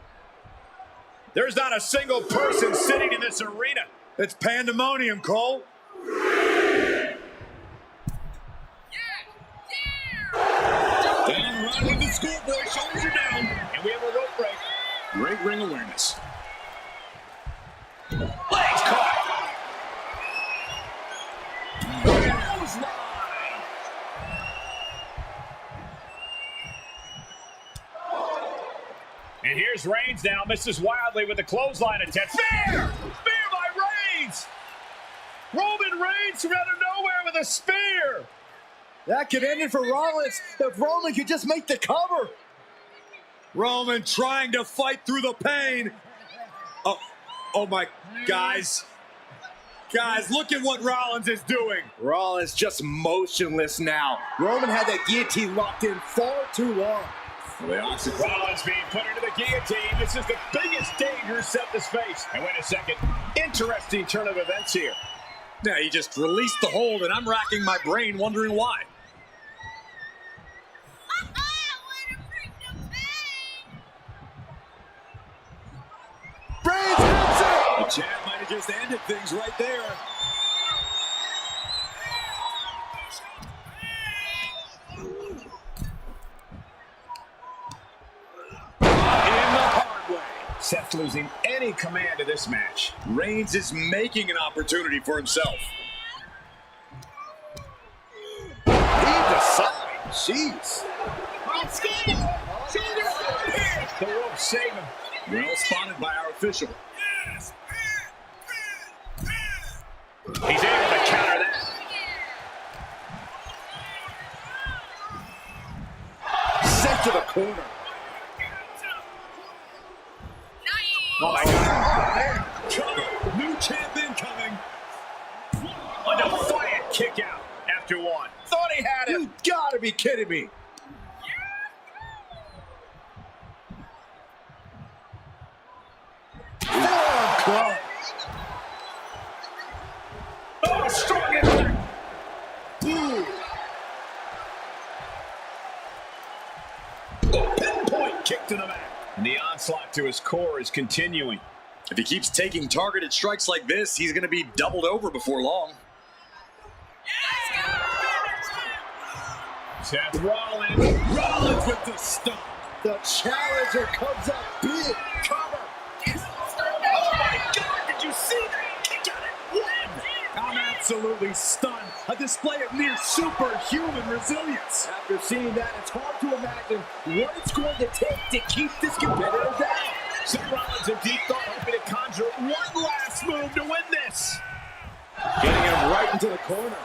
There's not a single person sitting in this arena. It's pandemonium, Cole. Down run with the schoolboy, shoulders are down. And we have a rope break. Great ring awareness. Legs caught. And here's Reigns now, misses wildly with the clothesline attempt. Spear! Spear by Reigns! Roman Reigns from out of nowhere with a spear! That could end it for Rollins if Roman could just make the cover. Roman trying to fight through the pain. Oh my, guys. Guys, look at what Rollins is doing. Rollins just motionless now. Roman had that guillotine locked in far too long. Rollins being put into the guillotine. This is the biggest danger set this face. And wait a second. Interesting turn of events here. Yeah, he just released the hold, and I'm racking my brain wondering why. Reigns gets it! The champ might have just ended things right there. Seth losing any command of this match. Reigns is making an opportunity for himself. He decides. Jeez. The rope saved him. Well spotted by our official. He's able to counter that. Sent to the corner. Oh my God. Cover. New champion coming. A defiant kick out after one. Thought he had it. You gotta be kidding me. Oh, strong impact. Boom. A pinpoint kick to the back. And the onslaught to his core is continuing. If he keeps taking targeted strikes like this, he's going to be doubled over before long. Seth Rollins. Rollins with the stomp. The challenger comes up big. Cover. Oh my God, did you see that? Kick out at one. I'm absolutely stunned. A display of near superhuman resilience. After seeing that, it's hard to imagine what it's going to take to keep this competitor down. Seth Rollins in deep thought, hoping to conjure one last move to win this. Getting him right into the corner.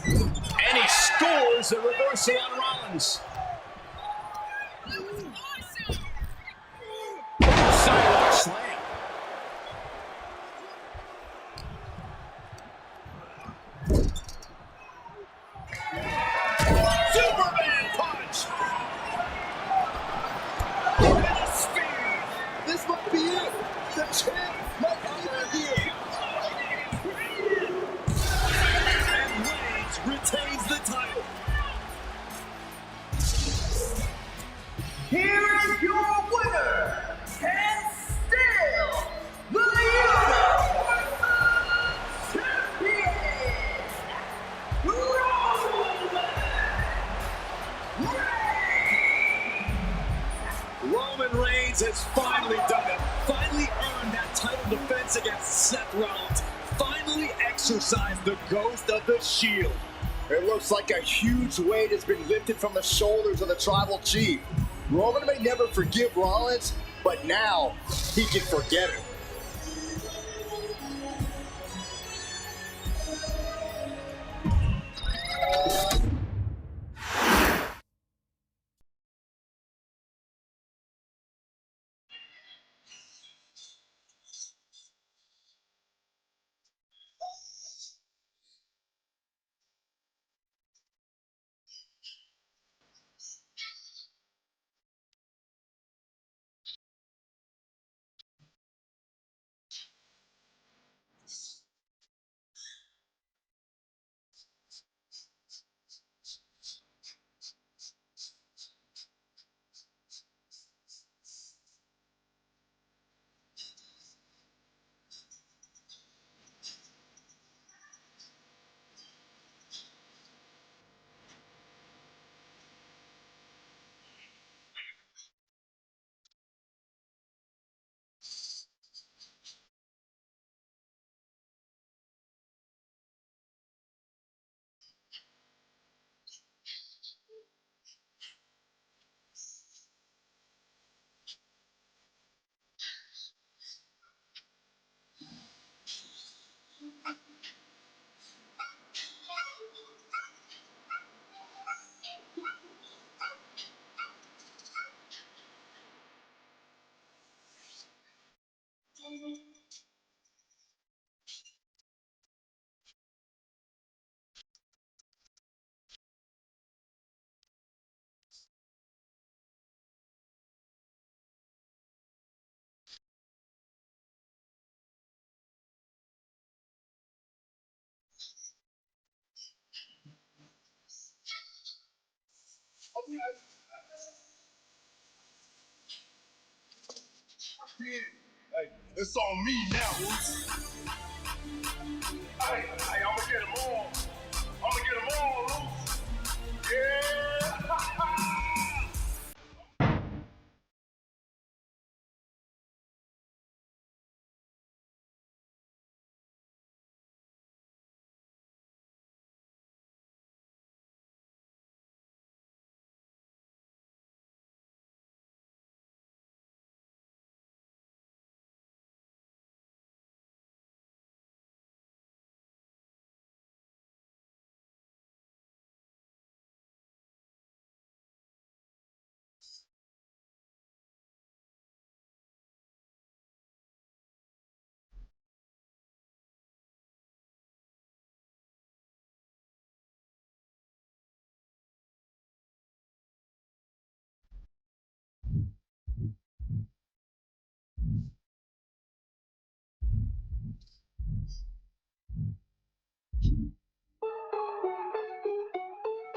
And he scores a reversal on Rollins. Sidewalk slam. Superman punch. And a spear. This might be it. The champ might have it here. And Reigns retains the title. Here is your winner, and still the Universal Champion, Roman Reigns. Reigns has finally done it. Finally earned that title defense against Seth Rollins. Finally exercised the ghost of the Shield. It looks like a huge weight has been lifted from the shoulders of the Tribal Chief. Roman may never forgive Rollins, but now he can forget it. Hey, it's on me now. Hey, I'm gonna get them all. I'm gonna get them all.